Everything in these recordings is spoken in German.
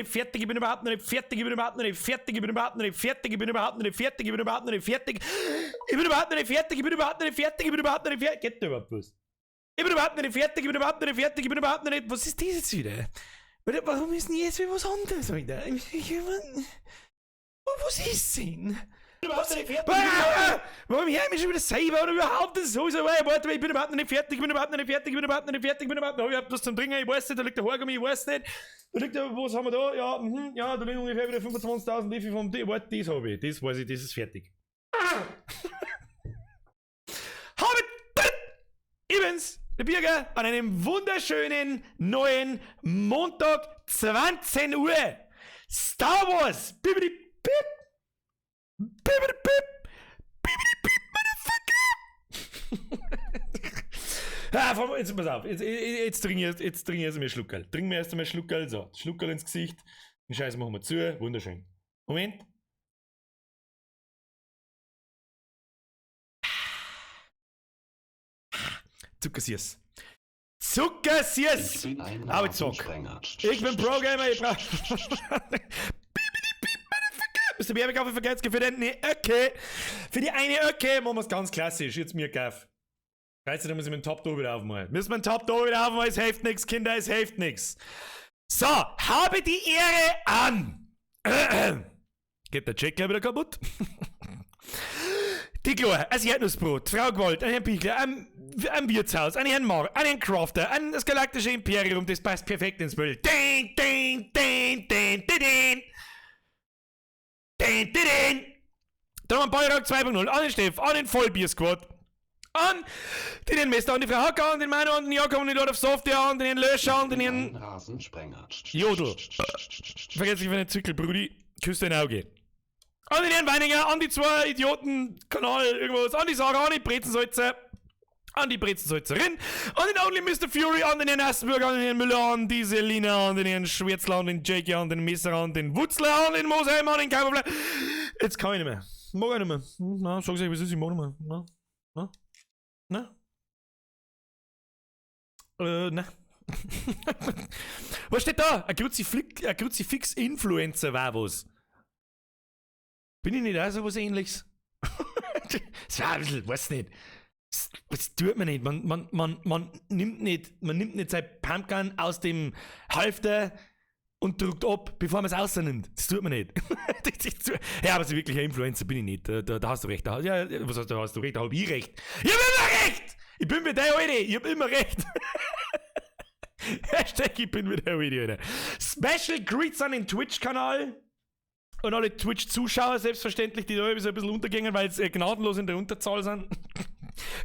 fertig, ich bin überhaupt noch nicht fertig, ich bin überhaupt noch nicht fertig, ich bin überhaupt noch nicht fertig, ich bin überhaupt noch nicht fertig, ich bin überhaupt noch nicht fertig, ich bin überhaupt noch nicht fertig, ich bin überhaupt noch nicht fertig, ich bin überhaupt noch nicht fertig. Geht da überhaupt was? Ich bin überhaupt noch nicht fertig, ich bin überhaupt noch nicht fertig, ich bin überhaupt noch nicht. Was ist das jetzt wieder? Warum ist denn jetzt wieder was anderes wieder? Was ist denn? Warum höre ich mich schon wieder selber oder überhaupt das so? Warte, ich bin überhaupt noch nicht fertig, ich bin überhaupt noch nicht fertig, ich bin überhaupt noch nicht fertig, ich bin überhaupt noch nicht fertig, ich hab was zum Trinken, ich weiß nicht, da liegt der Haargummi, ich weiß nicht. Da liegt der, was haben wir da? Ja, ja, da liegen ungefähr wieder 25.000 Liefer vom warte, das habe ich, das weiß ich, das ist fertig. Habe übrigens, der Birger, an einem wunderschönen neuen Montag 20 Uhr. Star Wars! Bibidi bip! Bibidi bip! Bibidi bip, Motherfucker! Jetzt pass auf, jetzt trinke ich erst einmal Schluckerl. Trinken wir erst einmal Schluckerl, so, Schluckerl ins Gesicht. Den Scheiß machen wir zu, wunderschön. Moment. Zuckersüß. Zuckersüß! Aber jetzt sag. Ich bin Pro-Gamer, ich brauch. Bist du Bier kaufen für Geld für den? Nee, okay. Für die eine okay, machen wir es ganz klassisch. Jetzt mir kauf. Weißt du, da muss ich meinen Top da wieder aufmalen. Müssen wir den Top da wieder aufmalen, es hilft nix, Kinder, es hilft nix. So, habe die Ehre an. Geht der Check gleich wieder kaputt? Die Glor, ein Erdnussbrot, Frau Gold, ein Herrn Pichler, ein Wirtshaus, ein Herrn Mar, einen Crafter, das galaktische Imperium, das passt perfekt ins Bild. Ding, ding, ding, ding, ding, ding. Ding, ding, ding. Dann haben wir Bayrock 2.0, an den Steff, an den Vollbier-Squad, an den Mester, an die Frau Hacker, an den Meinung, an den Jakob, an den Lord of Software, an den Herrn Löscher, an den Herrn Rasensprenger. Jodel. Vergesst nicht für den Zickel, Brudi, küsst dein Auge. An den Herrn Weininger, an die zwei Idioten, Kanal, irgendwas, an die Sarah, an die Brezensalzer, an die Brezensalzerin, an den Only Mr. Fury, an den Herrn Asperger, an den Herrn Müller, an die Selina, an den Herrn Schwärzler, an den Jakey, an den Messer, an den Wutzler, an den Mosheim, an den Kammerfle. Jetzt kann ich nicht mehr. Mag ich nicht mehr. Na, sag's euch, was ist, ich mag nicht mehr. Na? Na? Was steht da? Ein Kruzifix-Influencer war was. Bin ich nicht auch so was ähnliches? Das war ein bisschen, weiß nicht. Das tut man nicht. Man nimmt nicht sein Pumpkin aus dem Halfter und drückt ab, bevor man es rausnimmt. Das tut man nicht. Ja, aber so wirklich ein Influencer bin ich nicht. Da hast du recht. Ja, was heißt, da hast du recht? Da hab ich recht. Ich hab immer recht! Ich bin mit der Alte. Ich hab immer recht. Hashtag ich bin mit der Alte, Alter. Special Greets an den Twitch-Kanal. Und alle Twitch-Zuschauer selbstverständlich, die da ein bisschen untergehen, weil sie gnadenlos in der Unterzahl sind.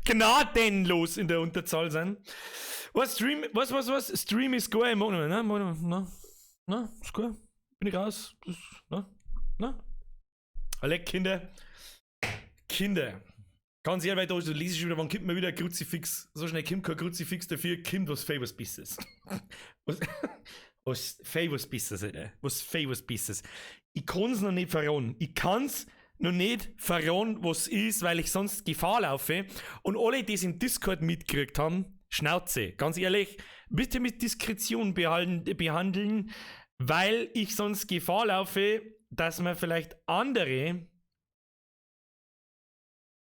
Gnadenlos in der Unterzahl sind. Was? Stream ist gut. Na, ist gut. Bin ich raus. Na. Alle Kinder. Ganz ehrlich, weil du liest schon wieder, wann kommt mal wieder ein Kruzifix? So schnell kommt kein Kruzifix, dafür kommt was Favors Bisses. Was Favors Bisses, Alter. Was Favors Bisses. Ich kann's noch nicht verraten. Was ist, weil ich sonst Gefahr laufe. Und alle, die es im Discord mitgekriegt haben, Schnauze. Ganz ehrlich, bitte mit Diskretion behandeln, weil ich sonst Gefahr laufe, dass mir vielleicht andere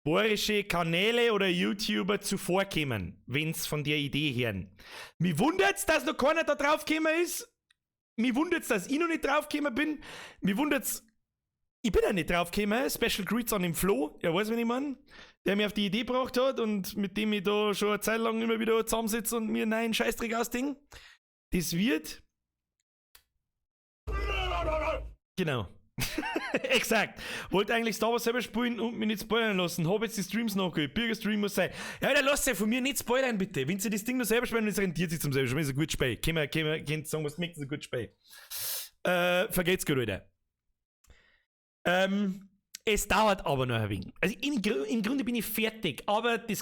bohrische Kanäle oder YouTuber zuvorkommen, wenn's von der Idee hören. Mich wundert's, dass noch keiner da draufgekommen ist. Mich wundert's, dass ich noch nicht draufgekommen bin. Mich wundert's, ich bin ja nicht draufgekommen. Special Greets an den Flo, er weiß, wen ich meine, der mir auf die Idee gebracht hat und mit dem ich da schon eine Zeit lang immer wieder zusammensitze und mir einen neuen Scheißdreck ausdenke. Das wird... Genau. Exakt. Wollte eigentlich Star Wars selber spielen und mich nicht spoilern lassen. Hab jetzt die Streams nachgeholt. Bürgerstream muss sein. Ja, dann lasst euch von mir nicht spoilern, bitte. Wenn sie das Ding noch selber spielen, dann rentiert sich zum selber spielen. Das ist ein gutes Spiel. Könnt sagen, was schmeckt, das ist ein gutes Spiel. Vergeht's gut, Leute. Es dauert aber noch ein wenig. Also im Grunde bin ich fertig, aber da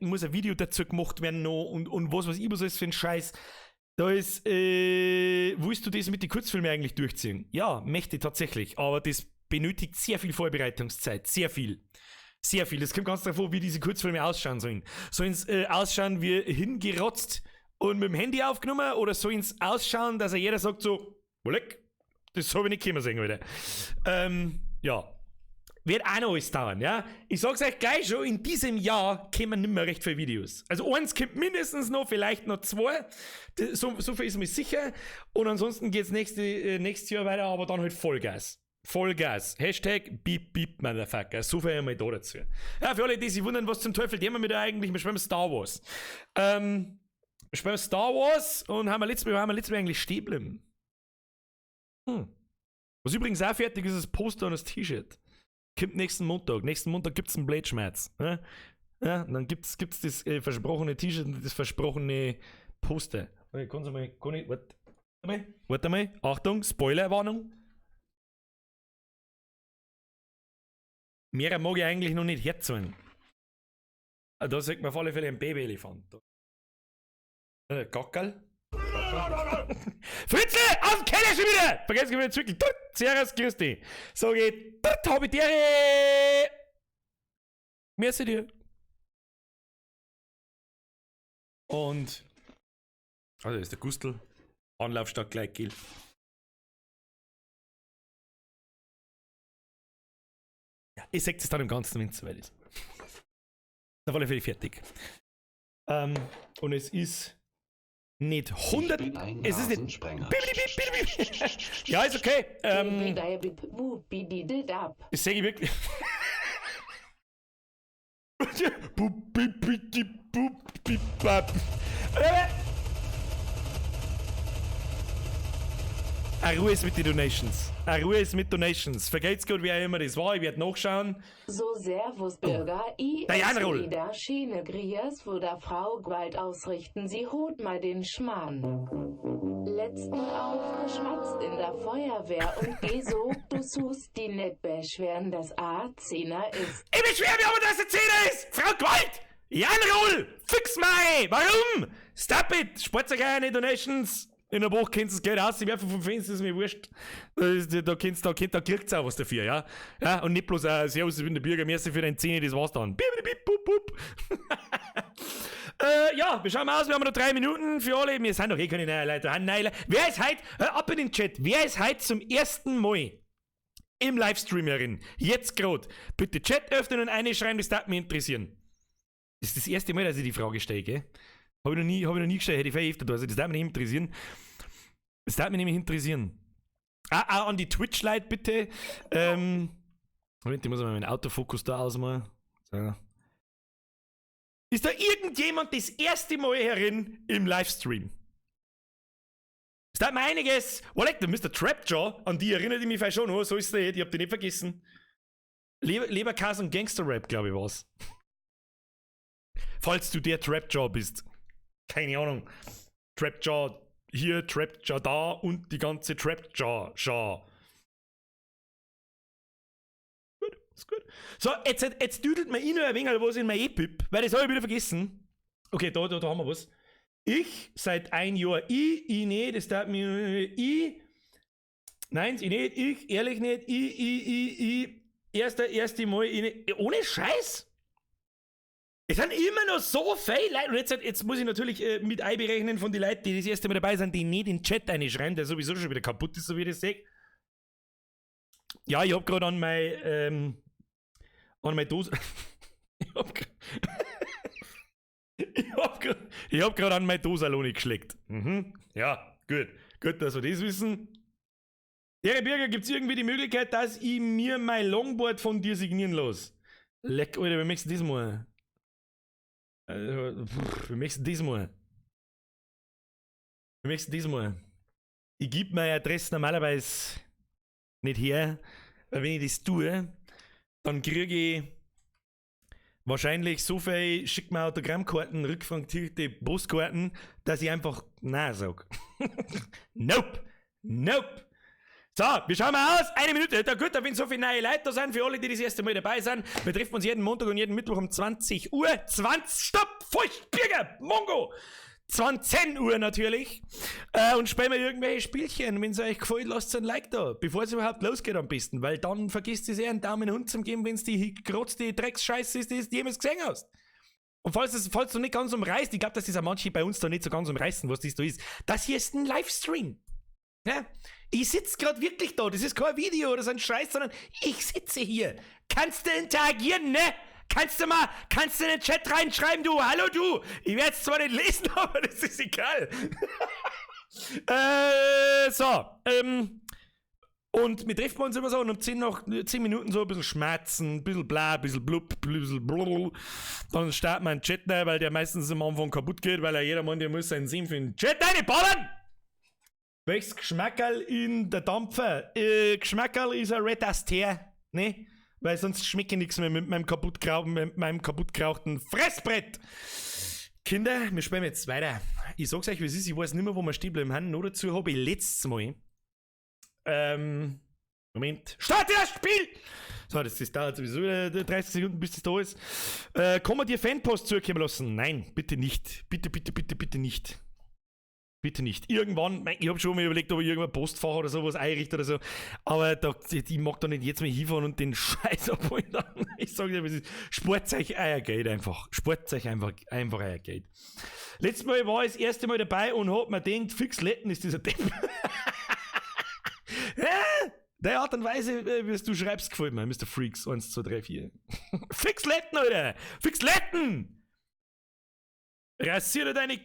muss ein Video dazu gemacht werden noch und was weiß ich, was ist für ein Scheiß. Da ist, willst du das mit den Kurzfilmen eigentlich durchziehen? Ja, möchte ich tatsächlich, aber das benötigt sehr viel Vorbereitungszeit, sehr viel. Sehr viel. Das kommt ganz darauf an, wie diese Kurzfilme ausschauen sollen. Sollen es ausschauen wie hingerotzt und mit dem Handy aufgenommen oder sollen es ausschauen, dass jeder sagt so, Wolleck, das habe ich nicht kommen sehen, Alter. Ja. Wird auch noch alles dauern, ja. Ich sag's euch gleich schon, in diesem Jahr kommen nicht mehr recht viele Videos. Also eins kommt mindestens noch, vielleicht noch 2. So viel ist mir sicher. Und ansonsten geht's nächstes Jahr weiter, aber dann halt Vollgas. Vollgas. Hashtag beep beep motherfucker. So viel einmal da dazu. Ja, für alle, die sich wundern, was zum Teufel nehmen wir da eigentlich? Wir spielen Star Wars. Wir spielen Star Wars und haben wir letztes Mal eigentlich stehen bleiben. Was übrigens auch fertig ist, das Poster und das T-Shirt. Kommt nächsten Montag. Nächsten Montag gibt's einen Blätschmerz. Ja? Ja, dann gibt's das versprochene T-Shirt und das versprochene Poster. Okay, kannst du mal, warte mal. Achtung, Spoilerwarnung. Mehr mag ich eigentlich noch nicht herzahlen. Da sagt man auf alle Fälle ein Baby-Elefant. Gackerl. Fritzle, aus dem Keller schon wieder! Vergesst nicht wieder zurück. Servus, grüß dich. So geht. Habitäre! Merci dir. Und. Also, ist der Gustl. Anlaufstadt gleich gilt. Ja, ich sag das dann im Ganzen, wenn es soweit ist. Auf alle Fälle fertig. Und es ist. Nicht 100. Es ist nicht. Ja, ist okay. Ich sage wirklich. Ruhe ist mit den Donations. Ruhe ist mit Donations. Vergeht's gut, wie auch immer das war. Ich werde nachschauen. So servus Bürger, Diana Schiene Griers, wo der Frau Gewalt ausrichten, sie holt mal den Schmarrn. Letzten aufgeschmatzt in der Feuerwehr und geh so, du suchst die nicht beschweren, dass A10er ist. Ich beschwere mich aber, dass der 10er ist! Frau Gewalt! Janrol! Fix mal! Warum? Stop it! Spart sich keine Donations! In der Woche kennst du das Geld aus, ich werfe vom Fenster, ist mir wurscht. Da kriegst du auch was dafür, ja? Ja, und nicht bloß Servus, ich bin der Bürger, merci für dein 10, das war's dann. Ja, wir schauen mal aus, wir haben noch 3 Minuten für alle. Wir sind doch eh keine neuen Leute. Wer ist heute, ab in den Chat, wer ist heute zum ersten Mal im Livestream herin? Jetzt gerade. Bitte Chat öffnen und eine schreiben, das darf mich interessieren. Das ist das erste Mal, dass ich die Frage stelle, gell? Habe ich noch nie gestellt, hätte ich viel öfter da. Also das darf mich nicht interessieren. Das darf mich nämlich interessieren. An die Twitch-Leute bitte. Moment, ich muss mal meinen Autofokus da ausmachen. So. Ist da irgendjemand das erste Mal herin im Livestream? Es darf mir einiges. Walleck, der Mr. Trapjaw, an die erinnert ich mich vielleicht schon noch. So ist der, ich hab den nicht vergessen. Leberkas und Gangster-Rap, glaube ich, war's. Falls du der Trapjaw bist. Keine Ahnung. Trapjaw hier, Trapjaw da und die ganze Trapjaw-Schar. Gut, ist gut. So, jetzt düdelt mir noch ein wenig was in mein E-Pip, weil das habe ich wieder vergessen. Okay, da haben wir was. Ich seit ein Jahr, ich nicht, das darf mir, nein, ich nicht, ich, ehrlich nicht, ich, erste Mal, ich nicht, ohne Scheiß. Es sind immer noch so viele Leute, und jetzt muss ich natürlich mit einberechnen von den Leuten, die das erste Mal dabei sind, die nicht in den Chat reinschreiben, der sowieso schon wieder kaputt ist, so wie ich das sehe. Ja, ich hab gerade an meine Dose. ich hab gerade an meine Dosalone geschleckt. Ja, gut. Gut, dass wir das wissen. Herr Birger, gibt's irgendwie die Möglichkeit, dass ich mir mein Longboard von dir signieren lasse? Leck, Alter, wie möchtest du das mal? Wie möchtest du das mal? Ich gebe meine Adresse normalerweise nicht her, weil wenn ich das tue, dann kriege ich wahrscheinlich so viel schick mir Autogrammkarten, rückfrankierte Postkarten, dass ich einfach nein sage. Nope. So, wir schauen mal aus. 1 Minute. Da gut, da wenn so viele neue Leute da sind, für alle, die das erste Mal dabei sind. Wir treffen uns jeden Montag und jeden Mittwoch um 20 Uhr. Stopp! Falsch! Birger! Mongo! 20 Uhr natürlich. Und spielen wir irgendwelche Spielchen. Wenn es euch gefällt, lasst ein Like da, bevor es überhaupt losgeht am besten. Weil dann vergisst ihr einen Daumen runter zu geben, wenn es die gerotzte Drecksscheiße ist, die du jemals gesehen hast. Und falls du nicht ganz umreißt, ich glaube, dass das auch manche bei uns da nicht so ganz umreißen, was das da ist. Das hier ist ein Livestream. Ja? Ich sitze gerade wirklich da. Das ist kein Video oder so ein Scheiß, sondern ich sitze hier. Kannst du interagieren, ne? Kannst du in den Chat reinschreiben, du? Hallo, du? Ich werde es zwar nicht lesen, aber das ist egal. Und wir treffen uns immer so und um 10 Minuten so ein bisschen schmerzen, ein bisschen bla, ein bisschen blub, ein bisschen blub. Dann startet man einen Chat rein, weil der meistens am Anfang kaputt geht, weil jeder Mann, der muss seinen Sinn für den Chat reinballern. Welches Geschmackerl in der Dampfer? Geschmackerl ist ein Red Aster, ne? Weil sonst schmeckt nichts mehr mit meinem kaputt gerauchten Fressbrett. Kinder, wir spielen jetzt weiter. Ich sag's euch, wie es ist, ich weiß nicht mehr, wo wir stehen bleiben haben. Nur dazu habe ich letztes Mal. Moment. Starte das Spiel! So, das dauert sowieso wieder 30 Sekunden, bis das da ist. Kann man dir Fanpost zukommen lassen? Nein, bitte nicht. Bitte nicht. Bitte nicht. Irgendwann, ich habe schon mal überlegt, ob ich irgendwann Postfach oder sowas einrichte oder so, aber ich mag da nicht jetzt mal hinfahren und den Scheiß abholen. Ich sage dir, was ist. Spart euch euer Geld einfach. Spart euch einfach euer Geld. Letztes Mal war ich das erste Mal dabei und hab mir gedacht, fix letten ist dieser Depp. Der Art und Weise, wie du schreibst, gefällt mir, Mr. Freaks 1, 2, 3, 4. Fix letten, Alter! Fix letten! Rasiere deine.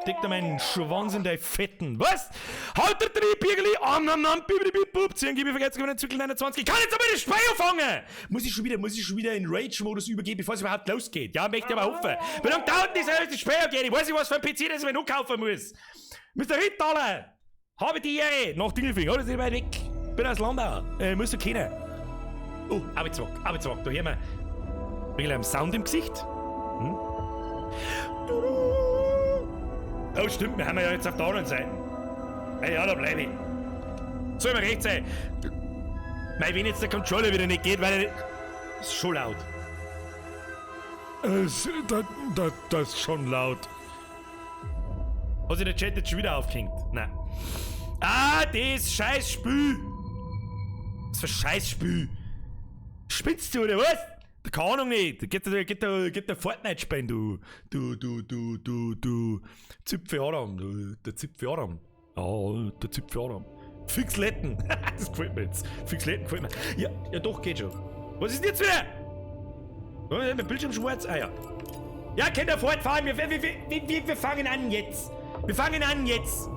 Steck da meinen Schwanz in deine Fetten. Was? Haut der Drehbiergeli am bibidi-bib-bub. Ziehen, gib mir vergessen, wenn Zirkel 29. Ich kann jetzt aber den Speier fangen! Muss ich schon wieder in Rage-Modus übergehen, bevor es überhaupt losgeht? Ja, möchte ich aber hoffen. Wie lange dauert das, den Speier gehen? Ich weiß nicht, was für ein PC das ist, wenn ich kaufen muss. Mr. Rittaler! Habe die Ehre! Nach Dingelfing, oder? Ist nicht weit weg. Bin aus Landau. Musst du kennen. Oh, Arbeitswack. Da hören wir. Bin ich Sound im Gesicht? Oh, stimmt, wir haben ja jetzt auf der anderen Seite. Hey, ja, da bleibe ich. Soll mir recht sein. Weil wenn jetzt der Controller wieder nicht geht, weil er. Ist schon laut. Das ist schon laut. Hat sich der Chat jetzt schon wieder aufgehängt? Nein. Ah, das Scheißspiel! Was für Scheißspiel? Spinnst du oder was? Keine Ahnung nicht. Geht der Fortnite-Spielen, du. Zipfe Adam. Der Zipfe Adam. Oh, der Zipfe Adam. Fix letten. Das gefällt mir jetzt. Fix letten gefällt mir. Ja, doch, geht schon. Was ist denn jetzt wieder? Mein Bildschirm schwarz? Ah ja. Ja, könnt ihr fortfahren. Wir fangen an jetzt. Wir fangen an jetzt.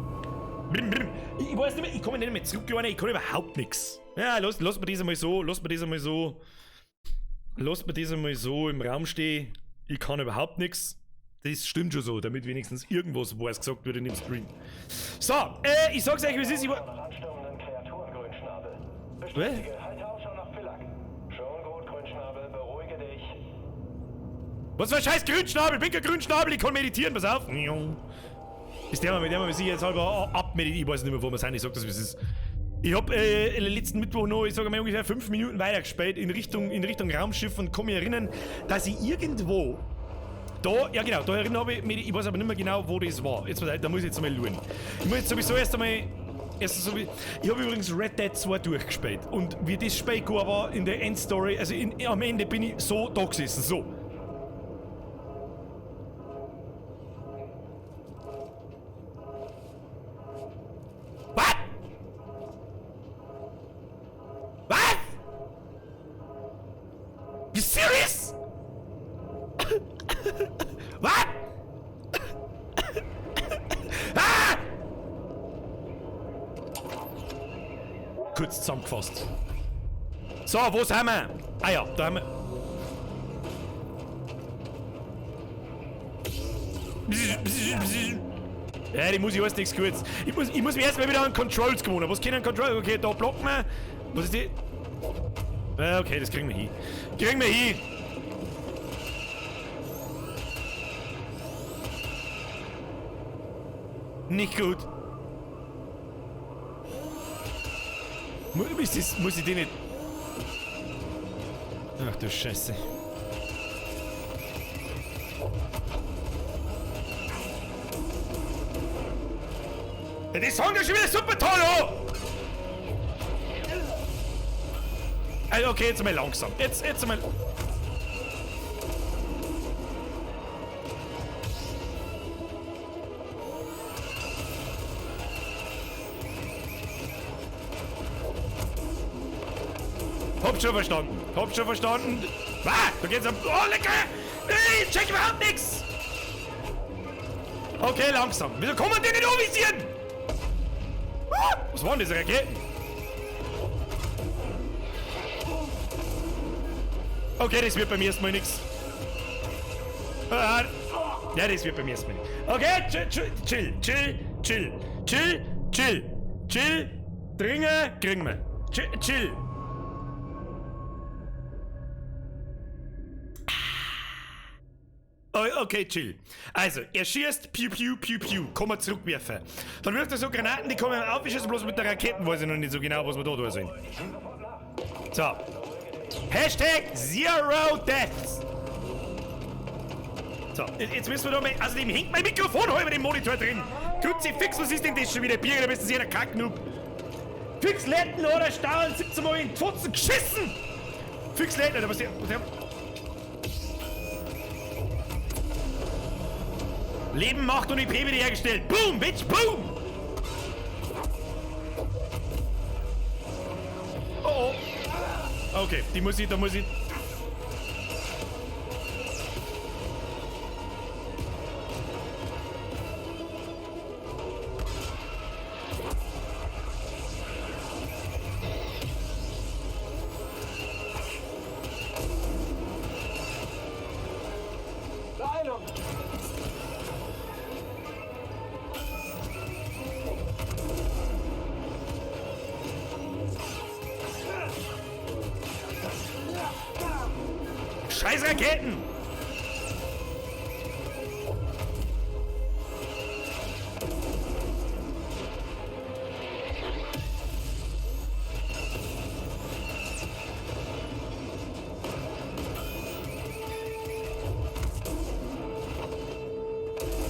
Ich weiß nicht mehr, ich komme nicht mehr zurück, Johanna, ich kann überhaupt nichts. Ja, lass mir das mal so im Raum stehen. Ich kann überhaupt nichts. Das stimmt schon so, damit wenigstens irgendwas was gesagt wird in dem Stream. So, ich sag's euch, wie es ist. Was für ein scheiß Grünschnabel? Ich bin kein Grünschnabel, ich kann meditieren, pass auf. Ist der mal, mit dem wir sich jetzt halber abmeditieren. Ich weiß nicht mehr, wo wir sind, ich sag das, wie es ist. Ich hab letzten Mittwoch noch, ich sag mal, ungefähr 5 Minuten weitergespielt in Richtung Raumschiff und kann mich erinnern, dass ich irgendwo da, ja genau, da erinnere ich mich, ich weiß aber nicht mehr genau, wo das war. Jetzt, da muss ich jetzt einmal schauen. Ich muss jetzt sowieso ich habe übrigens Red Dead 2 durchgespielt und wie das Spiel gut war in der Endstory, also am Ende bin ich so da gesessen, so. You serious? Was? Ah! Kurz zusammengefasst. So, wo sind wir? Ah ja, da haben wir. Ja, die muss ich alles nichts kurz. Ich muss mich erstmal wieder an Controls gewohnen. Was können Controls? Okay, da blocken wir. Was ist die? Okay, das kriegen wir hin. Nicht gut. Muss ich den nicht... Ach du Scheiße. Ja, die Song ist schon wieder super toll, oh! Also okay, jetzt mal langsam. Jetzt mal... Hab schon verstanden. Ah, da geht's am... Oh, lecker! Ich check überhaupt nix! Okay, langsam. Wieso kann man den nicht anvisieren? Ah, was waren diese Raketen? Okay, das wird beim ersten Mal nix. Ja, das wird beim ersten Mal nix. Okay, chill. Dringe, kriegen wir. Chill. Oh, okay, chill. Also, er schießt, piu, kann man zurückwerfen. Dann wirft er so Granaten, die kommen aufgeschossen, bloß mit der Raketen weiß ich noch nicht so genau, was wir da tun sollen. So. Hashtag Zero Deaths. So, jetzt müssen wir da mal... Außerdem hängt mein Mikrofon heute mit dem Monitor drin. Fix, was ist denn das schon wieder? Bier, da bist du jeder Kacknoob. Fix Letten oder Stahl, 17 Mal in den Pfotzen geschissen. Fix Letten, was der... Leben, Macht und IP wiederhergestellt. Boom, bitch, boom! Oh. Okay, da muss ich... Scheiß Raketen!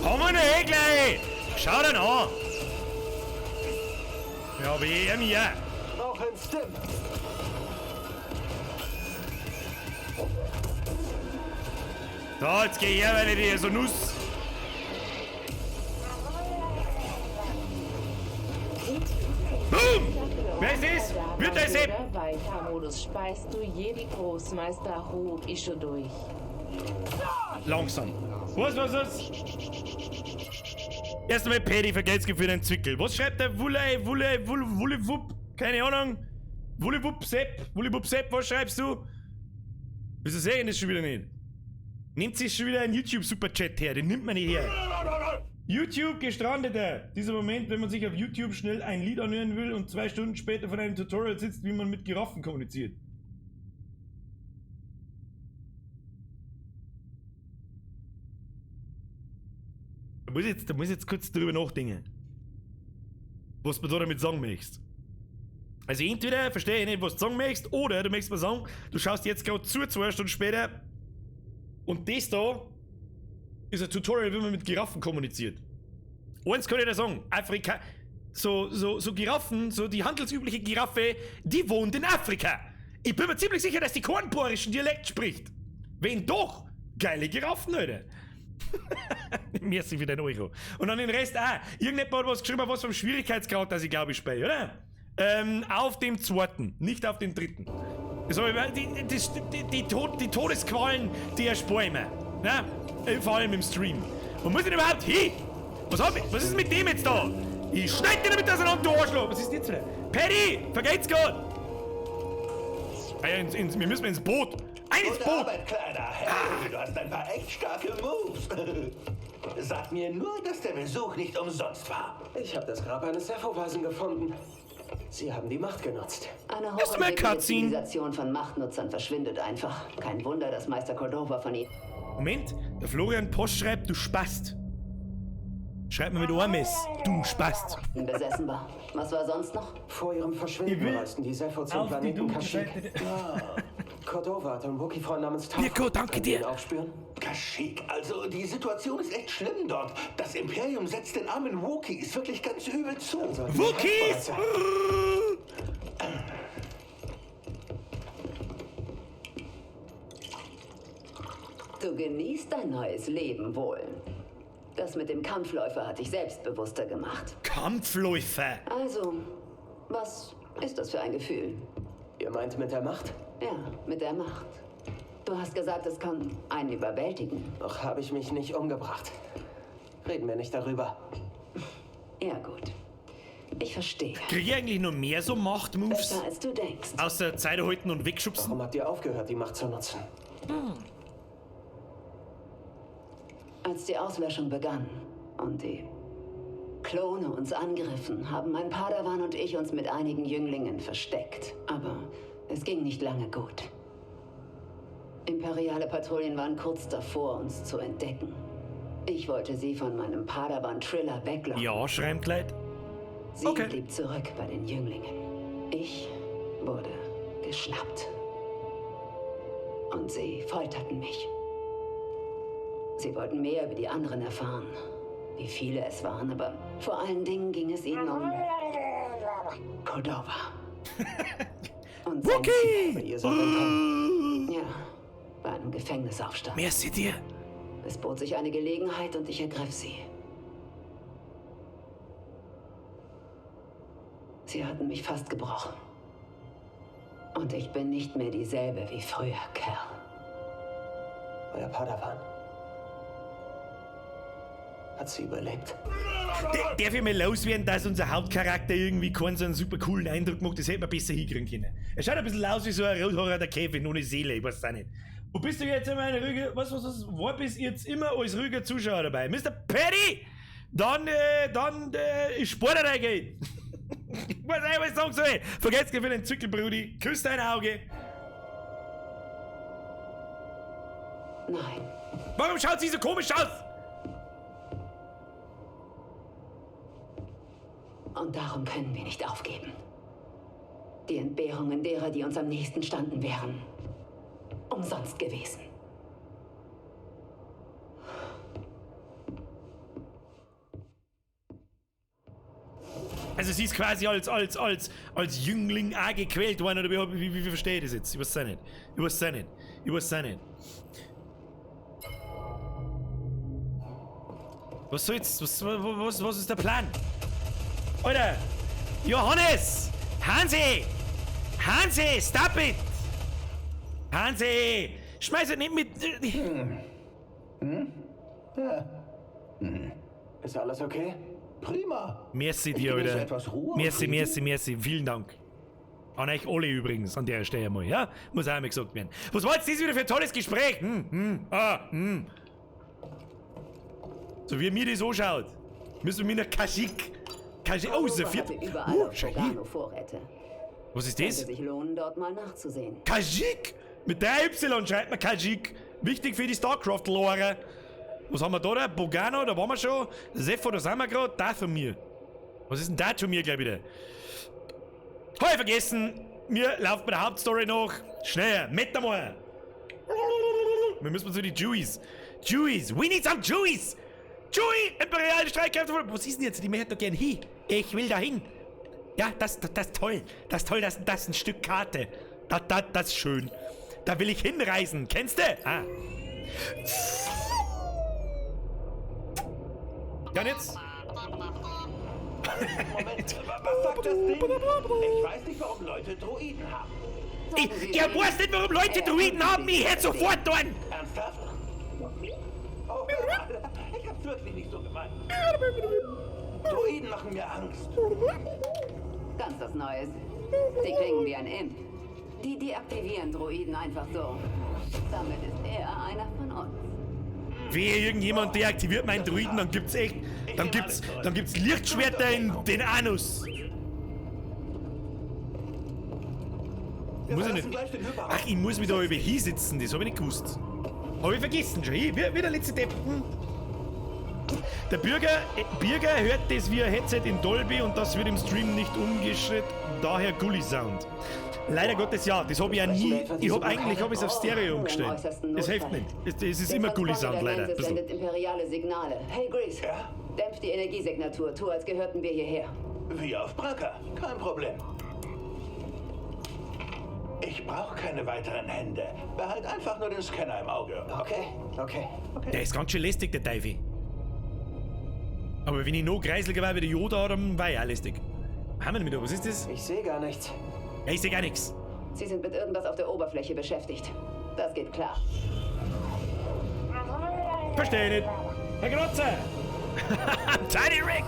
Komm mal her gleich! Schau dir an! Ja, wie mir! Auch ein Stim! So, jetzt geh her, weil ich dir so Nuss. Boom! Wer ist das? Wird das eben? Weiter-Modus speist du Jedi Großmeister Hut schon durch. Langsam. Was? Erst einmal Paddy vergelt's für den Zwickel. Was schreibt der Wullewupp? Keine Ahnung. Wullewupp Sepp, was schreibst du? Wieso sehen das schon wieder nicht? Nimmt sich schon wieder ein YouTube-Superchat her, den nimmt man nicht her. YouTube Gestrandete. Dieser Moment, wenn man sich auf YouTube schnell ein Lied anhören will und 2 Stunden später von einem Tutorial sitzt, wie man mit Giraffen kommuniziert. Da muss ich jetzt kurz drüber nachdenken. Was du da damit sagen möchtest. Also entweder verstehe ich nicht, was du sagen möchtest, oder du möchtest mir sagen, du schaust jetzt gerade zu, 2 Stunden später, und das da ist ein Tutorial, wie man mit Giraffen kommuniziert. Eins kann ich dir sagen, so Giraffen, so die handelsübliche Giraffe, die wohnt in Afrika. Ich bin mir ziemlich sicher, dass die kornbohrischen Dialekt spricht. Wenn doch, geile Giraffen, Alter. Merci für den Euro. Und an den Rest auch. Irgendjemand hat was geschrieben, was vom Schwierigkeitsgrad, das ich glaube ich spiele, oder? Auf dem 2., nicht auf dem 3. So, die Todesqualen, die erspare ich mir. Ja? Vor allem im Stream. Wo muss ich denn überhaupt hin? Was ist mit dem jetzt da? Ich schneid dir damit auseinander, du Arschloch. Was ist denn jetzt wieder? Paddy, vergeht's grad? Wir müssen ins Boot. Ins Boot! Arbeit, Kleiner. Hey, du hast ein paar echt starke Moves. Sag mir nur, dass der Besuch nicht umsonst war. Ich habe das Grab eines Sepho-Wasen gefunden. Sie haben die Macht genutzt. Eine Erstmal hochentwickelte Cutscene. Zivilisation von Machtnutzern verschwindet einfach. Kein Wunder, dass Meister Cordova von ihnen... Moment, der Florian Post schreibt, du Spast. Schreib mir mit Ohrmess, du Spast. besessen war. Was war sonst noch? Vor ihrem Verschwinden reisten die Sepho zum Planeten Kashyyyk. Seite. Cordova hat einen Wookie-Freund namens Mirko, danke Könnt ihr ihn dir. aufspüren? Kashyyyk, also die Situation ist echt schlimm dort. Das Imperium setzt den armen Wookiees wirklich ganz übel zu. Wookies! Du genießt dein neues Leben wohl. Das mit dem Kampfläufer hat dich selbstbewusster gemacht. Kampfläufer! Also, was ist das für ein Gefühl? Ihr meint mit der Macht? Ja, mit der Macht. Du hast gesagt, es kann einen überwältigen. Noch habe ich mich nicht umgebracht. Reden wir nicht darüber. Ja, gut. Ich verstehe. Kriege ich eigentlich noch mehr so Macht-Moves? Besser als du denkst. Außer Zeit halten und wegschubsen? Warum habt ihr aufgehört, die Macht zu nutzen? Als die Auslöschung begann und die Klone uns angriffen, haben mein Padawan und ich uns mit einigen Jünglingen versteckt. Aber es ging nicht lange gut. Imperiale Patrouillen waren kurz davor, uns zu entdecken. Ich wollte sie von meinem Padawan Triller weglocken. Ja, Schreimkleid. Sie Okay. blieb zurück bei den Jünglingen. Ich wurde geschnappt. Und sie folterten mich. Sie wollten mehr über die anderen erfahren. Wie viele es waren, aber vor allen Dingen ging es ihnen um Cordova. Und sein Okay. Ihr seid entkommen. Ja, bei einem Gefängnisaufstand. Merci dir. Es bot sich eine Gelegenheit und ich ergriff sie. Sie hatten mich fast gebrochen. Und ich bin nicht mehr dieselbe wie früher, Kerl. Euer Padawan. Hat sie überlebt? Darf ich mal loswerden, dass unser Hauptcharakter irgendwie keinen so einen super coolen Eindruck macht? Das hätte man besser hinkriegen können. Er schaut ein bisschen aus wie so ein Rothaarer der Kevin ohne Seele, ich weiß auch nicht. Wo bist du jetzt immer eine ruhige, was, war bis jetzt immer als ruhiger Zuschauer dabei? Mr. Paddy! Dann Sport reingehen! Ich weiß nicht, was ich sagen soll. Vergesst für den Zückel, Brudi. Küss dein Auge. Nein, Warum schaut sie so komisch aus? und darum können wir nicht aufgeben. Die Entbehrungen derer, die uns am nächsten standen, wären umsonst gewesen. Also sie ist quasi als Jüngling auch gequält worden, oder wie verstehe ich das jetzt? Ich weiß es nicht. Was soll jetzt? Was ist der Plan? Alter! Johannes! Hansi! Stop it! Hansi! Schmeiß es nicht mit... Ist alles okay? Prima. Merci Ich dir, genieße Alter. etwas Ruhe und Merci. Frieden. Vielen Dank. An euch alle übrigens, an der Stelle mal, ja? Muss auch einmal gesagt werden. Was war jetzt das wieder für ein tolles Gespräch? So wie mir das anschaut, müssen wir nach Kashyyyk. Oh, ist der Cordova hatte vierte. überall auf schau Bogano hier. Vorräte. Was ist Könnte das? sich lohnen, dort mal nachzusehen. Kashyyyk! Mit 3Y schreibt man Kashyyyk. Wichtig für die StarCraft-Lore. Was haben wir da? Bogano, da waren wir schon. Sepho, da sind wir gerade. Da von mir. Was ist denn da von mir gleich wieder? Hab ich vergessen. Wir laufen bei der Hauptstory noch. Schnell, mit einmal. Wir müssen zu den Jewies. We need some Jewies! Chewie! Imperiale Streitkräfte! Was ist denn jetzt? Die möchten doch gern hin. Ich will da hin. Ja, das ist toll. Das ist toll, das ist ein Stück Karte. Das ist schön. Da will ich hinreisen. Kennst du? Ah. Ja, und jetzt? Moment, was sagt das Ding? Ich weiß nicht, warum Leute Droiden haben. Ich weiß nicht, warum Leute Druiden haben. Ich hätte sofort tun. Ernsthaft? Oh, ich hab's wirklich nicht so gemeint. Droiden machen mir Angst. Ganz was Neues. Sie klingen wie ein Imp. Die deaktivieren Droiden einfach so. Damit ist er einer von uns. Wehe, irgendjemand deaktiviert meinen Druiden, dann gibt's echt. Dann gibt's Lichtschwerter in den Anus. Wir Muss ich verlassen nicht. gleich den Hyperraum. Ach, ich muss mich da über hier sitzen, das habe ich nicht gewusst. Habe ich vergessen schon. Wie der letzte Depp. Der Bürger hört das via Headset in Dolby und das wird im Stream nicht umgeschritt, daher Gully Sound. Leider Gottes ja, das habe ich ja nie. Ich habe es auf Stereo umgestellt. Das hilft nicht. Es ist immer Gully Sound leider. Es sendet imperiale Signale. Hey Grease, Ja? dämpf die Energiesignatur. Tu, als gehörten wir hierher. Wie auf Bracker. Kein Problem. Ich brauche keine weiteren Hände. Behalt einfach nur den Scanner im Auge. Okay. Der ist ganz schön lästig, der Teufel. Aber wenn ich noch kreiseliger war wie der Yoda, dann war ich auch lästig. Was haben wir denn mit da? Was ist das? Ich sehe gar nichts. Ja, ich seh gar nichts. Sie sind mit irgendwas auf der Oberfläche beschäftigt. Das geht klar. Verstehe nicht. Herr Grotze! Tiny Rick!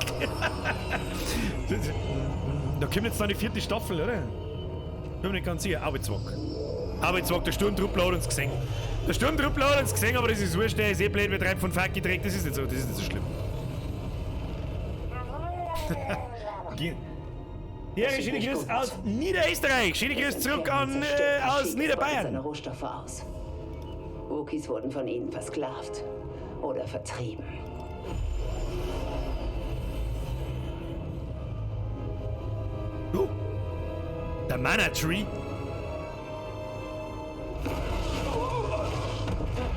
Da kommt jetzt noch die 4. Staffel, oder? Bin mir nicht ganz sicher. Arbeitswag, der Sturmtruppler hat uns gesehen. Der Sturmtruppler hat uns gesehen, aber das ist wurscht, der ist eh blöd, wird rein von Fuck gedreht, das ist nicht so schlimm. Ja, schöne Grüße aus Niederösterreich. Schöne Grüße zurück aus Niederbayern. Seine Rohstoffe aus. Wookiees wurden von ihnen versklavt oder vertrieben. Der Mana Tree.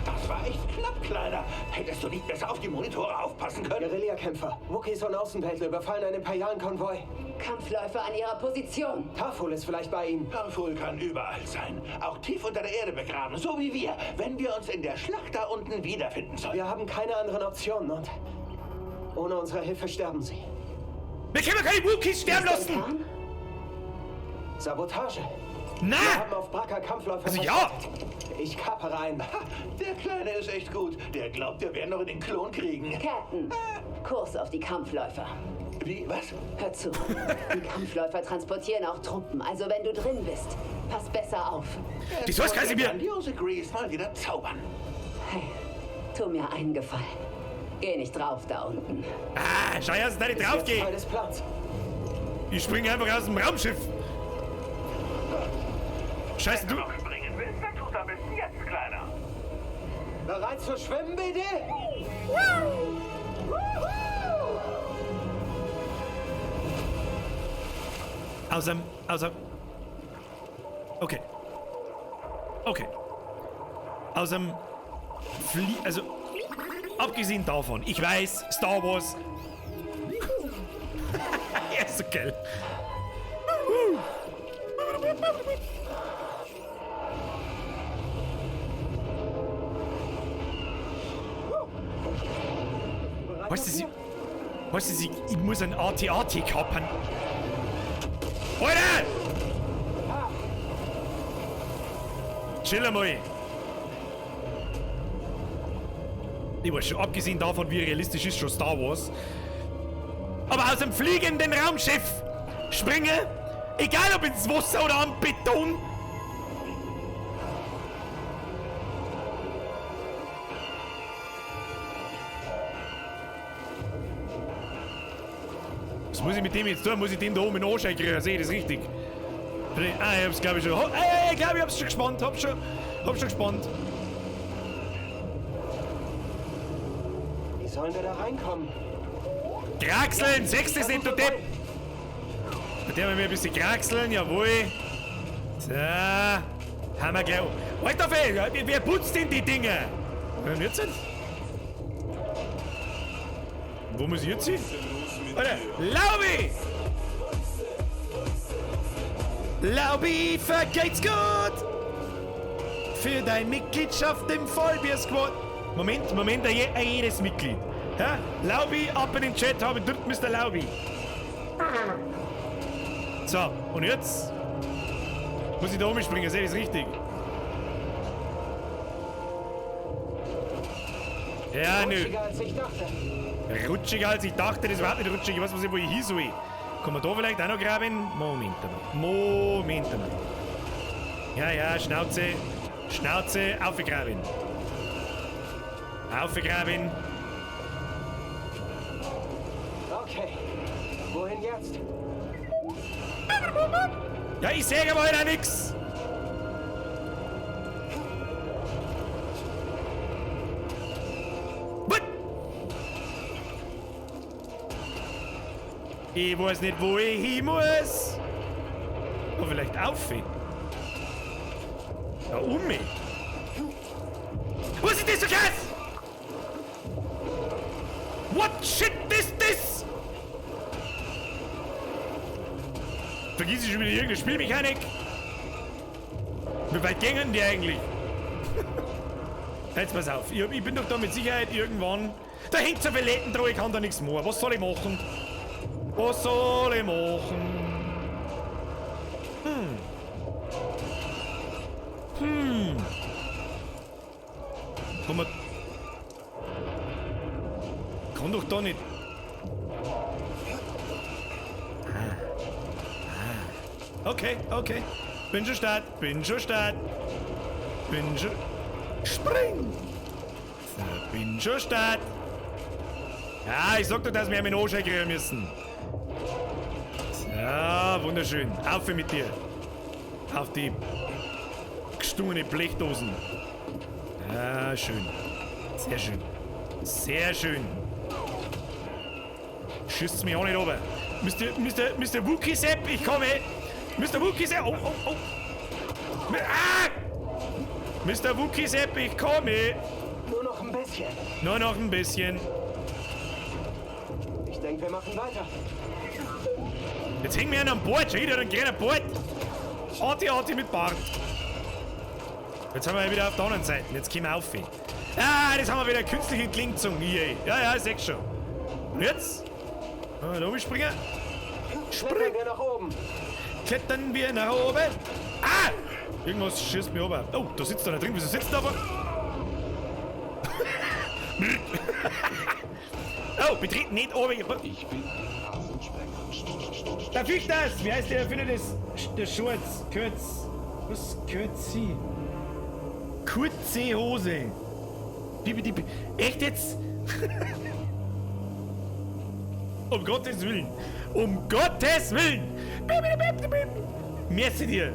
Das war echt knapp, Kleiner. Hättest du nicht besser auf die Monitore aufpassen können? Guerillakämpfer. Wookiees und Außenweltler überfallen einen Imperialen-Konvoi. Kampfläufer an ihrer Position. Tarful ist vielleicht bei ihnen. Tarful kann überall sein. Auch tief unter der Erde begraben, so wie wir. Wenn wir uns in der Schlacht da unten wiederfinden sollen. Wir haben keine anderen Optionen und ohne unsere Hilfe sterben sie. Wir können keine Wookiees sterben lassen! Sabotage. Na! Wir haben auf Bracca Kampfläufer Also ja! Ich kapere einen. Ha, der Kleine ist echt gut. Der glaubt, wir werden noch in den Klon kriegen. Captain, Kurs auf die Kampfläufer. Wie, was? Hör zu. Die Kampfläufer transportieren auch Truppen, also wenn du drin bist, pass besser auf. Die soll's kann sie mir... Grandiose Grease mal wieder zaubern. Hey, tu mir einen Gefallen. Geh nicht drauf da unten. Ah, schau erst, dass ich drauf gehe. Teil des Plans. Ich springe einfach aus dem Raumschiff. Scheiße, du... Noch springen willst, dann tu's am besten jetzt, Kleiner. Bereit zu schwimmen, bitte? Okay. Aus dem also, abgesehen davon, ich weiß, Star Wars... Ja, ist so geil. Weißt du, ich muss ein AT-AT kappen. Alter! Chill mal. Ich weiß schon, abgesehen davon, wie realistisch ist schon Star Wars. Aber aus dem fliegenden Raumschiff springen, egal ob ins Wasser oder am Beton. Was muss ich mit dem jetzt tun? Muss ich den da oben in den Anschein kriegen? Sehe ich das richtig? Ah, ich hab's glaube ich schon. Ich glaube, ich hab's schon gespannt. Hab schon gespannt. Wie sollen wir da reinkommen? Kraxeln! 6. sind du Depp! Mit dem wir ein bisschen kraxeln, jawohl. So. Haben wir gleich. Halt auf, ey! Wer putzt denn die Dinge? Wer wird's denn? Wo muss ich jetzt hin? Alter, Laubi! Laubi, vergeht's gut! Für deine Mitgliedschaft im Vollbier-Squad. Moment, jedes Mitglied. Ja? Laubi, ab in den Chat, habe ich drückt Mr. Laubi. So, und jetzt? Muss ich da umspringen, sehe ich das richtig? Ja, nö. Rutschiger als ich dachte. Rutschiger als ich dachte, das war nicht rutschig. Ich weiß nicht, wo ich hin soll. Kann man da vielleicht auch noch graben? Moment mal. Ja, Schnauze, aufgraben. Aufgraben. Okay. Wohin jetzt? Ja, ich sehe aber heute nix. Was? Ich weiß nicht, wo ich hin muss. Oh, vielleicht auf. Da um mich. Was ist das für Gas? What shit is this? Vergiss ich schon wieder irgendeine Spielmechanik? Wie weit gingen die eigentlich? Jetzt pass auf, ich bin doch da mit Sicherheit irgendwann... Da hängt so viel Letten dran, ich kann da nichts mehr. Was soll ich machen? Wo man... Kann doch da nicht... Okay, okay. Bin schon Start. Spring! So, bin schon Start. Ja, ich sag doch, dass wir einen Anschein kriegen müssen. So, wunderschön. Auf mit dir. Auf die gestungene Blechdosen. Ja, schön. Sehr schön. Sehr schön. Schießt mich auch nicht runter. Mr. Wookie-Sepp, ich komme. Mr. Wookie-Sepp. Oh, oh, oh. Ah! Mr. Wookie-Sepp, ich komme. Nur noch ein bisschen. Nur noch ein bisschen. Ich denke, wir machen weiter. Jetzt hängen wir an Bord. Schon wieder ein kleiner Bord. Arti mit Bart. Jetzt haben wir wieder auf der anderen Seite. Jetzt kommen wir auf. Ah, das haben wir wieder künstliche Klingzung. Ja, ich seh's schon. Und jetzt? Da oben springen. Springen wir nach oben. Klettern wir nach oben. Ah! Irgendwas schießt mir oben. Oh, da sitzt einer drin. Wieso sitzt da aber? Oh, betreten nicht oben. Ich bin ein Rasensprenger. Da fliegt das! Wie heißt der Erfinder des Shorts? Was? Kürzi? Kurze Hose. Echt jetzt? Um Gottes Willen. Um Gottes Willen. Merci dir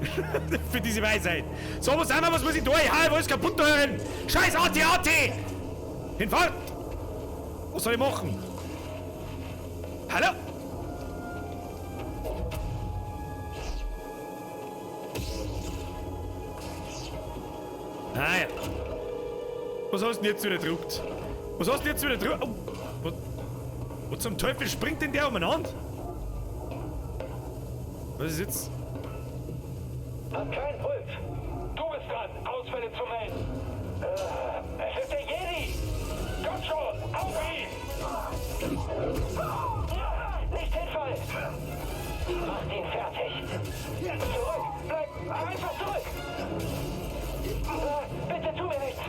für diese Weisheit. So, was haben wir? Was muss ich tun? Ich will es kaputt hören. Scheiß Arti! Hinfort! Was soll ich machen? Hallo? Ah ja. Was hast du denn jetzt wieder gedruckt? Oh, was zum Teufel springt denn der umeinander? Was ist jetzt? Hat keinen Puls. Du bist dran, Ausfälle zu melden. Es ist der Jedi. Komm schon, auf ihn. Ja, nicht hinfallen. Macht ihn fertig. Zurück, bleib einfach zurück. Bitte tu mir nichts.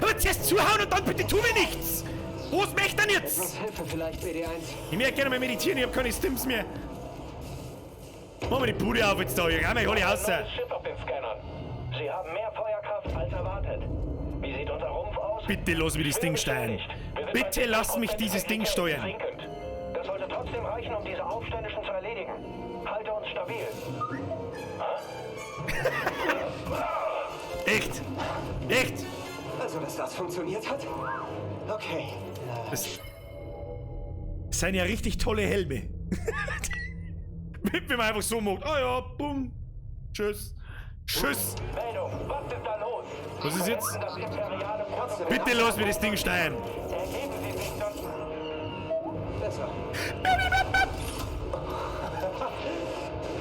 Aber zuerst zuhauen und dann bitte tu mir nichts! Was möchte denn jetzt? Was Hilfe vielleicht, BD1? Ich möchte gerne mal meditieren, ich hab keine Stims mehr. Mach mal die Bude auf jetzt da, ich hol ich raus. Neues Schiff auf den Scannern. Sie haben mehr Feuerkraft als erwartet. Wie sieht unser Rumpf aus? Bitte lass mich das Ding steuern. Bitte lass mich dieses Ding steuern. Das sollte trotzdem reichen, um diese Aufständischen zu erledigen. Halte uns stabil. Echt? Echt? Also, dass das funktioniert hat? Okay. Das sind ja richtig tolle Helme. Wenn man einfach so macht. Ah ja, bumm. Tschüss. Tschüss. Meldung, was ist da los? Was ist jetzt? Das imperiale Protokoll. Bitte lass mir das Ding steuern. Ergeben Sie sich sonst. Besser.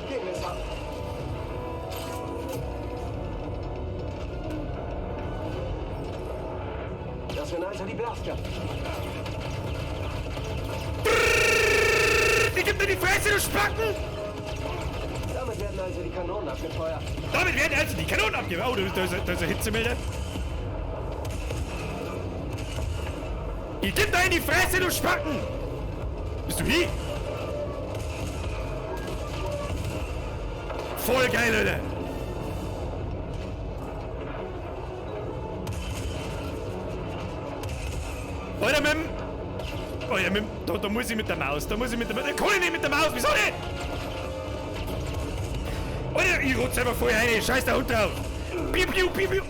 Gehen wir es ab. Das sind also die Blaster. Ich geb dir die Fresse, du Spacken! Damit werden also die Kanonen abgefeuert. Damit werden also die Kanonen abgegeben. Oh, da ist ein Hitzemelder. Ich geb dir in die Fresse, du Spacken! Bist du hier? Voll geil, Leute! Alter, da muss ich mit der Maus, da kann ich nicht mit der Maus, wieso nicht? Alter, ich rutsch einfach vorher rein, scheiß der Hund drauf. Piu, piu, piu, piu.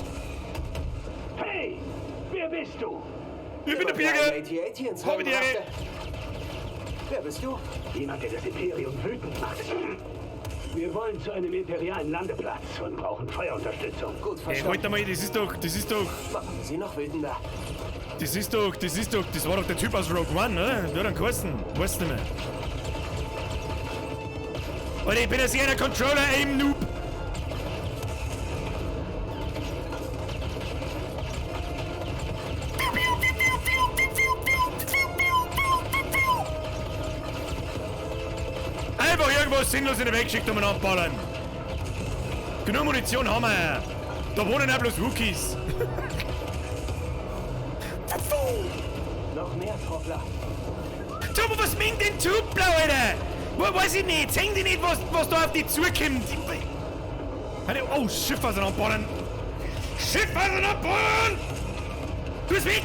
Hey, wer bist du? Ich bin der Birger. AT-AT ins Hab ich die Ehre. Wer bist du? Jemand, der das Imperium wütend macht. Wir wollen zu einem imperialen Landeplatz und brauchen Feuerunterstützung. Gut Ey, verstanden. halt mal, das ist doch, Machen wir sie noch wütender. das war doch der Typ aus Rogue One, oder? Der hat einen geheißen, weißt du nicht mehr. Alter, ich bin ja sehr der Controller-Aim-Noob. Einfach irgendwas sinnlos in den Weg geschickt und man abballern. Genug Munition haben wir. Da wohnen ja bloß Wookiees. Noch mehr Troppler. So, aber was mengt denn Zublau, Alter? Weiß ich nicht. Sehen die nicht, was da auf die zukommt? Oh, Schiff was an Borden. Schiff was an Borden! Du bist weg!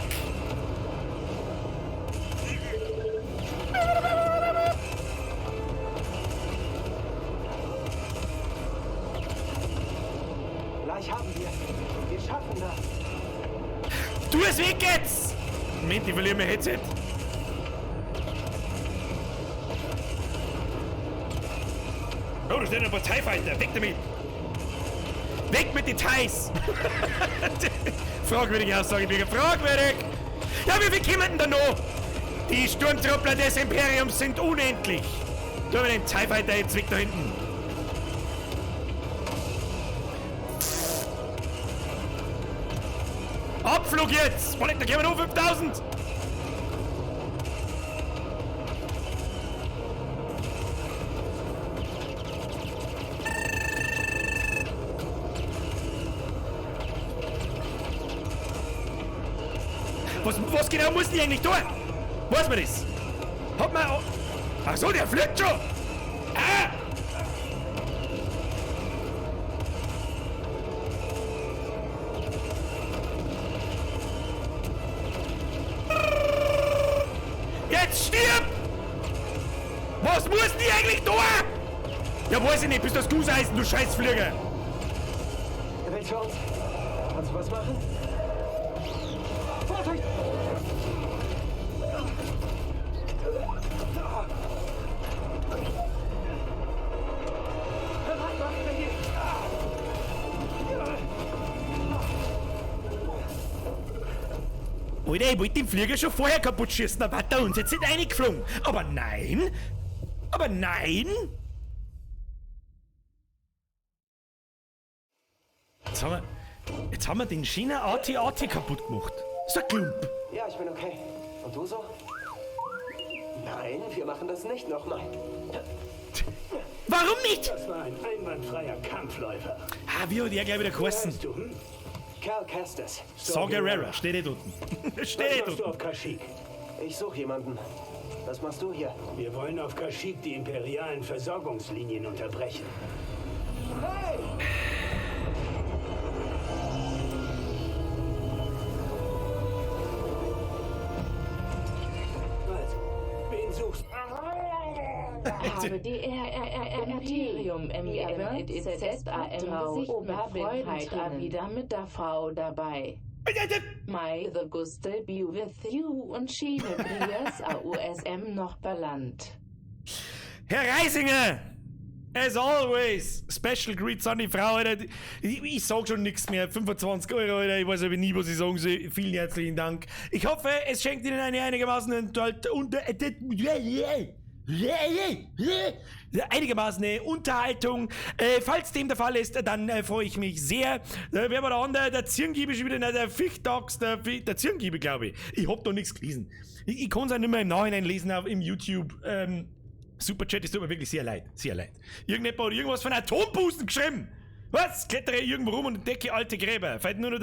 Gleich haben wir. Wir schaffen das. Du bist weg jetzt! Moment, ich verliere mein Headset. Oh, da steht ein paar TIE Fighter. Weg damit! Weg mit den TIEs! Fragwürdige Aussage, Bürger. Fragwürdig! Ja, wie viel kommen denn da noch? Die Sturmtruppler des Imperiums sind unendlich. Da haben wir den TIE Fighter jetzt weg da hinten. Abflug jetzt! Da kommen noch 5000! Was genau muss die eigentlich tun? Weiß man das? Hat man auch... Ach so, der fliegt schon! Ah! Jetzt stirb! Was muss die eigentlich tun? Ja, weiß ich nicht, bist das Gusseisen, du Scheißflieger! Er will für uns. Kannst du was machen? Vorsicht! Alter, ich wollte den Flieger schon vorher kaputt schießen, aber hat er uns jetzt nicht reingeflogen. Aber nein! Aber nein! Jetzt haben wir den China AT-AT kaputt gemacht. So ein Klump. Ja, ich bin okay. Und du so? Nein, wir machen das nicht nochmal. Warum nicht? Das war ein einwandfreier Kampfläufer. Ah, wie hat er gleich wieder geheißen? Weißt du, Cal Kestis. Saw Gerrera, steht dort unten. Steht Was machst du dort. auf Kashyyyk? Ich suche jemanden. Was machst du hier? Wir wollen auf Kashyyyk die imperialen Versorgungslinien unterbrechen. Hey! Also, wen suchst du? Habe die Imperium MIMZAMV Oberfreudenheit wieder mit der Frau dabei. May the good still be with you und Schiene Brias AUSM noch Balland. Herr Reisinger! As always, special greets an die Frau, Alter. Ich sag schon nichts mehr. 25 €, Alter. Ich weiß aber nie, was ich sagen soll. Vielen herzlichen Dank. Ich hoffe, es schenkt Ihnen eine einigermaßen Unterhaltung. Falls dem der Fall ist, dann freue ich mich sehr. Wer war der andere? Der Zirngiebe ist wieder der Fichtags, der Zirngiebe, glaube ich. Ich hab da nichts gelesen. Ich kann es auch nicht mehr im Nachhinein lesen im YouTube. Superchat, es tut mir wirklich sehr leid. Sehr leid. Irgendjemand hat irgendwas von Atomboosten geschrieben. Was? Klettere irgendwo rum und entdecke alte Gräber. Fällt nur noch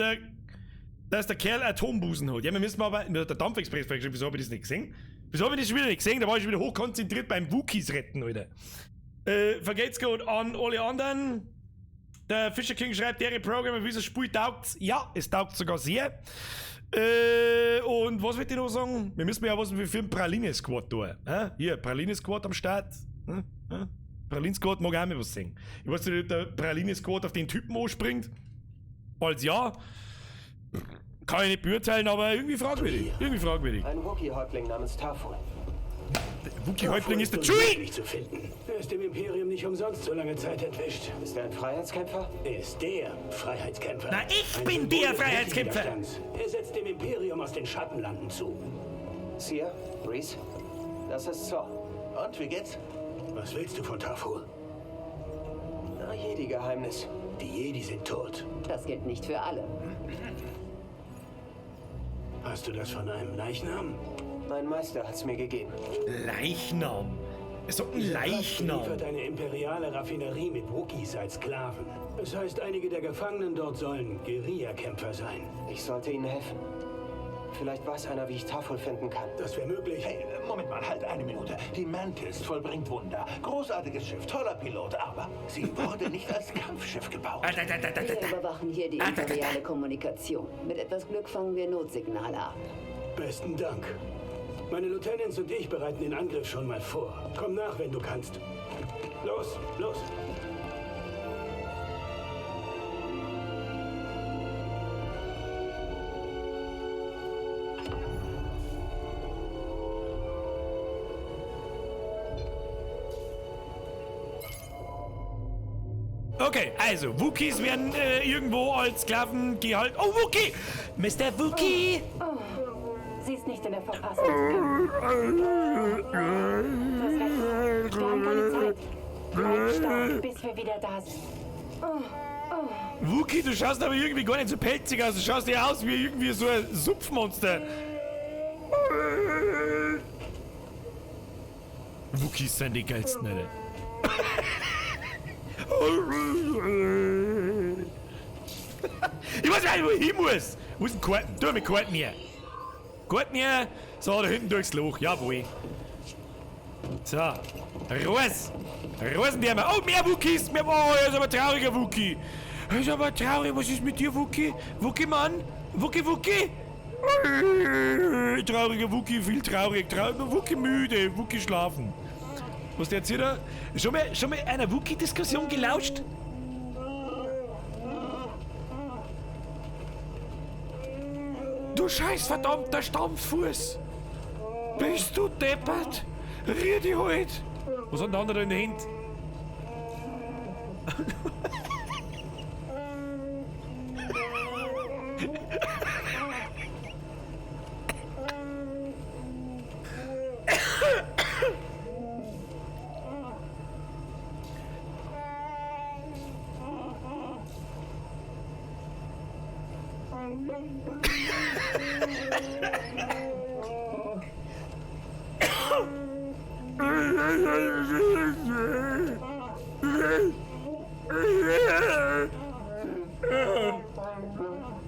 dass der Kerl Atombusen hat. Ja, wir müssen mal aber... Der Dampfexpress geschrieben. Wieso habe ich das nicht gesehen? Wieso habe ich das schon wieder nicht gesehen? Da war ich schon wieder hochkonzentriert beim Wookies retten, Alter. Vergeht's gut an alle anderen. Der Fisher King schreibt, der Programmer, wie es Spiel taugt's. Ja, es taugt sogar sehr. Und was will ich noch sagen? Wir müssen ja was für einen Praline-Squad tun. Hier, Praline-Squad am Start. Praline-Squad mag auch mal was sehen. Ich weiß nicht, ob der Praline-Squad auf den Typen anspringt. Falls ja, kann ich nicht beurteilen, aber irgendwie fragwürdig. Ein Wookiee-Häuptling namens Tafel. Der Wookiee-Häuptling ist der Chewie! Chewie! Zu finden. Er ist dem Imperium nicht umsonst so lange Zeit entwischt. Ist er ein Freiheitskämpfer? Er ist der Freiheitskämpfer. Na, ich Ein bin Symbol der des Freiheitskämpfer. Widerstands. Er setzt dem Imperium aus den Schattenlanden zu. Seer? Reese? Das ist Saw. Und, wie geht's? Was willst du von Tafur? Na, Jedi-Geheimnis. Die Jedi sind tot. Das gilt nicht für alle. Hast du das von einem Leichnam? Mein Meister hat's mir gegeben. Leichnam. Es ist doch ein Liefert Leichnam. eine imperiale Raffinerie mit Wookiees als Sklaven. Das heißt, einige der Gefangenen dort sollen Guerillakämpfer sein. Ich sollte ihnen helfen. Vielleicht weiß einer, wie ich Tafel finden kann. Das wäre möglich. Hey, Moment mal, halt eine Minute. Die Mantis vollbringt Wunder. Großartiges Schiff, toller Pilot, aber sie wurde nicht als Kampfschiff gebaut. Wir überwachen hier die imperiale Kommunikation. Mit etwas Glück fangen wir Notsignale ab. Besten Dank. Meine Lieutenants und ich bereiten den Angriff schon mal vor. Komm nach, wenn du kannst. Los, los. Okay, also, Wookiees werden irgendwo als Sklaven gehalten. Oh, Wookie! Mr. Wookie! Sie ist nicht in der Verfassung. Du hast recht. Wir haben keine Zeit. Bleib stark, bis wir wieder da sind. Wookie, du schaust aber irgendwie gar nicht so pelzig aus. Du schaust ja aus wie irgendwie so ein Supfmonster. Wookies sind die geilsten, Alter. Ich weiß nicht, wo ich hin muss. Wo ist ein Karten? Tu mit Karten hier. Karten hier. So, da hinten durchs Loch. Jawohl. So. Rosen. Rosen, die haben wir. Oh, mehr Wookies. Oh, er ist aber ein trauriger Wookie. Er ist aber traurig. Was ist mit dir, Wookie? Wookie, Mann? Wookie, Wookie? Trauriger Wookie, viel traurig. Wookie müde. Wookie schlafen. Was der jetzt hier? Schon mal einer Wookie-Diskussion gelauscht? Du scheiß verdammter Stampffuß! Bist du deppert? Rier die halt! Was hat der andere in der Hand?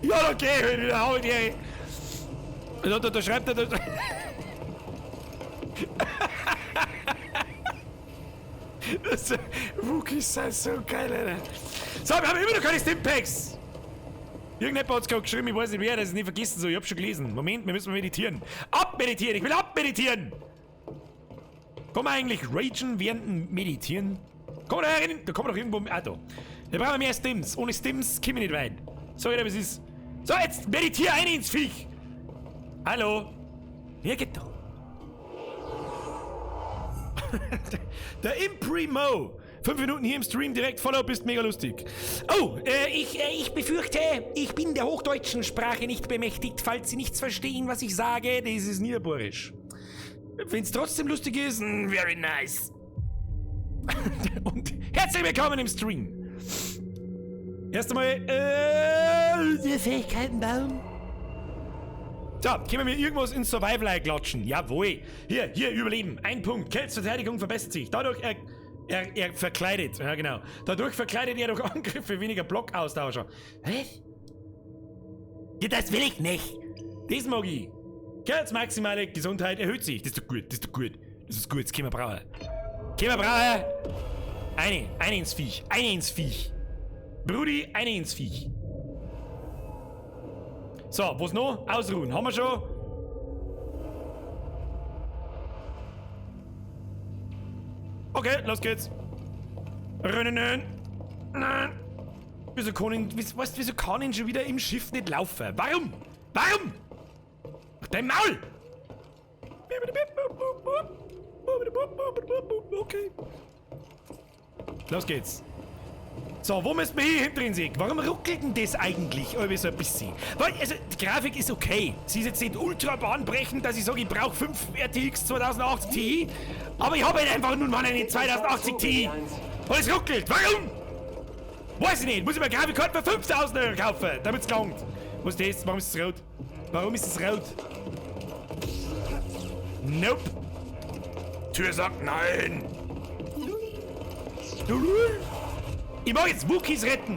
Ja, okay, wieder hau ich dir. Da schreibt er das. Wookies sind so geil, Alter. So, wir haben immer noch keine Stimpaks. Irgendjemand hat es gerade geschrieben, ich weiß nicht wer, das ist nicht vergessen so, ich hab schon gelesen. Moment, wir müssen meditieren. Abmeditieren, ich will abmeditieren! Kann man eigentlich ragen während dem Meditieren? Kann man da rein? Da kann man doch irgendwo... Ah, da. Da brauchen wir mehr Stims. Ohne Stims kommen wir nicht weit. So, wie es ist. So, jetzt meditier ein ins Viech! Hallo? Wer geht da? Der Imprimo! 5 Minuten hier im Stream, direkt Follow, bist mega lustig. Oh, ich befürchte, ich bin der hochdeutschen Sprache nicht bemächtigt. Falls Sie nichts verstehen, was ich sage, das ist niederbohrisch. Wenn es trotzdem lustig ist, very nice. Und herzlich willkommen im Stream. Erst einmal, der Fähigkeitenbaum. So, können wir irgendwas ins Survival einklatschen? Jawohl. Hier, Überleben. 1 Punkt. Kells-Verteidigung verbessert sich. Dadurch, er verkleidet. Ja, genau. Dadurch verkleidet er durch Angriffe weniger Blockaustauscher. Was? Ja, das will ich nicht. Das mag ich. Kells maximale Gesundheit erhöht sich. Das ist doch gut, das ist doch gut. Das ist gut, das können wir brauchen. Können wir brauchen. Eine ins Viech. Brudi, eine ins Viech. So, was noch? Ausruhen. Haben wir schon? Okay, los geht's. Rennen. Wieso kann ich schon wieder im Schiff nicht laufen? Warum? Dein Maul! Okay. Los geht's. So, wo müssen wir hier hinten sehen? Warum ruckelt denn das eigentlich? Irgendwie so ein bisschen. Weil, also, die Grafik ist okay. Sie ist jetzt nicht ultra bahnbrechend, dass ich sage, ich brauche 5 RTX 2080 Ti. Aber ich habe halt einfach nun mal eine 2080 Ti. Und es ruckelt. Warum? Weiß ich nicht. Muss ich mir eine Grafikkarte für 5000 € kaufen, damit es langt. Was ist das? Warum ist es rot? Warum ist es rot? Nope. Tür sagt nein. Ich mag jetzt Wookiees retten.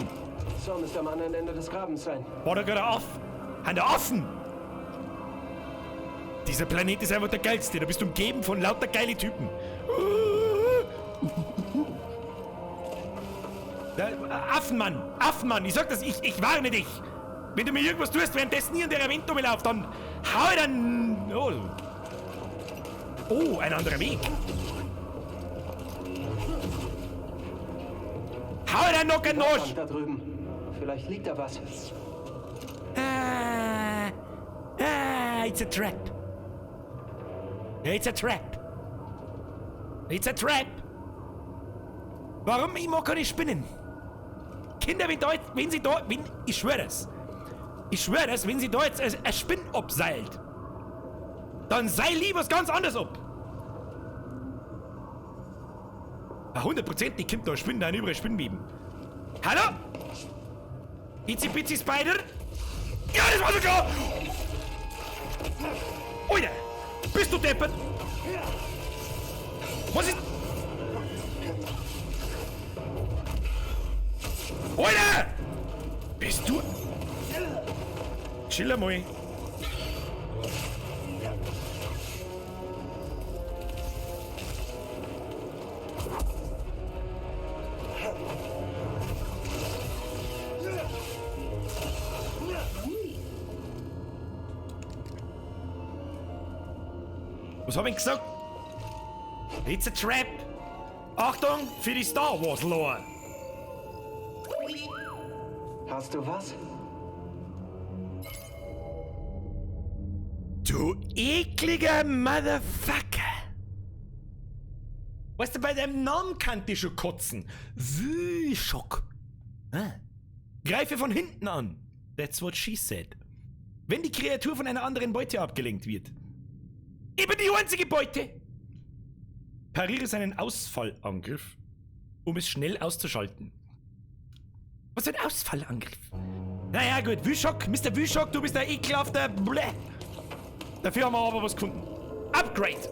So müsste am anderen Ende des Grabens sein. War da gerade auf? Haben da offen? Dieser Planet ist einfach der geilste. Du bist umgeben von lauter geile Typen. Affenmann! Affenmann! Ich sag das, ich warne dich! Wenn du mir irgendwas tust, währenddessen hier in der Event rumläuft, dann hau ich dann... Oh, ein anderer Weg. Hau ich dann noch ein Nosch! Da drüben. Vielleicht liegt da was. It's a trap. It's a trap. It's a trap. Warum? Ich mag keine Spinnen. Kinder, ich schwöre es. Ich schwöre es, wenn sie da jetzt eine Spinne abseilt, dann sei lieber was ganz anderes ab. 100%, kommt da eine Spinne, da überall Spinnenweben. Hallo? Itzy Bitsy Spider? Ja, das war so klar! Alter! Bist du deppert? Was ist... Alter! Bist du... Chill einmal. Was hab ich gesagt? It's a trap. Achtung für die Star Wars Lore. Hast du was? Du ekliger Motherfucker. Weißt du, bei deinem Namen kann ich schon kotzen. Schock. Greife von hinten an. That's what she said. Wenn die Kreatur von einer anderen Beute abgelenkt wird. Eben die einzige Beute. Pariere seinen Ausfallangriff, um es schnell auszuschalten. Was für ein Ausfallangriff? Naja gut, Wüschok, Mr. Wüschok, du bist der ekelhafte Bleh. Dafür haben wir aber was gefunden. Upgrade.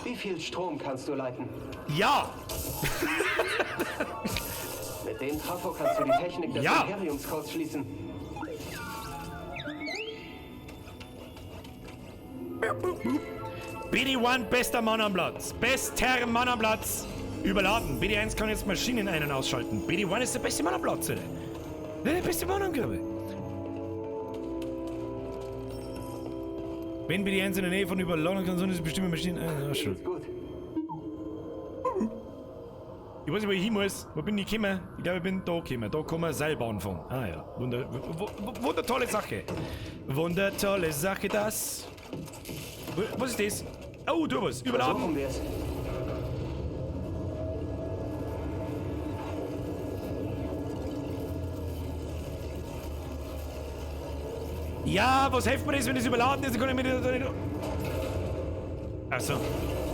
Wie viel Strom kannst du leiten? Ja. Mit dem Trafo kannst du die Technik des Ja. Imperiums kurzschließen. BD1, bester Mann am Platz. Bester Mann am Platz. Überladen. BD1 kann jetzt Maschinen ein- und ausschalten. BD1 ist der beste Mann am Platz, oder? Der beste Mann am Glaube. Wenn BD1 in der Nähe von überladen kann, sollen diese bestimmte Maschinen ein- und ausschalten. Gut. Ich weiß nicht, wo ich hin muss. Wo bin ich gekommen? Ich glaube, ich bin da gekommen. Da kann man selber anfangen. Ah ja. Wundertolle Sache. Wundertolle Sache, das. Was ist das? Oh, du was. Überladen. Versuchen wir es. Ja, was hilft mir das, wenn es überladen ist? Dann kann ich mir das nicht... Achso.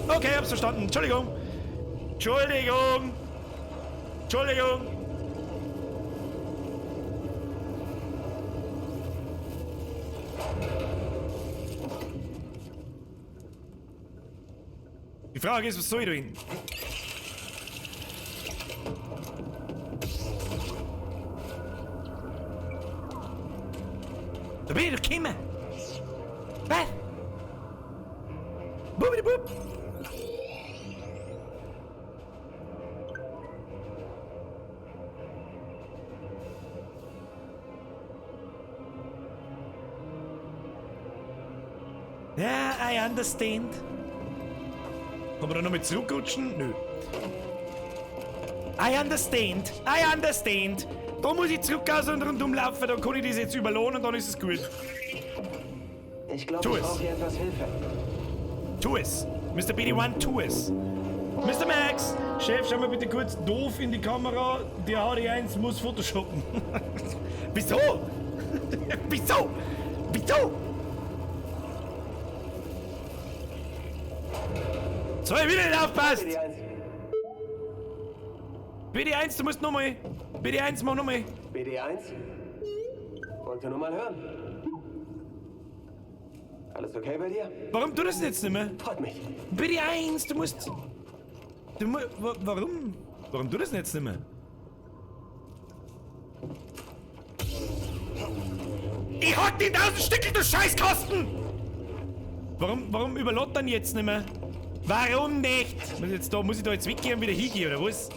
Okay, hab's verstanden. Entschuldigung. Entschuldigung. Entschuldigung. Die Frage ist, was soll ich da hin? Da bin ich doch gekommen. Was? Bubidi-bub. Ja, I understand. Kann man da noch mit zurückrutschen? Nö. I understand. I understand. Da muss ich zurück aus und rundum laufen, dann kann ich das jetzt überlohnen und dann ist es gut. Ich glaube, Tu ich es. brauche hier etwas Hilfe. Tu es. Mr. BD1, tu es. Mr. Max, Chef, schau mal bitte kurz doof in die Kamera. Der HD1 muss photoshoppen. Wieso? Wieso? Wieso? So, ich wieder nicht aufpasst. BD1. BD1, du musst nochmal. BD1, mach nochmal. BD1? Wollte nur mal hören. Alles okay bei dir? Warum tut das jetzt nicht mehr? Freut mich. BD1, du musst... Warum? Warum tut das jetzt nicht mehr? Ich hack die 1000 Stücke, du Scheißkosten! Warum überlädt dann jetzt nicht mehr? Warum nicht? Muss ich da jetzt weggehen und wieder hingehen, oder was?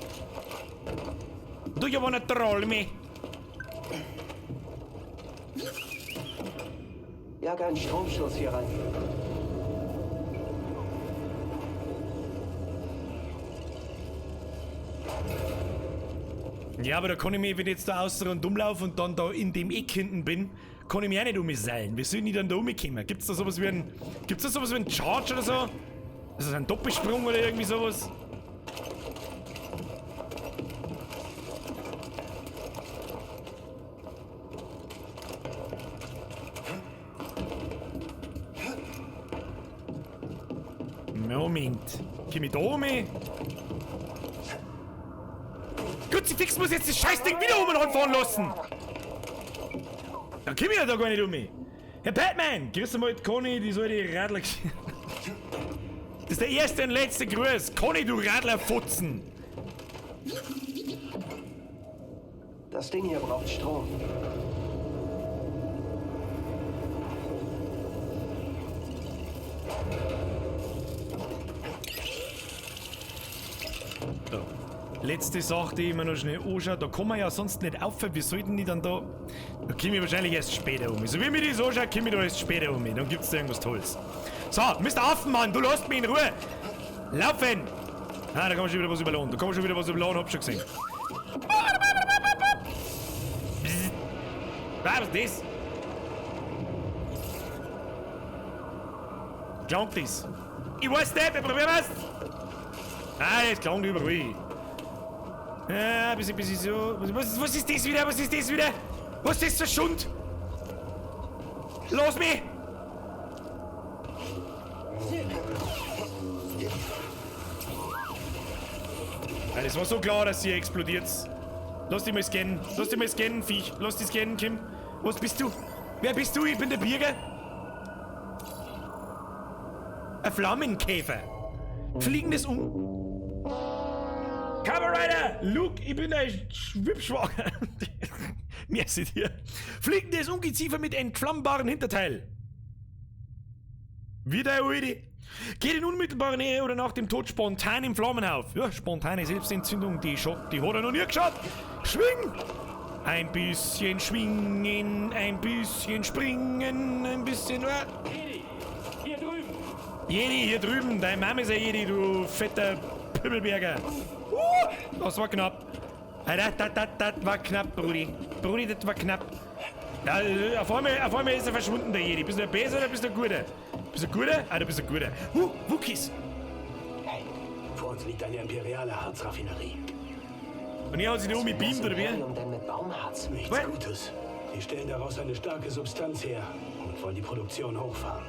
Do you wanna troll me? Jag einen Stromstoß hier rein. Ja, aber da kann ich mich, wenn ich jetzt da außen und umlaufe und dann da in dem Eck hinten bin, kann ich mich auch nicht umseilen. Wie soll ich dann da rumkommen? Gibt's da sowas wie ein Charge oder so? Ist das ein Doppelsprung oder irgendwie sowas? Moment. Komm ich da um? Kruzifix muss jetzt das Scheißding wieder um und anfahren lassen! Da komm ich ja da gar nicht um. Herr Batman, grüß mal Conny, die soll die Radler... Das ist der erste und letzte Gruß. Conny, du Radlerfutzen! Das Ding hier braucht Strom. So. Letzte Sache, die ich mir noch schnell anschaue. Da kann man ja sonst nicht auf. Wie sollten die dann da... Da komme ich wahrscheinlich erst später um. So wie mir das anschaue, komme ich da erst später um. Dann gibt's da irgendwas Tolles. So, Mr. Affenmann, du lässt mich in Ruhe. Laufen! Ah, da kann man schon wieder was überladen. Hab schon gesehen. Was ist das? Klang das? Ich weiß nicht, wir probieren es. Ah, das klang überall. Ja, bisschen so. Was ist das wieder? Was ist das wieder? Was ist das für Schund? Los mich! Ja, das war so klar, dass sie explodiert. Lass dich mal scannen, Viech. Lass dich scannen, Kim. Was bist du? Wer bist du? Ich bin der Bürger. Ein Flammenkäfer. Fliegendes Kamen Rider! Luke, ich bin ein Schwippschwager. Merci dir. Fliegendes Ungeziefer mit entflammbaren Hinterteil. Wie der Alte. Geht in unmittelbarer Nähe oder nach dem Tod spontan im Flammen auf. Ja, spontane Selbstentzündung, die hat er noch nie geschaut. Schwing! Ein bisschen schwingen, ein bisschen springen, ein bisschen... Jedi, hier drüben. Jedi, hier drüben. Deine Mama ist ein Jedi, du fetter Pimmelberger. Das war knapp. Das war knapp, Brudi. Brudi, das war knapp. Ja, auf einmal ist er verschwunden, der Jedi. Bist du ein Böser oder bist du ein Guter? Bist du ein Guter? Ah, du bist ein Guter. Wookies. Hey, vor uns liegt eine imperiale Harzraffinerie. Und ihr habt sich da beamt, oder wie? Denn mit Baumharz? Nichts Was? Gutes. Die stellen daraus eine starke Substanz her und wollen die Produktion hochfahren.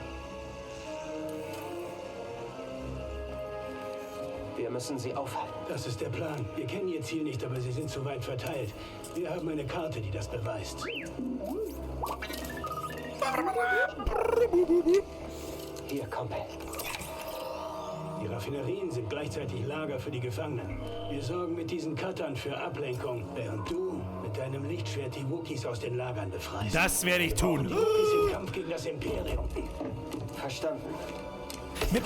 Wir müssen sie aufhalten. Das ist der Plan. Wir kennen ihr Ziel nicht, aber sie sind zu weit verteilt. Wir haben eine Karte, die das beweist. Hier, Kumpel. Die Raffinerien sind gleichzeitig Lager für die Gefangenen. Wir sorgen mit diesen Cuttern für Ablenkung, während du mit deinem Lichtschwert die Wookies aus den Lagern befreist. Das werde ich tun. Die Wookies im Kampf gegen das Imperium. Verstanden.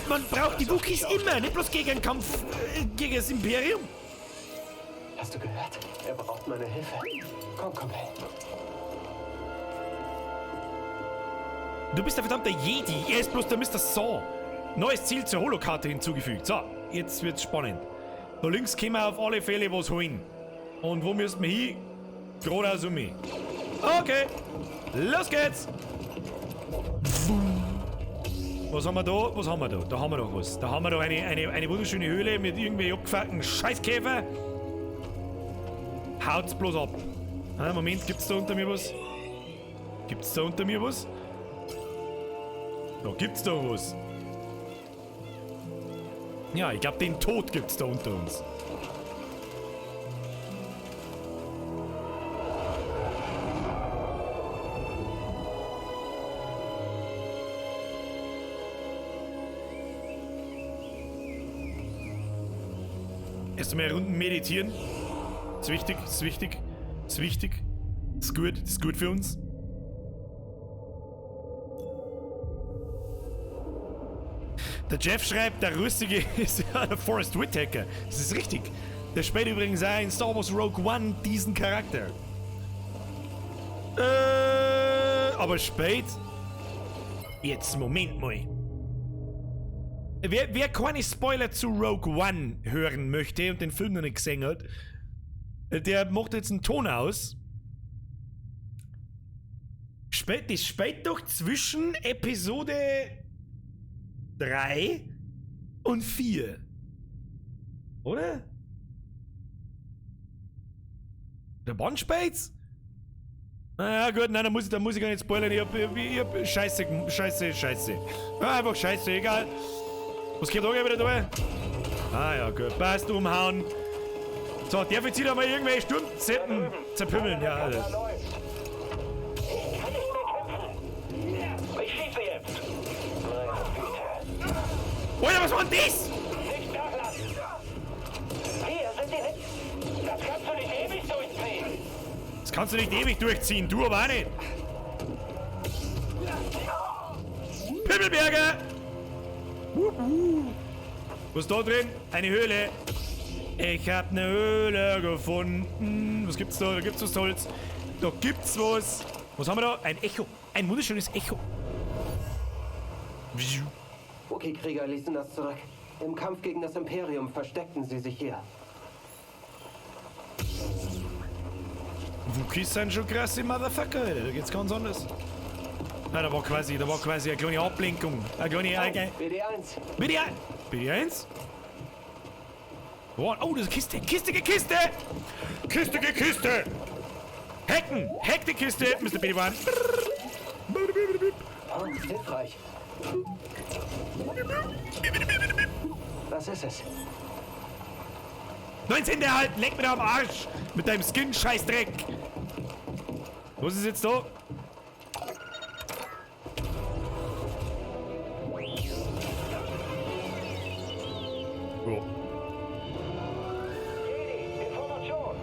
Man braucht die Wookies immer, nicht bloß gegen einen Kampf gegen das Imperium. Hast du gehört? Er braucht meine Hilfe. Komm, Kumpel. Du bist der verdammte Jedi, er ist bloß der Mr. Saw. Neues Ziel zur Holokarte hinzugefügt. So, jetzt wird's spannend. Da links können wir auf alle Fälle was holen. Und wo müssen wir hin? Geradeaus um mich. Okay, los geht's. Was haben wir da? Was haben wir da? Da haben wir doch was. Da haben wir doch eine wunderschöne Höhle mit irgendwie abgefuckten Scheißkäfer. Haut's bloß ab. Ah, Moment, gibt's da unter mir was? Gibt's da unter mir was? Da gibt's da was. Ja, ich glaube, den Tod gibt's da unter uns. Erst mal Runden meditieren. Ist wichtig, ist wichtig, ist wichtig. Ist gut für uns. Der Jeff schreibt, der Rüstige ist ja der Forrest Whitaker. Das ist richtig. Der spielt übrigens auch in Star Wars Rogue One diesen Charakter. Aber spät. Jetzt, Moment mal. Wer keine Spoiler zu Rogue One hören möchte und den Film noch nicht gesehen hat, der macht jetzt einen Ton aus. Das spielt doch zwischen Episode 3 und 4. Oder? Der Bond spielt's? Naja, gut, nein, da muss ich gar nicht spoilern. Ich hab Scheiße. Ja, einfach Scheiße, egal. Was kommt auch wieder da? Ah ja, gut, passt, umhauen. So, darf ich jetzt wieder mal irgendwelche Stundenzetten zerpümmeln? Ja, Alter. Ich schieße jetzt. Alter, was war denn das? Nicht nachlassen. Hier sind die nicht. Das kannst du nicht ewig durchziehen. Das kannst du nicht ewig durchziehen, du aber auch nicht. Pimmelberger! Was ist da drin? Eine Höhle. Ich hab eine Höhle gefunden. Was gibt's da? Da gibt's was Tolles. Da gibt's was. Was haben wir da? Ein Echo. Ein wunderschönes Echo. Wookie-Krieger ließen das zurück. Im Kampf gegen das Imperium versteckten sie sich hier. Wookiees sind schon krasse Motherfucker, Alter. Da geht's ganz anders. Nein, da war quasi eine kleine Ablenkung. Eine kleine... BD1. BD1? Oh, das ist Kiste. Kiste! Hacken! Hack die Kiste, Mr. BD1. Oh, hilfreich. Was ist es? 19 erhalten, leck mir da am Arsch! Mit deinem Skin-Scheißdreck! Was ist jetzt da? Oh. Jedi, Information.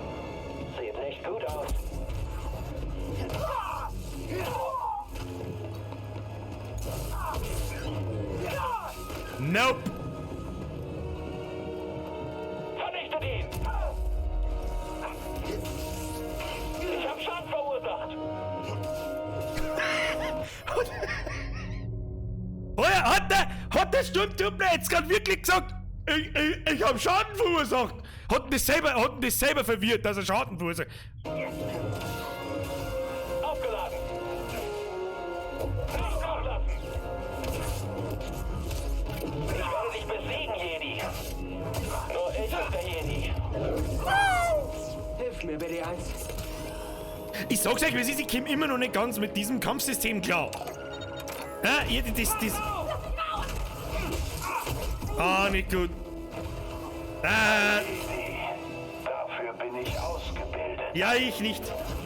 Sieht nicht gut aus. Nope! Vernichtet ihn! Ich hab Schaden verursacht! Hat der Sturmtruppler jetzt gerade wirklich gesagt, ich hab Schaden verursacht? Hat ihn das selber verwirrt, dass er Schaden verursacht? Aufgeladen! Nicht nachlassen! Ich werde dich besiegen, Jedi! Nur ich bin der Jedi! Hilf mir, BD1. Ich sag's euch, ich komme immer noch nicht ganz mit diesem Kampfsystem klar. Ah, das... Ah, nicht gut. Ah, Dafür bin ich ausgebildet. ja, ich nicht.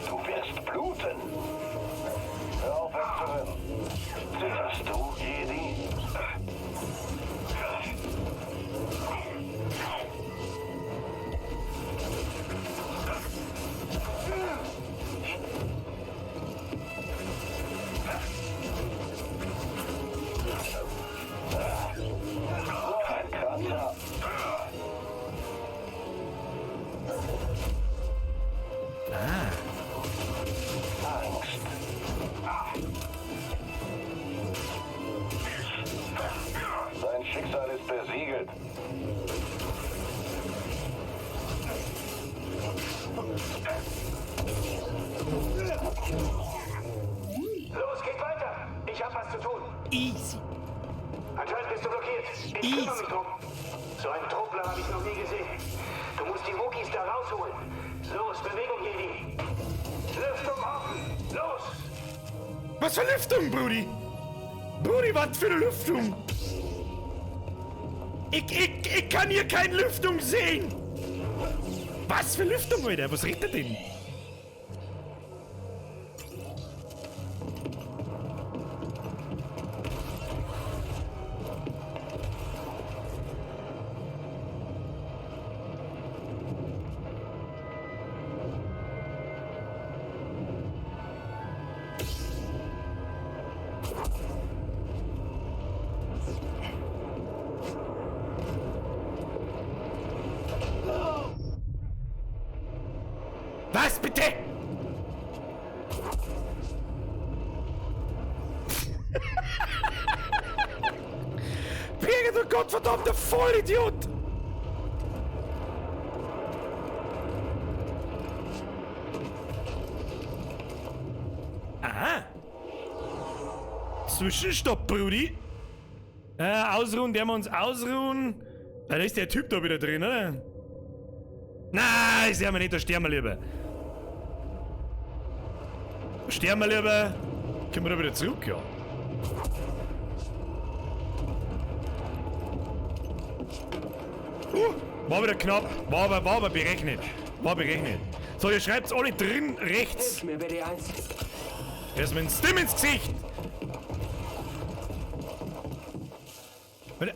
Du wirst bluten. Hör auf wegzurennen. Zitterst du, Jedi? Noch ein Kratzer. Angst. Sein Schicksal ist besiegelt. Los, geht weiter! Ich hab was zu tun. Easy. Anscheinend bist du blockiert. Ich Easy. kümmere mich drum. So einen Truppler habe ich noch nie gesehen. Du musst die Wookiees da rausholen. Los, Bewegung, Jedi. Lüftung offen. Los! Was für Lüftung, Brudi? Brudi, was für eine Lüftung? Ich kann hier keine Lüftung sehen. Was für Lüftung, Alter? Was redet er denn? Was bitte? Birgit, du gottverdammter Vollidiot! Aha! Zwischenstopp, Brudi! Ausruhen, der wir uns ausruhen. Da ist der Typ da wieder drin, oder? Nein, ist ja mal nicht, da sterben wir lieber. Sterben wir lieber. Können wir da wieder zurück, ja. War wieder knapp. War aber berechnet. War berechnet. So, ihr schreibt's alle drin, rechts. Hilf mir, BD1. Erstmal ein Stimm ins Gesicht.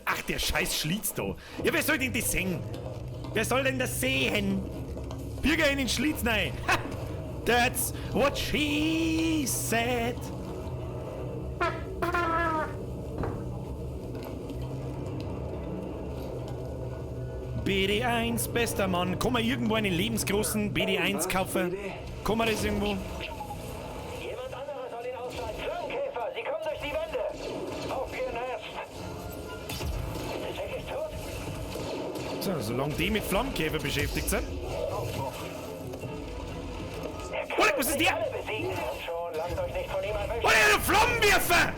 Ach, der scheiß Schlitz da. Ja, wer soll denn das sehen? Wer soll denn das sehen? Bürger in den Schlitz, nein. Ha! That's what she said. BD1, bester Mann. Kann man irgendwo einen lebensgroßen BD1 kaufen? Kann man das irgendwo? Jemand anderes soll ihn ausschalten. Flammenkäfer, sie kommen durch die Wände. Auf ihr Nest. Ist der Jack echt tot? So, solange die mit Flammenkäfer beschäftigt sind. Oder, was ist der? Alle besiegen. Und schon, lasst euch nicht von ihm erwischen. Oder, du Flammenwerfer!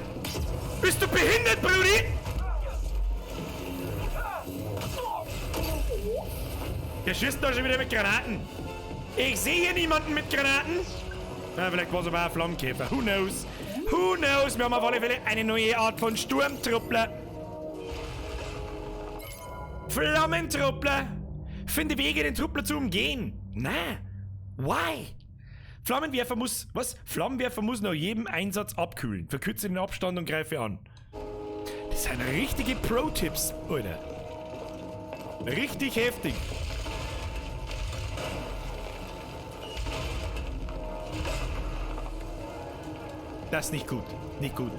Bist du behindert, Brudi? Der schießt da schon wieder mit Granaten. Ich sehe hier niemanden mit Granaten. Ja, vielleicht war es aber auch ein Flammenkäfer. Who knows? Who knows? Wir haben auf alle Fälle eine neue Art von Sturmtruppler. Flammentruppler. Finde Wege, den Truppler zu umgehen. Na, why? Flammenwerfer muss... Was? Flammenwerfer muss nach jedem Einsatz abkühlen. Verkürze den Abstand und greife an. Das sind richtige Pro-Tipps, Alter. Richtig heftig. Das ist nicht gut. Nicht gut.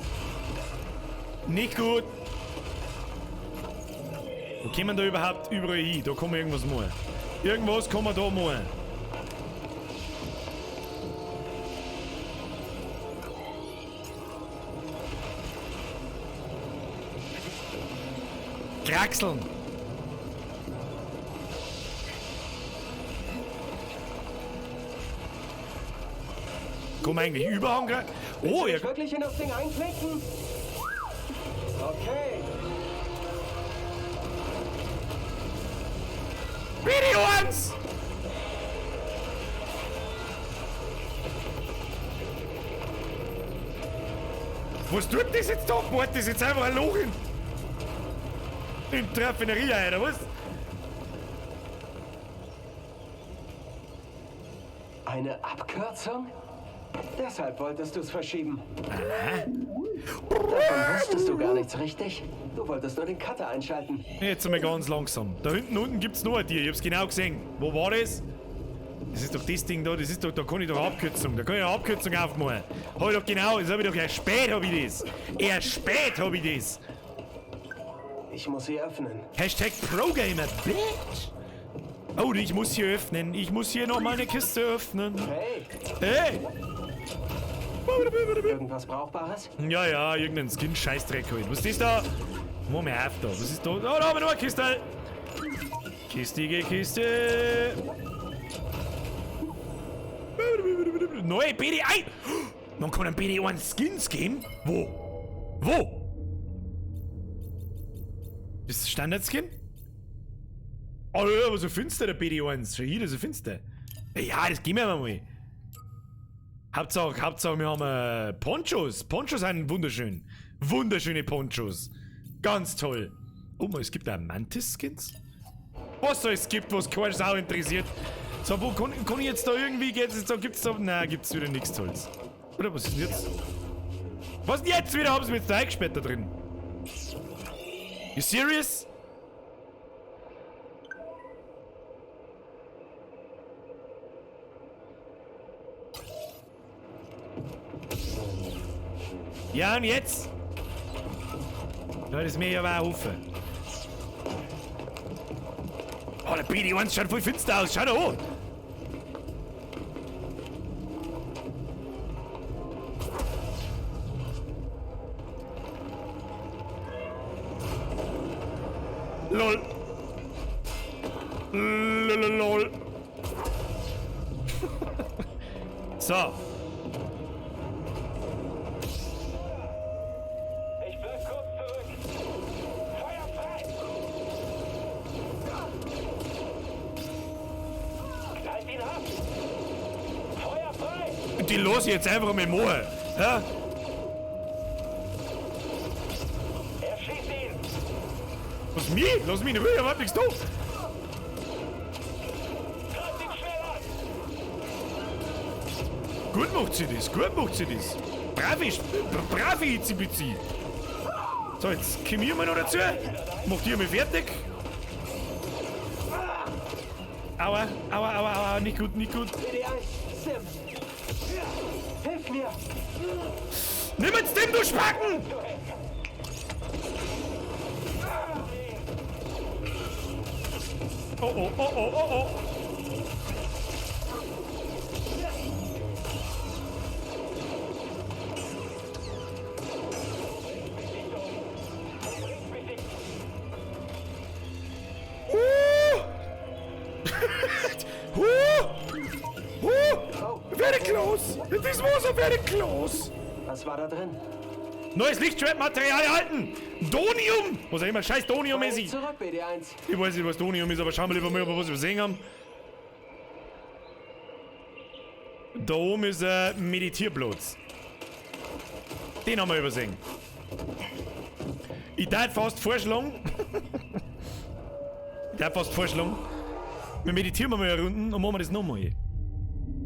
Nicht gut. Wo kommen wir da überhaupt überall hin? Da kann man irgendwas machen. Irgendwas kann man da machen. Kraxeln. Kann man eigentlich überhang gerade? Oh, ja. Wirklich in das Ding einklicken? Okay. BD1! Was tut das jetzt da? Bohrt das jetzt einfach ein Loch in die Raffinerie ein, oder was? Eine Abkürzung? Deshalb wolltest du es verschieben. Davon wusstest du gar nichts, richtig? Du wolltest nur den Cutter einschalten. Jetzt einmal ganz langsam. Da hinten unten gibt's noch ein Tier. Ich hab's genau gesehen. Wo war das? Das ist doch das Ding da. Das ist doch, da kann ich doch eine Abkürzung. Da kann ich eine Abkürzung aufmachen. Hab ich doch genau. Das hab ich doch erst spät hab ich das. Erst spät hab ich das. Ich muss sie öffnen. Hashtag ProGamer, bitch. Oh, ich muss hier öffnen. Ich muss hier noch mal eine Kiste öffnen. Hey, Hey! irgendwas Brauchbares? Ja, ja, irgendein Skin-Scheißdreck halt. Was ist das da? Moment auf da. Was ist da? Oh, da haben wir noch eine Kiste. Kistige Kiste. Neue BD1. Man kann einen BD1 Skins geben? Wo? Wo? Ist das Standard-Skin? Oh ja, aber so finster der BD1. Schon hier, so finster. Ja, das gehen wir mal. Hauptsache, wir haben Ponchos. Ponchos sind wunderschön. Wunderschöne Ponchos. Ganz toll. Oh, es gibt auch Mantis-Skins? Was es gibt, was keine Sau interessiert. So, wo kann ich jetzt da irgendwie, gibt's da, nein, gibt's wieder nichts Tolles. Oder was ist denn jetzt? Was denn jetzt wieder? Haben sie mir jetzt da eingesperrt da drin? You serious? Ja, und jetzt? Ja, das mir ja auch hoffen. Oh, der BD1 schaut voll finster aus. Schau da an. Lol. Lol. So. Ich bleib kurz zurück. Feuer frei! Knallt ihn ab! Feuer frei! Die los jetzt einfach mit Mohe. Ja? Er schießt ihn! Was mich? Lass mich in Ruhe, ich hab nichts da. Greift ihn schnell an! Gut macht sie das, gut macht sie das. Brave ICBC. So, jetzt kommen wir noch dazu. Macht ihr mich fertig. Aua, nicht gut. BD1, Sim. Hilf mir! Nimm jetzt den, du Spacken! Oh. Very close! This was a very close! Was war da drin? Neues Lichtschwertmaterial erhalten! Donium! Was auch immer, scheiß Donium ist. Zurück, BD1. Ich weiß nicht, was Donium ist, aber schauen wir lieber mal, ob wir was übersehen haben. Da oben ist ein Meditierplatz. Den haben wir übersehen. Ich darf fast vorschlagen. Wir meditieren mal eine Runde und machen wir das nochmal.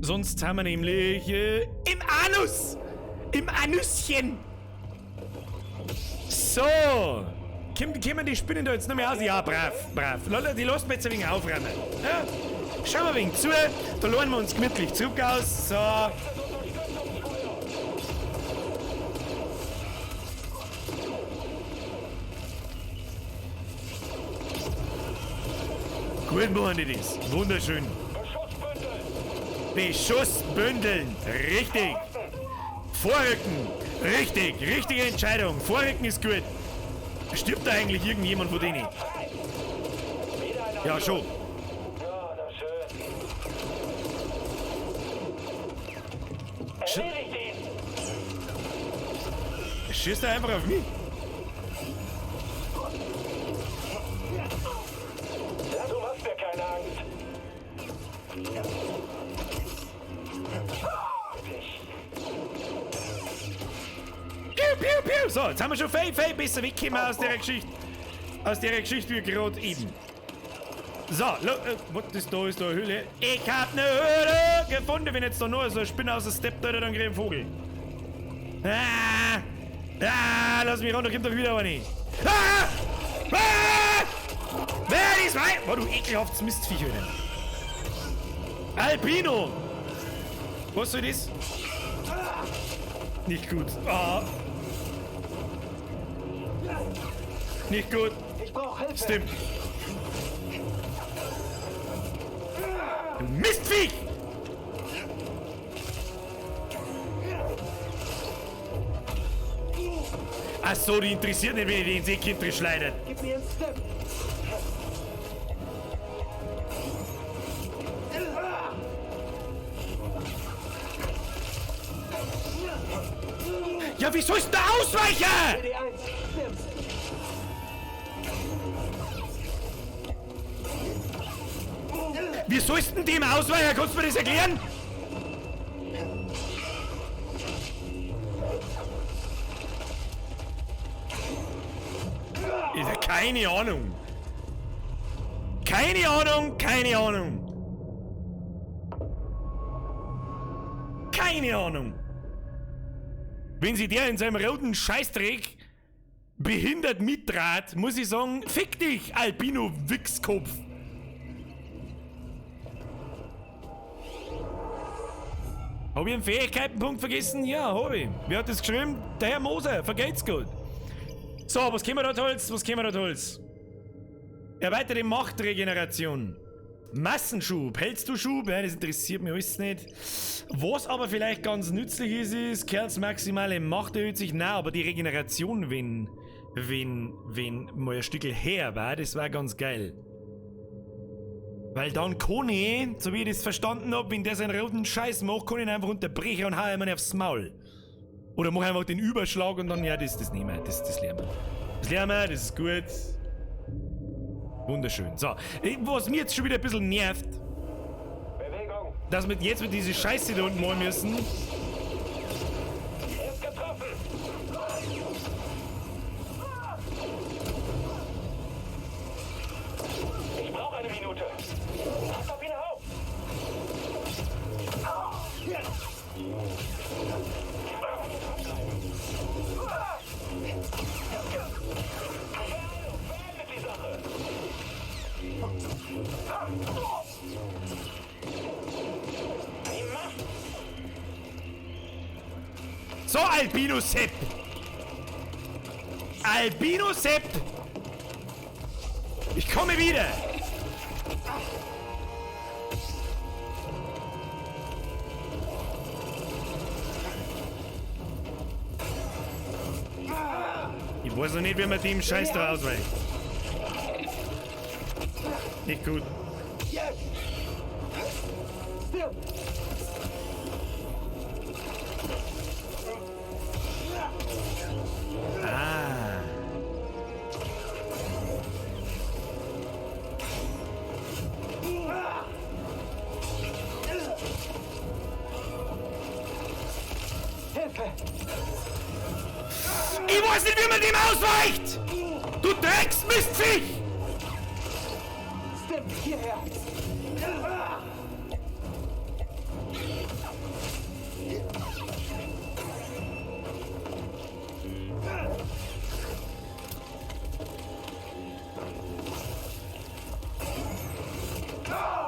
Sonst haben wir nämlich im Anus! Im Anüschen! So! Kommen die Spinnen da jetzt noch mehr aus? Ja, brav. Die lassen wir jetzt ein wenig aufrennen. Ja? Schauen wir ein wenig zu. Da lernen wir uns gemütlich Zug aus. So. Gut machen die das. Wunderschön. Beschussbündeln. Richtig. Vorrücken. Richtig. Richtige Entscheidung. Vorrücken ist gut. Stirbt da eigentlich irgendjemand von denen? Ja, schon. Ja, na schön. Erledigt ihn! Schießt er einfach auf mich? Ja, du machst mir keine Angst. Piu. So, jetzt haben wir schon viel besser weggekommen aus der Geschichte. Aus der Geschichte wie gerade eben. So, was ist da? Ist da eine Höhle? Ich hab eine Höhle gefunden. Wenn jetzt da nur so eine Spinne aus der Steppe da, dann krieg ich einen Vogel. Lass mich runter, kommt doch wieder aber nicht. Wer ist mein? Boah, du ekelhaftes Mistviech, Alter. Albino! Was soll das? Nicht gut. Nicht gut. Ich brauch Hilfe! Stimmt. Du Mistviech! Ach so, die interessiert nicht, wenn ich den Seekind schleudert. Gib mir einen Step! Ja, wie sollst du da ausweichen? BD1, Sim. Wie sollst du denn dem ausweichen? Kannst du mir das erklären? Keine Ahnung. Keine Ahnung. Keine Ahnung. Wenn sie der in seinem roten Scheißdreck behindert mittrat, muss ich sagen, fick dich, Albino-Wichskopf. Hab ich einen Fähigkeitenpunkt vergessen? Ja, hab ich. Wer hat das geschrieben? Der Herr Moser. Vergeht's gut. So, was können wir da Holz? Erweiterte Machtregeneration. Massenschub. Hältst du Schub? Ja, das interessiert mich alles nicht. Was aber vielleicht ganz nützlich ist, Kerls maximale Macht erhöht sich. Na, aber die Regeneration, wenn wenn mal ein Stückel her war, das war ganz geil. Weil dann kann ich, so wie ich das verstanden habe, wenn der seinen roten Scheiß macht, kann ich ihn einfach unterbrechen und hau ihm aufs Maul. Oder mach einfach den Überschlag und dann, ja, das nehmen wir, das lernen wir. Das lernen wir, das ist gut. Wunderschön. So, was mir jetzt schon wieder ein bisschen nervt, Bewegung. dass wir jetzt mit diese Scheiße da unten machen müssen. Er ist getroffen. Ich brauche eine Minute. Pass auf ihn auf. Beendet die Sache. So, Albino Sepp! Albino Sepp! Ich komme wieder! Ich weiß noch nicht, wie man dem Scheiß da ausweicht. Nicht gut. Ah. Ich weiß nicht, wie man dem ausweicht! Du Drecksmistviech! Stimmt, hierher!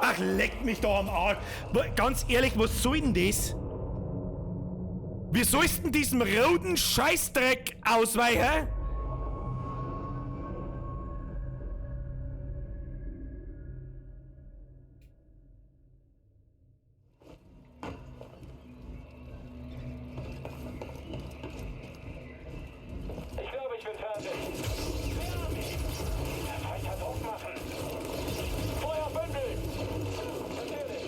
Ach, leck mich doch am Arsch. Ganz ehrlich, was soll denn das? Wie sollst denn diesem roten Scheißdreck ausweichen? Ich glaube, ich bin fertig. Weiter Druck machen. Feuer bündeln. Natürlich.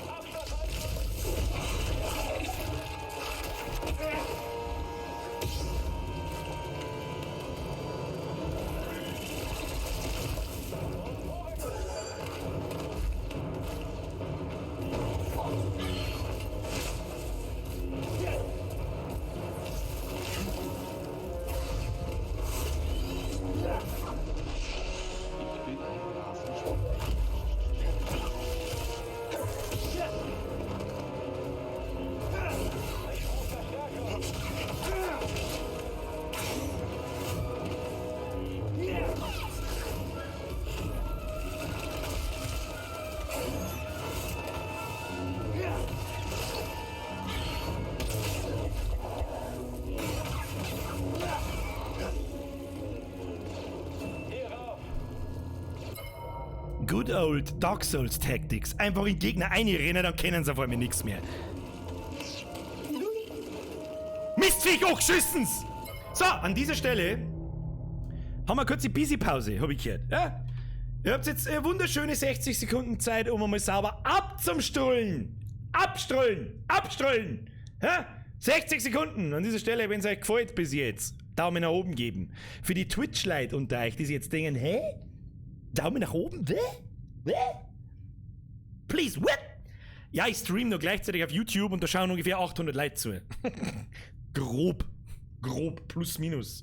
Abschluss. Good old Dark Souls Tactics. Einfach in Gegner einrennen, dann kennen sie auf einmal nichts mehr. Mistviech, auch geschissen's! So, an dieser Stelle haben wir kurz die Busy-Pause, hab ich gehört. Ja? Ihr habt jetzt eine wunderschöne 60 Sekunden Zeit, um einmal sauber abzumstrullen. Abstrullen! Abstrullen! Ja? 60 Sekunden an dieser Stelle, wenn es euch gefällt bis jetzt. Daumen nach oben geben. Für die Twitch-Leute unter euch, die sich jetzt denken, hä? Daumen nach oben? Please, what? Ja, ich stream noch gleichzeitig auf YouTube und da schauen ungefähr 800 Leute zu. Grob, plus minus.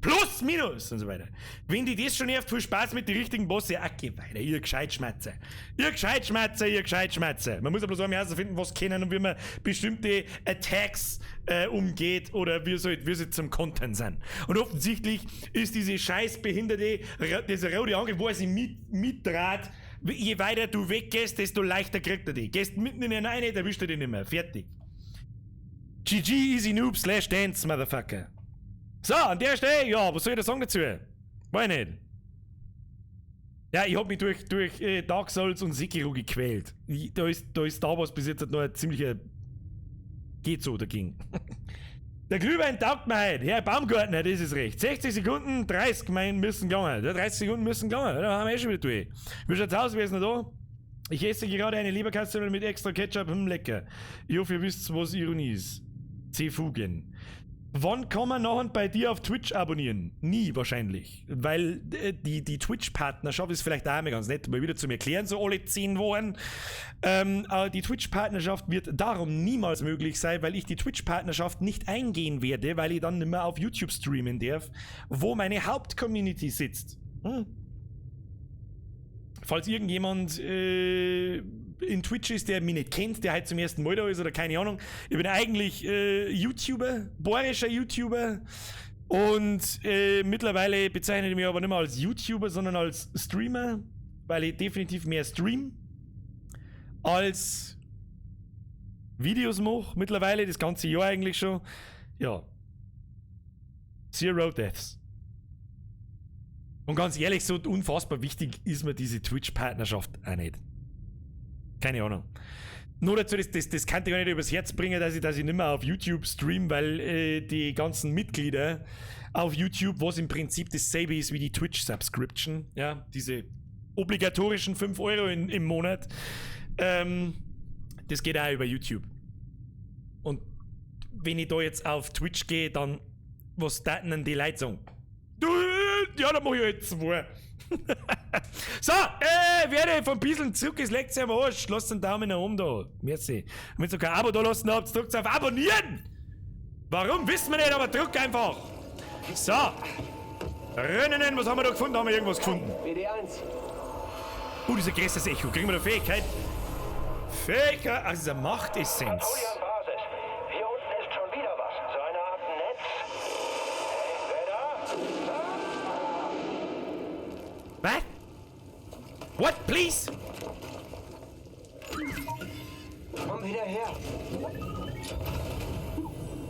Plus minus und so weiter. Wenn die das schon nervt, viel Spaß mit den richtigen Bosse. Ach, geh weiter, ihr Gescheitschmatzer. Ihr Gescheitschmatzer. Man muss ja bloß einmal herausfinden, was kennen und wie man bestimmte Attacks umgeht oder wie sie zum Kontern sind. Und offensichtlich ist diese scheiß behinderte, dieser rote Angel, wo er sich mitdraht, je weiter du weggehst, desto leichter kriegt er dich. Gehst mitten in den rein, da wischt er dich nicht mehr. Fertig. GG Easy Noob / Dance, Motherfucker. So, an der Stelle, ja, was soll ich da sagen dazu? Weiß nicht. Ja, ich hab mich durch Dark Souls und Sekiro gequält. Da ist Star Wars bis jetzt noch ein ziemlicher... Geht so dagegen. Der Glühwein taugt mir heute. Herr Baumgartner, das ist recht. 60 Sekunden, 30 müssen gegangen. Ja, 30 Sekunden müssen gegangen. Da haben wir schon wieder durch. Wie schaut's aus, wer ist noch da? Ich esse gerade eine Leberkastanie mit extra Ketchup. Lecker. Ich hoffe, ihr wisst, was Ironie ist. C-Fugen. Wann kann man nachher bei dir auf Twitch abonnieren? Nie wahrscheinlich. Weil die Twitch-Partnerschaft ist vielleicht auch mal ganz nett, mal wieder zum Erklären, so alle 10 Wochen. Aber die Twitch-Partnerschaft wird darum niemals möglich sein, weil ich die Twitch-Partnerschaft nicht eingehen werde, weil ich dann nicht mehr auf YouTube streamen darf, wo meine Hauptcommunity sitzt. Falls irgendjemand in Twitch ist, der mich nicht kennt, der halt zum ersten Mal da ist oder keine Ahnung. Ich bin eigentlich YouTuber, bayerischer YouTuber und mittlerweile bezeichne ich mich aber nicht mehr als YouTuber, sondern als Streamer, weil ich definitiv mehr stream als Videos mache. Mittlerweile, das ganze Jahr eigentlich schon. Ja. Zero Deaths. Und ganz ehrlich, so unfassbar wichtig ist mir diese Twitch-Partnerschaft auch nicht. Keine Ahnung. Nur dazu, das kann ich gar nicht übers Herz bringen, dass ich nicht mehr auf YouTube stream, weil die ganzen Mitglieder auf YouTube, was im Prinzip dasselbe ist wie die Twitch-Subscription, ja, diese obligatorischen 5 Euro im Monat, das geht auch über YouTube. Und wenn ich da jetzt auf Twitch gehe, dann, was da denn die Leute sagen? Ja, da mach ich jetzt 2. So, werde vom Bisseln zurück, es legt sich am Arsch. Lasst einen Daumen nach oben da. Merci. Wenn ihr kein Abo da lassen habt, drückt auf Abonnieren. Warum, wissen wir nicht, aber drückt einfach. So. Rennen, was haben wir da gefunden? Haben wir irgendwas gefunden? WD1. Dieser größtes Echo. Kriegen wir da Fähigkeit? Fähigkeit, also dieser Machtessenz. Patrouillenbasis. Hier unten ist schon wieder was. So eine Art Netz. Wer da? Was? What, please? Komm wieder her.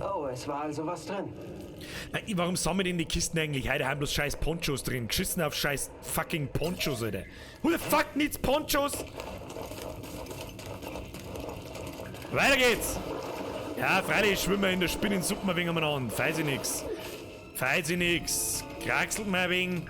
Oh, es war also was drin. Warum sammeln denn die Kisten eigentlich? Heute haben bloß scheiß Ponchos drin. Geschissen auf scheiß fucking Ponchos, Alter. Who the fuck needs Ponchos? Weiter geht's. Ja, freilich schwimmen wir in der Spinnensuppe ein wenig an. Feiß ich nix. Feiß ich nix. Kraxelt mal ein wenig.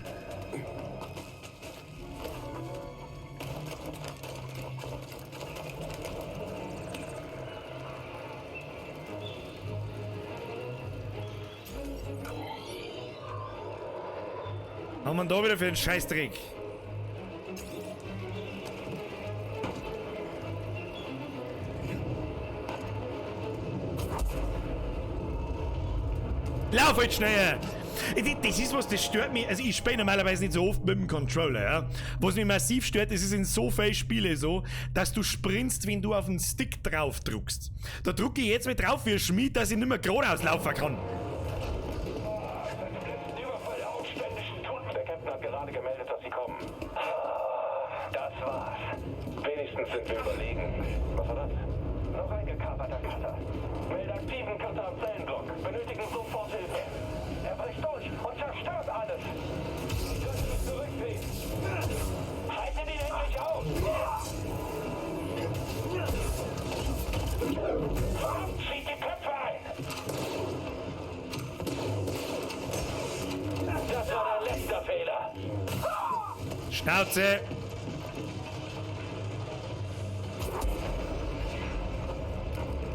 Was haben wir da wieder für einen Scheißdreck? Lauf halt schneller! Das ist was, das stört mich. Also ich spiele normalerweise nicht so oft mit dem Controller, ja. Was mich massiv stört, das ist in so vielen Spielen so, dass du sprintst, wenn du auf den Stick drauf drückst. Da drücke ich jetzt mal drauf wie ein Schmied, dass ich nicht mehr geradeaus laufen kann. Überfall der Aufständischen. Der Captain hat gerade gemeldet, dass sie kommen. Das war's. Wenigstens sind wir überlegen. Was war das? Noch ein gekaperter Cutter. Melde aktiven Cutter am Zellenblock. Benötigen sofort Hilfe. Er bricht durch und zerstört alles. Wir dürfen nicht zurückziehen. Haltet ihn endlich auf! Zieht die Köpfe ein! Das war der letzte Fehler. Schnauze!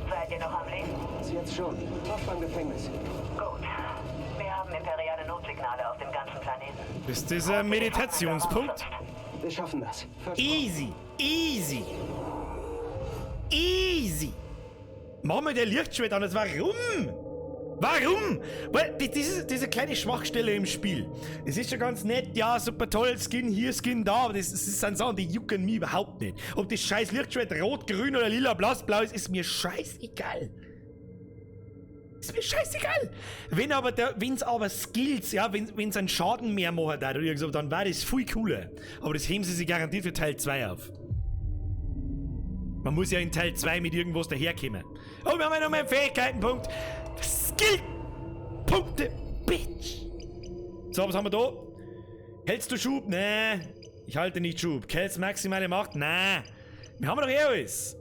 Seid ihr noch am Leben? Jetzt schon. Fast beim Gefängnis. Gut. Wir haben imperiale Notsignale auf dem ganzen Planeten. Ist das ein Meditationspunkt? Wir schaffen das. Versprochen. Easy, easy. Easy. Mach mal der Lichtschwert an. Warum? Warum? Weil das ist diese kleine Schwachstelle im Spiel. Es ist schon ganz nett, ja, super toll, Skin hier, Skin da, aber das sind Sachen, die jucken mich überhaupt nicht. Ob das scheiß Lichtschwert rot, grün oder lila, blau ist mir scheißegal. Ist mir scheißegal. Wenn's aber Skills, ja, wenn's einen Schaden mehr macht oder irgendwas, dann war das viel cooler. Aber das heben sie sich garantiert für Teil 2 auf. Man muss ja in Teil 2 mit irgendwas daherkommen. Oh, wir haben ja noch mal einen Fähigkeitenpunkt. Skill-Punkte, Bitch. So, was haben wir da? Hältst du Schub? Nee. Ich halte nicht Schub. Hältst maximale Macht? Nee. Wir haben doch eh alles.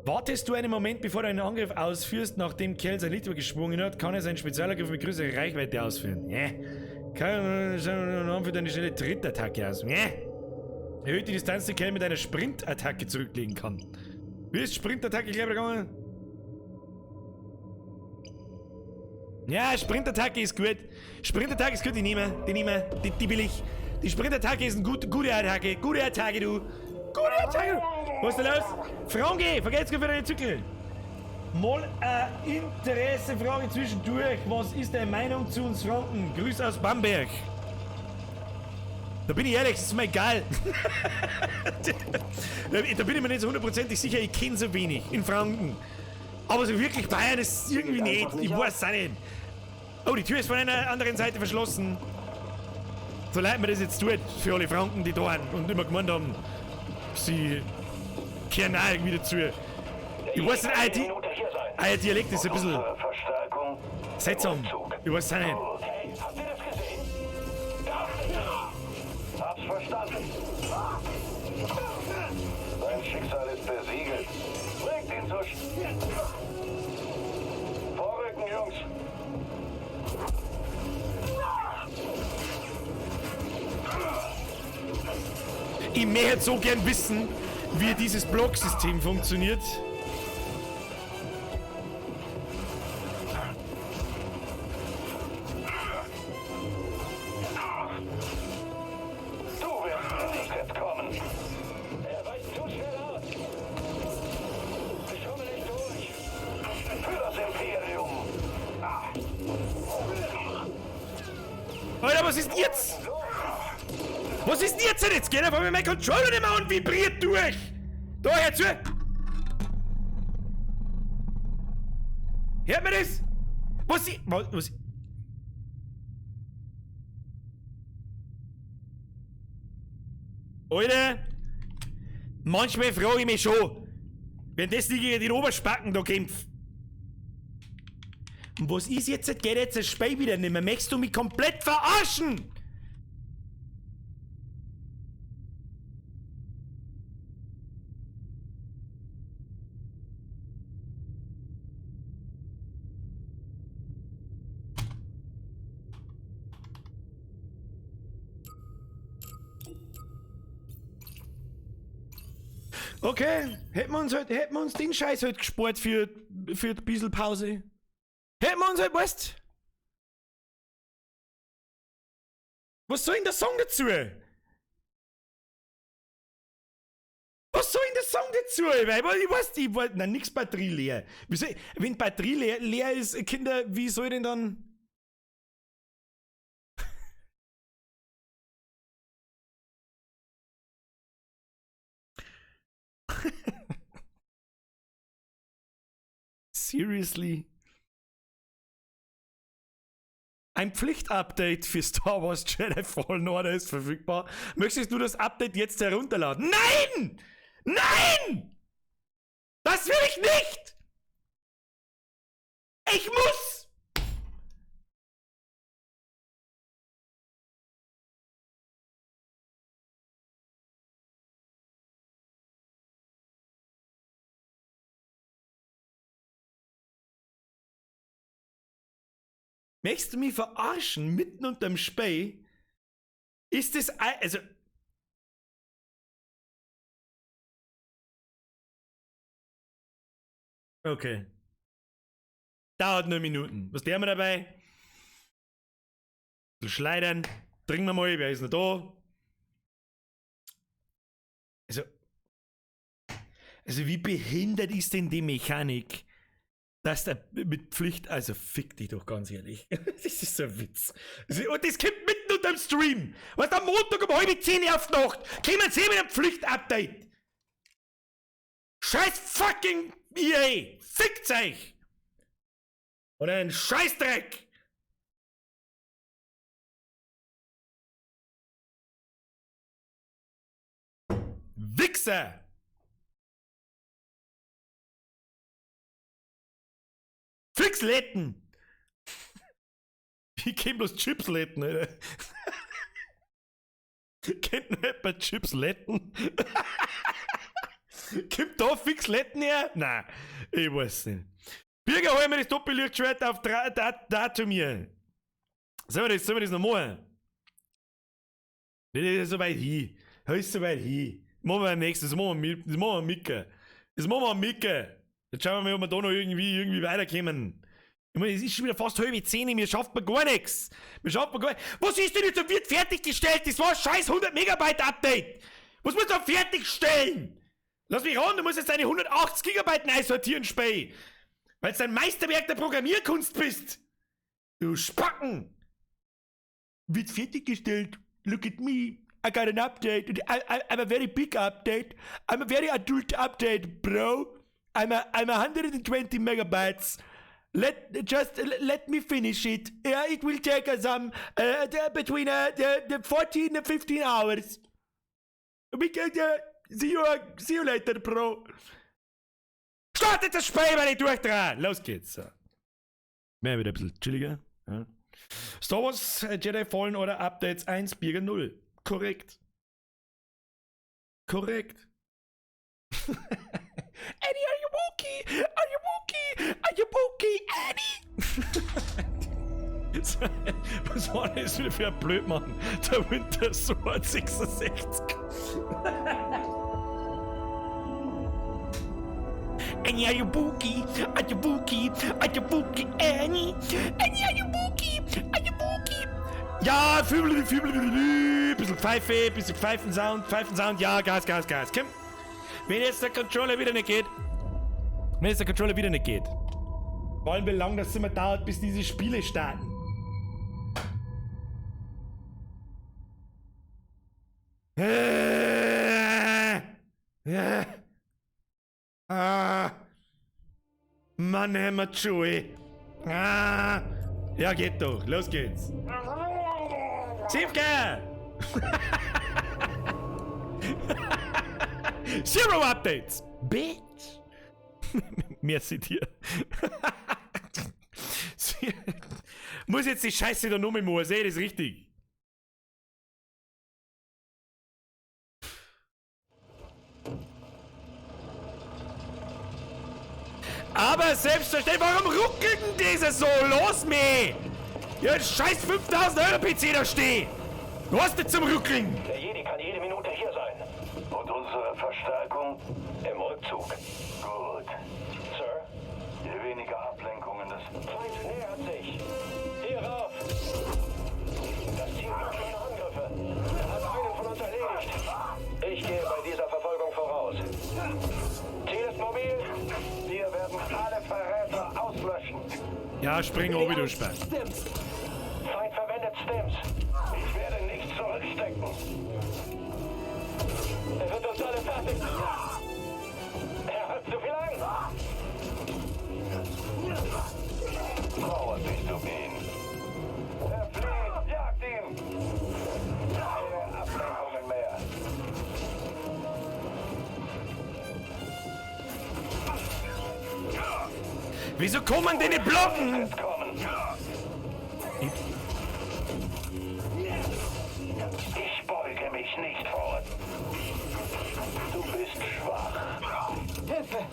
Wartest du einen Moment, bevor du einen Angriff ausführst, nachdem Kerl sein Licht geschwungen hat, kann er seinen Spezialangriff mit größerer Reichweite ausführen. Ja. Kann er für deine schnelle Trittattacke aus. Ja. Erhöht die Distanz, die Kerl mit einer Sprintattacke zurücklegen kann. Wie ist Sprintattacke gleich gegangen? Ja, Sprintattacke ist gut. Sprintattacke ist gut, die nehme. Die will ich. Die Sprintattacke ist eine gute Attacke. Gute Attacke, du. Gute Attacke. Was ist denn los? Franke, vergesst für deine Zückel. Mal eine Interessefrage zwischendurch. Was ist deine Meinung zu uns Franken? Grüß aus Bamberg. Da bin ich ehrlich, das ist mir egal. Da bin ich mir nicht so hundertprozentig sicher, ich kenne so wenig in Franken. Aber so wirklich Bayern ist irgendwie nicht. Ich weiß es auch nicht. Oh, die Tür ist von einer anderen Seite verschlossen. So leid mir das jetzt tut, für alle Franken, die da waren und immer gemeint haben, sie kehren auch irgendwie dazu. Ich weiß nicht, euer Dialekt ist ein bisschen seltsam. Ich weiß es auch nicht. Hey, habt ihr das gesehen? Hab's verstanden. Sein Schicksal ist besiegelt. Bringt ihn zur Vorrücken, Jungs. Ich möchte so gern wissen, wie dieses Blocksystem funktioniert. Du wirst nicht entkommen. Er weicht zu schnell aus. Ich komme nicht durch. Für das Imperium. Alter, was ist denn jetzt? Was ist denn jetzt? Jetzt geht einfach mit meinem Controller nicht mehr und vibriert durch. Da, hör zu. Hört man das? Was? Alter, manchmal frage ich mich schon, wenn das nicht gegen den Oberspacken da kämpft. Und was ist jetzt? Geht jetzt das Spiel wieder nicht mehr? Möchtest du mich komplett verarschen? Okay, hätten wir uns den Scheiß halt gespart für ein bisschen Pause. Hätten wir uns halt, weißt? Was soll denn der Song dazu? Was soll denn der Song dazu? Weil ich weiß, na nix Batterie leer. Wenn Batterie leer ist, Kinder, wie soll denn dann... Seriously? Ein Pflichtupdate für Star Wars Jedi Fallen Order ist verfügbar. Möchtest du das Update jetzt herunterladen? Nein! Nein! Das will ich nicht! Ich muss! Möchtest du mich verarschen mitten unterm Spey? Ist das also... Okay. Dauert nur Minuten. Was lernen wir dabei? Bisschen schleudern. Trinken wir mal, wer ist noch da? Also wie behindert ist denn die Mechanik? Dass der mit Pflicht, also fick dich doch ganz ehrlich. Das ist so ein Witz. Und das kommt mitten unterm Stream. Was am Montag um 9:30 auf die Nacht. Kommen Sie mit einem Pflichtupdate. Scheiß fucking EA. Fickt euch. Oder ein Scheißdreck. Wichser. Fixletten! Ich kenn bloß Chipsletten, Alter. Kennt noch jemand Chipsletten? Kommt da fix Letten her? Nein, ich weiß nicht. Bürger, hol mir das Doppellichtschwert auf da zu mir. Sollen wir das noch machen? Das ist so weit hin. Das ist so weit hin. Machen wir beim nächsten, das machen wir Micke. Das machen wir am Micke. Jetzt schauen wir mal, ob wir da noch irgendwie weiterkommen. Ich meine, es ist schon wieder fast 9:30, mir schafft man gar nichts. Was ist denn jetzt, da wird fertiggestellt? Das war ein scheiß 100 Megabyte Update. Was muss da fertigstellen? Lass mich ran, du musst jetzt deine 180 Gigabyte einsortieren, Spey. Weil du ein Meisterwerk der Programmierkunst bist. Du Spacken. Wird fertiggestellt. Look at me. I got an update. I'm a very big update. I'm a very adult update, bro. I'm 120 megabytes. Let me finish it. Yeah, it will take us between 14 and 15 hours. We can see you later, bro. Startet das Spiel, wenn ich durchdrehe. Los geht's. Mehr wieder ein bisschen chilliger. Ja. Star Wars Jedi Fallen Order Updates 1, Bürger 0. Korrekt. Annie, are you Wookie? Are you Wookie? Are you Wookie? Annie! Was war denn das wieder für ein Blödmann? Der Winter Sword 66. Annie, are you Wookie? Are you Wookie? Are you Wookie? Annie? Annie, are you Wookie? Are you Wookie? Ja, bisschen Pfeifen-Sound, ja, Gas, komm. Wenn jetzt der Controller wieder nicht geht, vor allem wie lange das immer dauert, bis diese Spiele starten. Mann, Hammer Joey. Ja, geht doch, los geht's. Siebke! Zero Updates! Bitch! Merci dir. Muss jetzt die Scheiße da nur mit mir sehen, das ist richtig. Aber selbstverständlich, warum ruckelt denn dieses so? Los, meh! Ja, scheiß 5000 Euro PC da stehen! Du hast nicht zum Ruckeln! Der Jedi kann jede Minute hier sein. Und unsere Verstärkung im Rückzug. Gut. Sir? Je weniger Ablenkungen, das Feind nähert sich. Hier rauf! Das Team hat keine Angriffe. Er hat einen von uns erledigt. Ich gehe bei dieser Verfolgung voraus. Ziel ist mobil. Wir werden alle Verräter auslöschen. Ja, spring oben, du Sperr. Feind verwendet Stims. Ich werde nicht zurückstecken. Er wird uns alle fertig. Er hat zu viel Angst. Trauert sich zu gehen. Er flieht. Jagt ihn. Keine Ablenkungen mehr. Wieso kommen denn die Blocken? Jetzt kommen. Ich beuge mich nicht vor. Du bist schwach. Hilfe!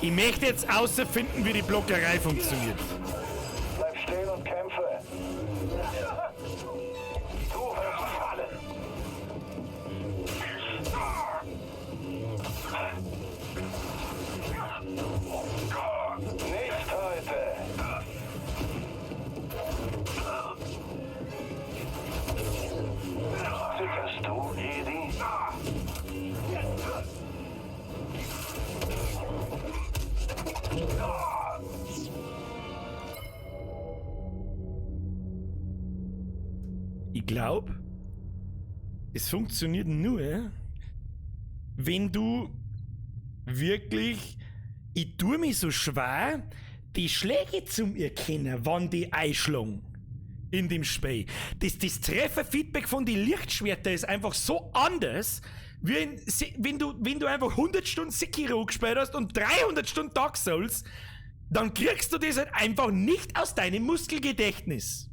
Ich möchte jetzt außerfinden, wie die Blockerei funktioniert. Bleib stehen und kämpfe. Du wirst fallen. Nicht heute. Zitterst du, Jedi? Ich glaube, es funktioniert nur, wenn du wirklich, ich tue mich so schwer, die Schläge zum Erkennen, wann die einschlagen in dem Spiel. Das Trefferfeedback von den Lichtschwertern ist einfach so anders, wie wenn du einfach 100 Stunden Sekiro gespielt hast und 300 Stunden Dark Souls, dann kriegst du das halt einfach nicht aus deinem Muskelgedächtnis.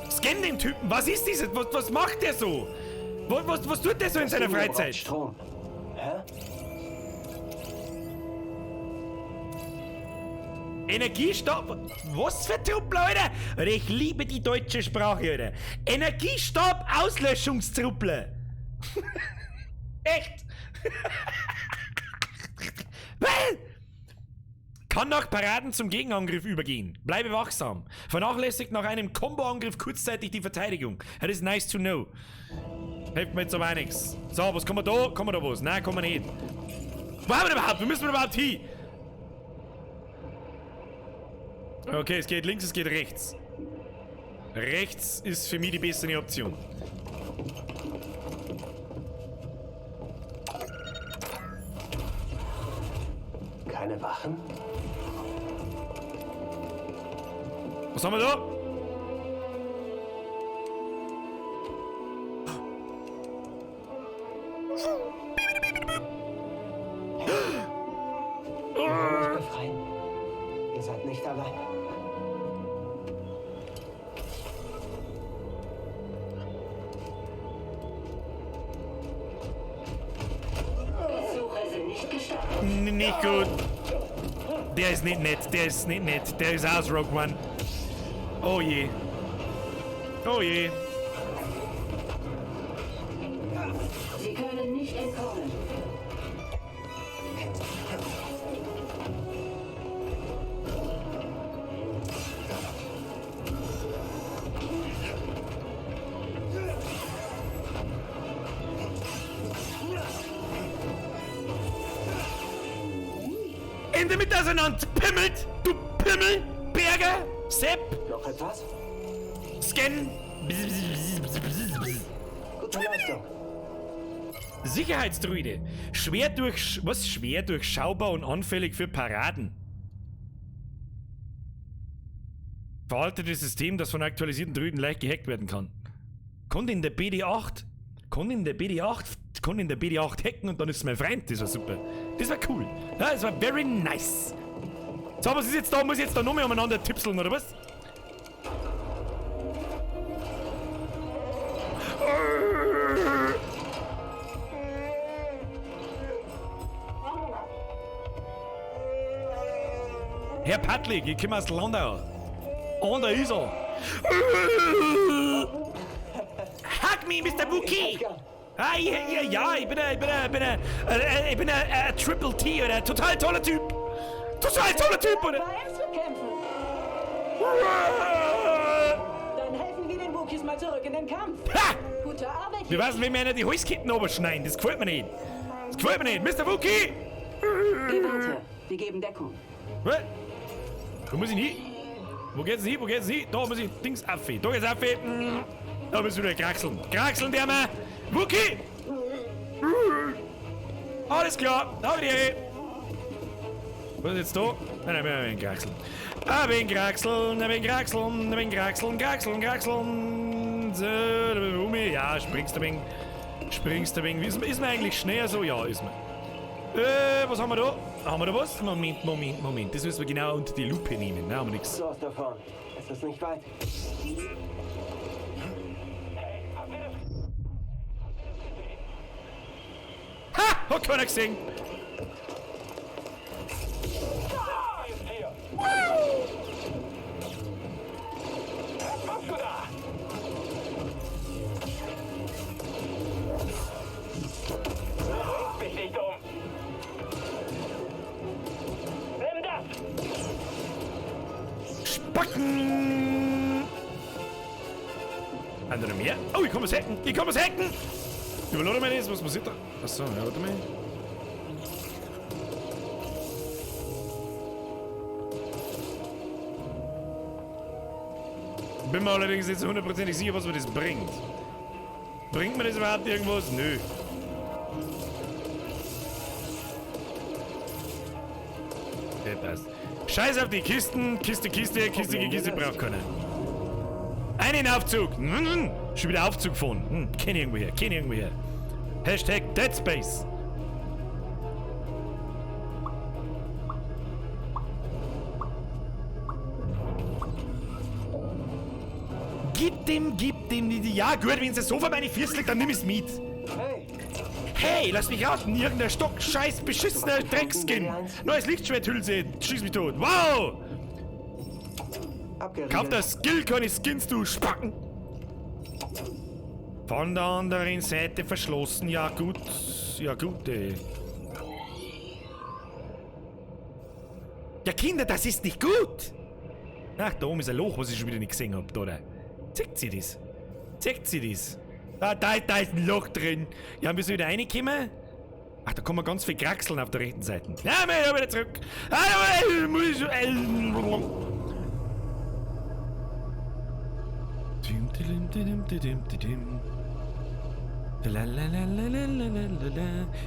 Scan den Typen, was ist dieses? Was macht der so? Was tut der so in seiner Freizeit? Strom. Hä? Energiestab? Was für Truppel, Alter? Alter, ich liebe die deutsche Sprache, Alter. Energiestab, Auslöschungstruppel. Echt? Weil kann nach Paraden zum Gegenangriff übergehen. Bleibe wachsam. Vernachlässigt nach einem Combo-Angriff kurzzeitig die Verteidigung. Das ist nice to know. Hilft mir jetzt aber auch nichts. So, was kann man da? Kann man da was? Nein, kann man nicht. Wo haben wir überhaupt? Wo müssen wir überhaupt hin? Okay, es geht links, es geht rechts. Rechts ist für mich die bessere Option. Keine Wachen? Was haben wir da? Euch befreien. Ihr seid nicht allein. Versuche sind nicht gestartet. Nicht gut. Der ist nicht nett, der ist nicht nett. Der ist aus Rogue One. Oh je. Oh je. Sie können nicht entkommen. Ende mit auseinander. Pimmelt, du Pimmel, Berger, Sepp, Noch etwas? Scan. Gute Leistung. Sicherheitsdruide. Schwer durchschaubar und anfällig für Paraden. Veraltetes System, das von aktualisierten Druiden leicht gehackt werden kann. Konnte in der BD8 hacken und dann ist es mein Freund. Das war super. Das war cool. Ja, das war very nice. So, was ist jetzt da? Muss ich jetzt da noch mehr umeinander tipseln, oder was? Herr Patlik, ich komme aus Landau. Und da ist er. Hug me, Mr. Wookie! Ah, ja, ich bin ein Triple T, oder? Total toller Typ! Total toller Typ, oder? zu kämpfen. Dann helfen wir den Wookiees mal zurück in den Kampf. Ha! Gute Arbeit. Wir wissen, wie wir die Holzketten oberschneiden. Das gefällt mir nicht. Das gefällt mir nicht. Mr. Wookie! Warte, wir geben Deckung. Was? Wo muss ich hin? Wo geht's hin? Wo geht's hin? Da muss ich Dings aufheben. Da geht's aufheben. Da müssen wir wieder kraxeln. Kraxeln, der mal. Wookie! Alles klar. Da bin ich. Was ist jetzt da? Nein, wir werden kraxeln. Ein wenig kraxeln, ein wenig kraxeln, ein wenig kraxeln, kraxeln, kraxeln. So, ja, springst du ein wenig. Springst du ein wenig. Ist man eigentlich schneller so? Ja, ist man. Was haben wir da? Haben wir da was? Moment. Das müssen wir genau unter die Lupe nehmen. Nein, haben wir nichts. Los davon. Es ist nicht weit. Ha! Hat keiner gesehen. Was machst du da? Bring mich nicht um. Nimm das. Spacken! Haben wir noch mehr? Oh, ich kann was hacken! Ich kann was hacken! Überlade mir das, was passiert da? Achso, ja, warte mal. Bin mir allerdings jetzt hundertprozentig sicher, was mir das bringt. Bringt mir das überhaupt irgendwas? Nö. Ja, passt. Scheiß auf die Kisten. Kiste braucht keiner. Einen Aufzug. Schon wieder Aufzug gefahren. Kenn irgendwo her. Hashtag Dead Space. Gib dem. Ja, gut, wenn es so vor meine Füße liegt, dann nimm es mit. Hey, Hey, lass mich raten, irgendein Stock, scheiß, beschissener Dreckskin. Neues Lichtschwerthülse, schieß mich tot. Wow! Kauf das Skill, keine Skins, du Spacken. Von der anderen Seite verschlossen, ja gut, ey. Ja, Kinder, das ist nicht gut! Ach, da oben ist ein Loch, was ich schon wieder nicht gesehen hab, oder? Zeigt sie das? Da ist ein Loch drin. Ja, müssen wir wieder reinkommen? Ach, da kann man ganz viel kraxeln auf der rechten Seite. Ja, wir wieder zurück.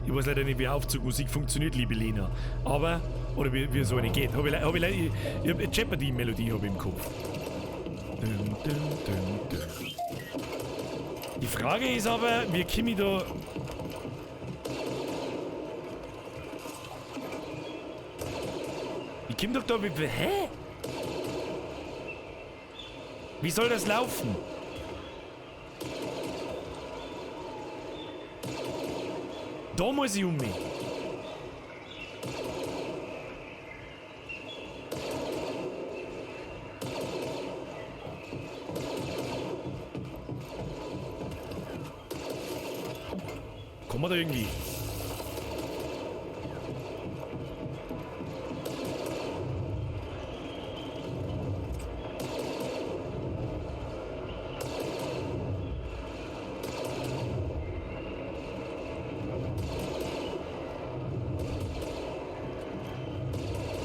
Ich weiß leider nicht, wie Aufzugmusik funktioniert, liebe Lena. Aber, oder wie so eine geht. Ich hab Jeopardy-Melodie im Kopf. Die Frage ist aber, wie komme ich da... Ich komme doch da... Hä? Wie soll das laufen? Da muss ich um mich. Kommen wir da irgendwie?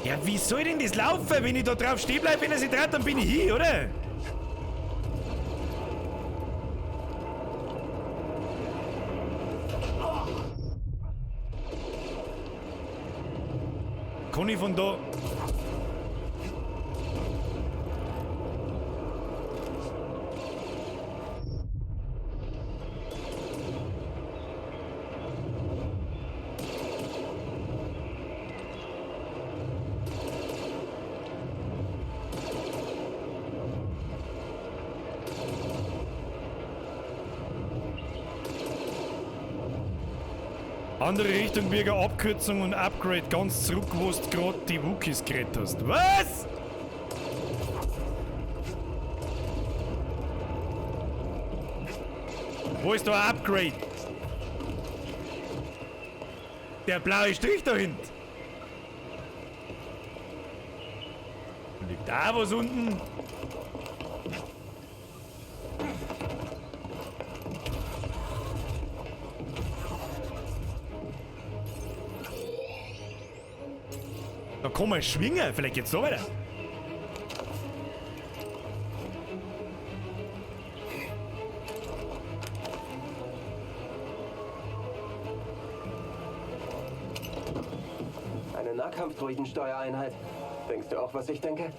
Ja, wie soll denn das laufen? Wenn ich da drauf stehen bleibe, wenn er sich dreht, dann bin ich hier, oder? Kann ich von da... Andere Richtung wegen Abkürzung und Upgrade ganz zurück, wo du gerade die Wookies geredet hast. Was? Wo ist da ein Upgrade? Der blaue Strich da hinten. Liegt da was unten? Da kann man schwingen, vielleicht geht's so weiter. Eine Nahkampfdroidensteuereinheit. Denkst du auch, was ich denke?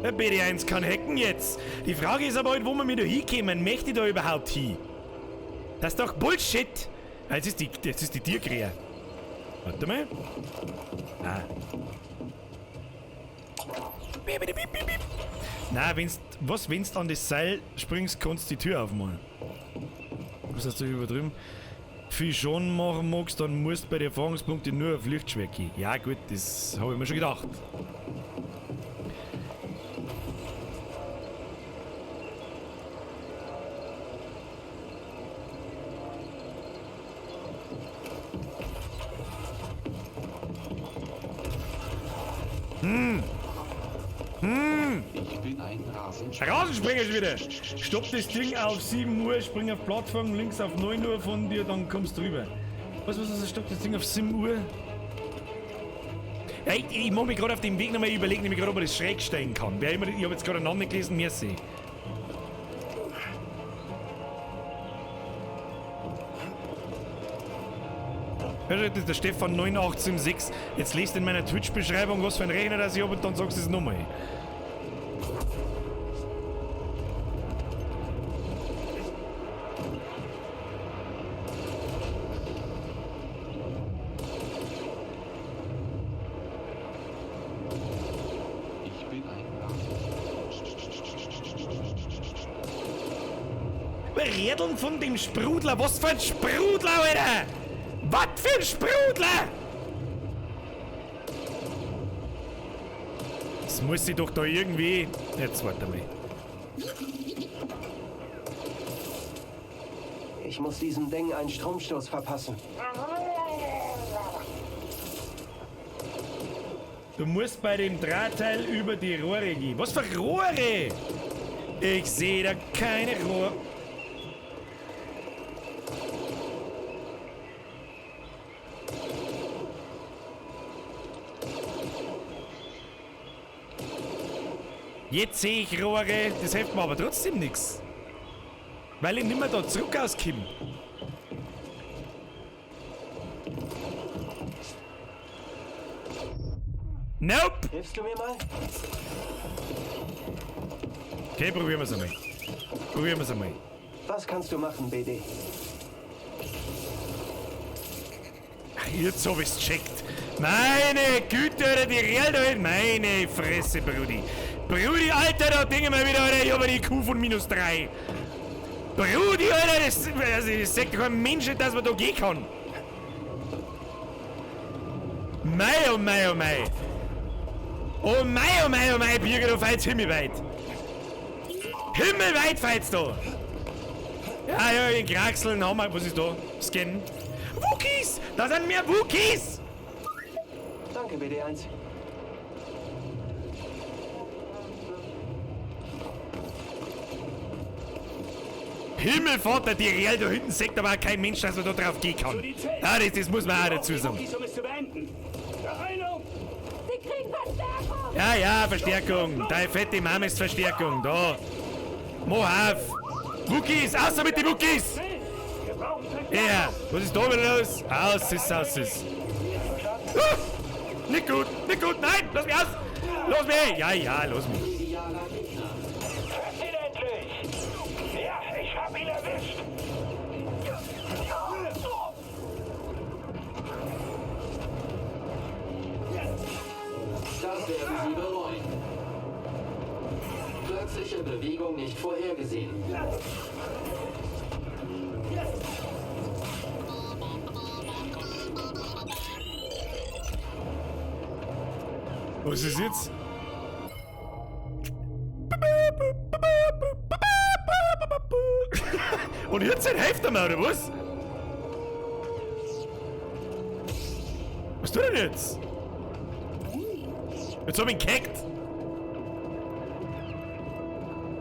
Der BD1 kann hacken jetzt. Die Frage ist aber halt, wo wir mit da hinkommen. Möchte ich da überhaupt hin? Das ist doch Bullshit. Jetzt ist die Tierkrähe. Warte mal. Ah. Nein, wenn's an das Seil springst, kannst du die Tür aufmachen. Was hast du übertrieben? Viel schon machen magst, dann musst du bei den Erfahrungspunkten nur auf Lichtschwert gehen. Ja gut, das habe ich mir schon gedacht. Ich bin ein Rasensprenger ist wieder. Stopp das Ding auf 7 Uhr, spring auf Plattform, links auf 9 Uhr von dir, dann kommst du rüber. Was, stopp das Ding auf 7 Uhr? Ja, ich muss mich gerade auf dem Weg nochmal überlegen, nämlich gerade, ob man das schräg stellen kann. Ich habe jetzt gerade einen Namen gelesen, merci. Das ist der Stefan 9876. Jetzt lest in meiner Twitch-Beschreibung, was für ein Rechner das ich habe und dann sagst du es nochmal. Überredeln von dem Sprudler. Was für ein Sprudler, Alter! Was für ein Sprudler! Das muss ich doch da irgendwie... Jetzt warte mal. Ich muss diesem Ding einen Stromstoß verpassen. Du musst bei dem Drahtteil über die Rohre gehen. Was für Rohre? Ich sehe da keine Rohre. Jetzt sehe ich Rohre, das hilft mir aber trotzdem nichts. Weil ich nicht mehr da zurück auskomme. Nope! Hilfst du mir mal? Okay, probieren wir es einmal. Probieren wir es einmal. Was kannst du machen, BD? Jetzt hab ich's gecheckt. Meine Güte, Alter, die Real da hinten. Meine Fresse, Brudi. Brudi, Alter, da Dinge mal wieder, Alter. Ich hab eine IQ von -3. Brudi, Alter, das sagt doch kein Mensch, dass man da gehen kann. Mei, oh mei, oh mei. Oh mei, oh mei, oh mei, Birger, du feitst himmelweit. Himmelweit feitst du. Ja, in Kraxeln haben wir, was ist da? Scannen. Wookies! Da sind mehr Wookies! Danke, BD1. Himmelvater, die Real da hinten sagt aber auch kein Mensch, dass man da drauf gehen kann. Ah, das muss man auch dazu sagen. Um es zu beenden. Verheilung! Sie kriegen Verstärkung! Ja, ja, Verstärkung. Deine fette Mama ist Verstärkung. Da. Mohaf. Wookies, außer mit den Wookies! Wir brauchen Verstärkung! Ja, was ist da wieder los? Aus ist. Nicht gut, nein, lass mich aus! Los mich! Ja, los mich. Trefft ihn endlich! Ja, ich hab ihn erwischt! Das werden Sie bereuen. Plötzliche Bewegung nicht vorhergesehen. Was ist jetzt? Und jetzt ein Hälfte mehr, oder was? Was tut denn jetzt? Jetzt hab ich ihn gehackt.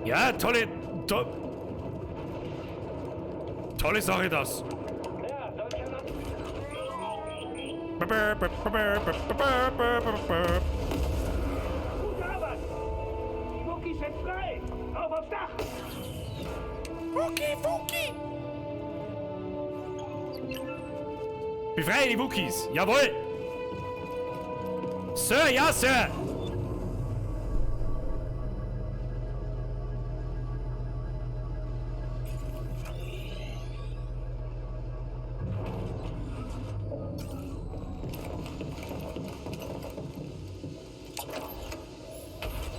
Ja, tolle Sache das. Ja, solche Sachen. Gute Arbeit! Die Wookies sind frei! Auf aufs Dach! Wookie! Befreie die Wookies! Jawohl! Sir, ja, Sir!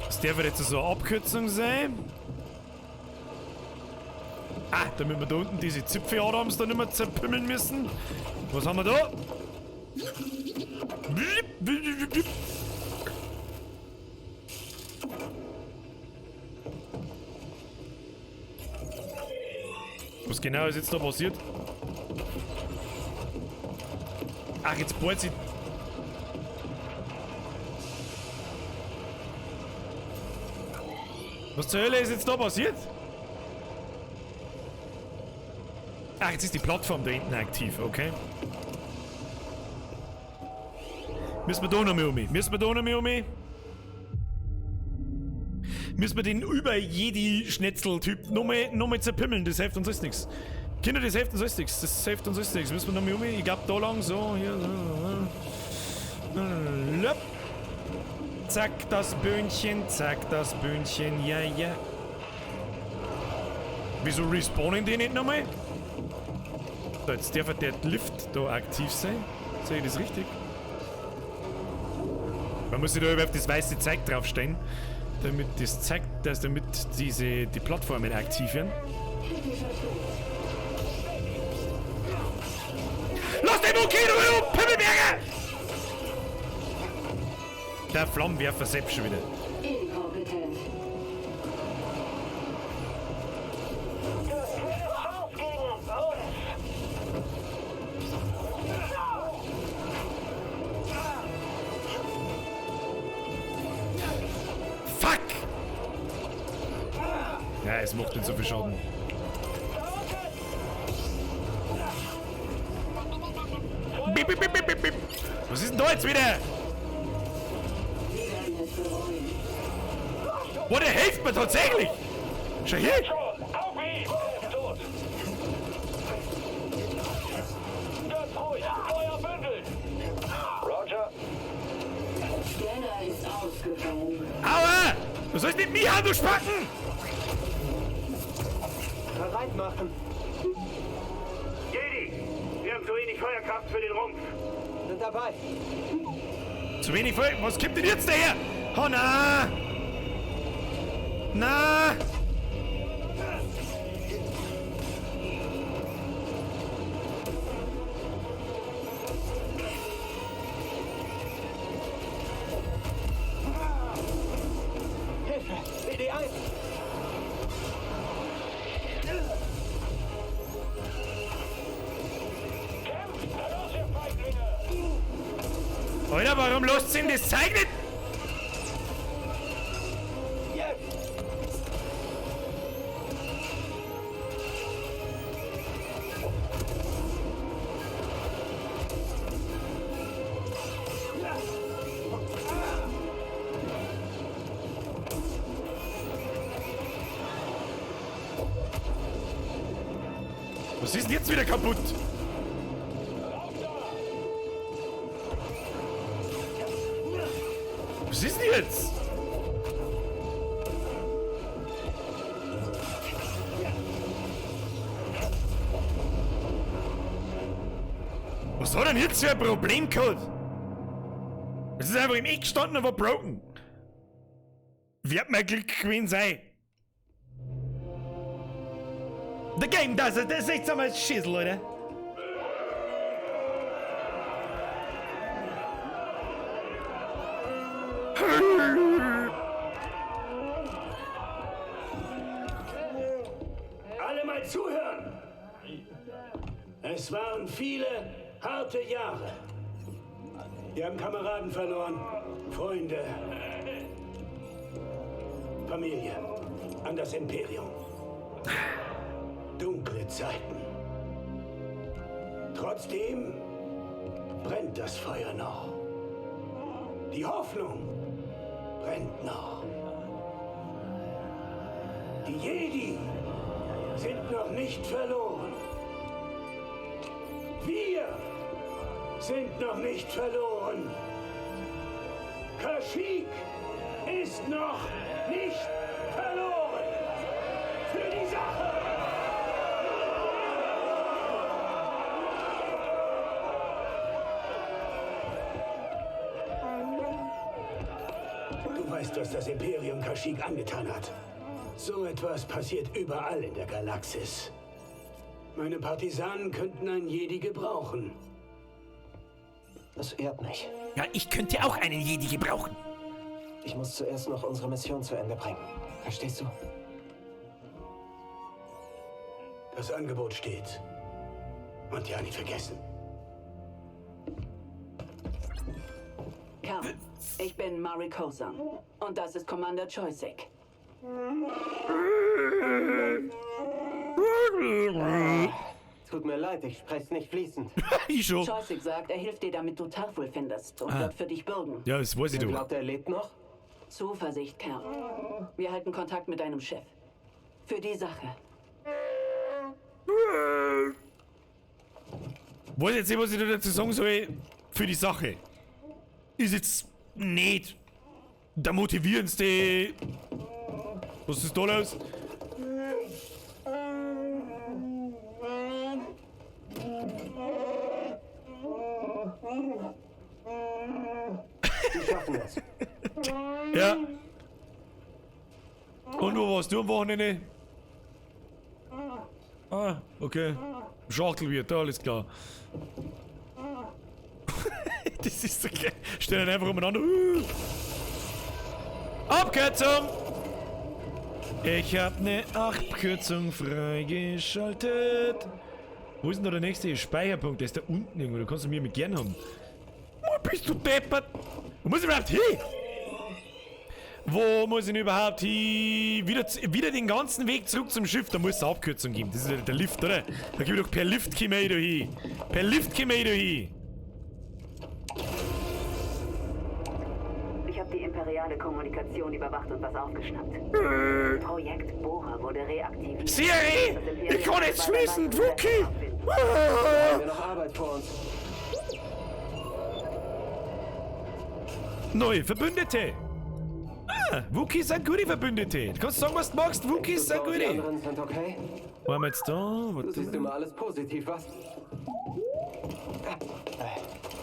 Das darf jetzt so eine Abkürzung sein. Ah, damit wir da unten diese Zipfel-Adams da nicht mehr zerpümmeln müssen. Was haben wir da? Was genau ist jetzt da passiert? Ach, jetzt bohrt sie... Was zur Hölle ist jetzt da passiert? Ach, jetzt ist die Plattform da hinten aktiv, okay. Müssen wir da noch mal um? Müssen wir den über Jedi-Schnetzel-Typ noch mal zerpimmeln? Das hilft uns alles nichts. Kinder, das hilft uns alles nichts. Müssen wir noch mal um? Ich glaub da lang, so, hier, so. Zack, das Böhnchen, ja. Wieso respawnen die nicht nochmal? Da, jetzt darf der Lift da aktiv sein. Sehe ich das richtig? Man muss sich da über auf das weiße Zeug draufstellen, damit das zeigt, dass damit die Plattformen aktiv werden. Lass den Wookie in Ruhe, Pimmelberger! Der Flammenwerfer selbst schon wieder. Inkompetent. Du hast keine Chance gegen uns. Fuck! Ja, es macht nicht so viel Schaden. Bip, bip, bip, bip, bip. Was ist denn da jetzt wieder? Boah, der hilft mir tatsächlich! Schau hier! Schon, auf ihn! Er ist tot. Ganz ruhig, Feuer bündeln. Roger. Scanner ist ausgefallen. Aua! Du sollst mit mir an, du Spacken! Bereit machen. Jedi, wir haben zu wenig Feuerkraft für den Rumpf. Sind dabei. Zu wenig Feuer. Was kommt denn jetzt daher? Oh na! Na! Hilfe! BD1! Kämpft, na los, ihr Feiglinge! Alter, warum lasst ihr das Zeug nicht? Was ist denn jetzt wieder kaputt? Was ist denn jetzt? Was hat denn jetzt für ein Problem gehabt? Es ist einfach im Eck gestanden und war broken. Wird mein Glück gewesen sein. The game does it. Das ist echt so mal Schiss, Leute. Alle mal zuhören. Es waren viele harte Jahre. Wir haben Kameraden verloren, Freunde, Familie, an das Imperium. Dunkle Zeiten. Trotzdem brennt das Feuer noch. Die Hoffnung brennt noch. Die Jedi sind noch nicht verloren. Wir sind noch nicht verloren. Kashyyyk ist noch nicht verloren. Für die Sache. Du weißt, was das Imperium Kashyyyk angetan hat. So etwas passiert überall in der Galaxis. Meine Partisanen könnten einen Jedi gebrauchen. Das ehrt mich. Ja, ich könnte auch einen Jedi gebrauchen. Ich muss zuerst noch unsere Mission zu Ende bringen. Verstehst du? Das Angebot steht. Und ja, nicht vergessen. Carl, ich bin Mari Kozan. Und das ist Commander Choisik. Tut mir leid, ich spreche nicht fließend. Ich schon. Choisik sagt, er hilft dir, damit du Tarful findest und wird für dich bürgen. Ja, das weiß ich Ihr doch. glaubt, er lebt noch? Zuversicht, Kerl. Wir halten Kontakt mit deinem Chef. Für die Sache. Weiß jetzt nicht, was ich da dazu sagen soll. Für die Sache. Ist jetzt nicht der motivierendste. Was ist da los? Die schaffen es. Ja. Und wo warst du am Wochenende? Ah, okay. Schachtelwirt, alles klar. Das ist so geil. Stellen einfach umeinander. Abkürzung! Ich hab ne Abkürzung freigeschaltet. Wo ist denn da der nächste Speicherpunkt? Der ist da unten irgendwo. Da kannst du mir mit gern haben. Wo bist du deppert? Wo muss ich überhaupt hin? Wo muss ich denn überhaupt hin? Wieder den ganzen Weg zurück zum Schiff. Da muss es eine Abkürzung geben. Das ist ja der Lift, oder? Da gib ich doch per Lift kommen wir da hin. Per Lift kommen wir da hin. Ich habe die imperiale Kommunikation überwacht und was aufgeschnappt. Projekt Bohrer wurde reaktiviert. Siri! Ich kann jetzt fließend, Wookie! Haben wir noch Arbeit vor uns? Neue Verbündete! Wookiees sind gute Verbündete. Du kannst sagen, was du magst. Wookiees sind Die gute. anderen sind okay? Waren wir jetzt da? Du Warte siehst mal. immer alles positiv, was?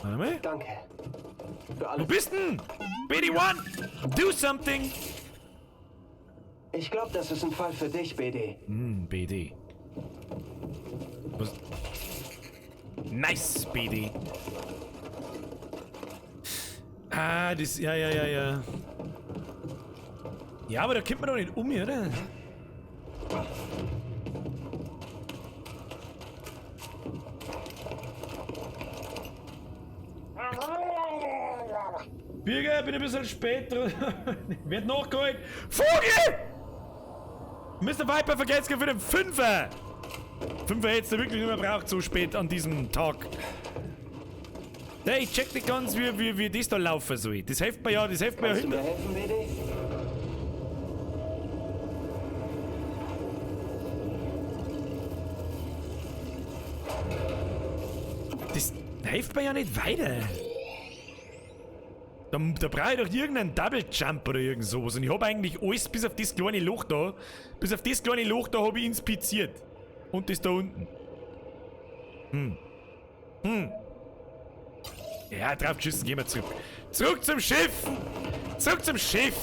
Warte mal. Danke. Für Wo alles. bist denn? BD1! Do something! Ich glaube, das ist ein Fall für dich, BD. BD. Was? Nice, BD. Ah, das... Ja. Ja, aber da kommt man doch nicht um, oder? Birger, bin ein bisschen spät dran. Wird nachgeholt. Vogel! Mr. Viper, vergesst für den Fünfer! Fünfer hättest du wirklich nicht mehr braucht, so spät an diesem Tag. Hey, ich check nicht ganz, wie das da laufen soll. Das hilft mir ja, Kannst du hinter. mir helfen, BD? Das hilft mir ja nicht weiter. Da brauche ich doch irgendeinen Double Jump oder irgend sowas. Und ich habe eigentlich alles bis auf das kleine Loch da. Bis auf das kleine Loch da habe ich inspiziert. Und das da unten. Ja, drauf geschissen, gehen wir zurück. Zurück zum Schiff! Zurück zum Schiff!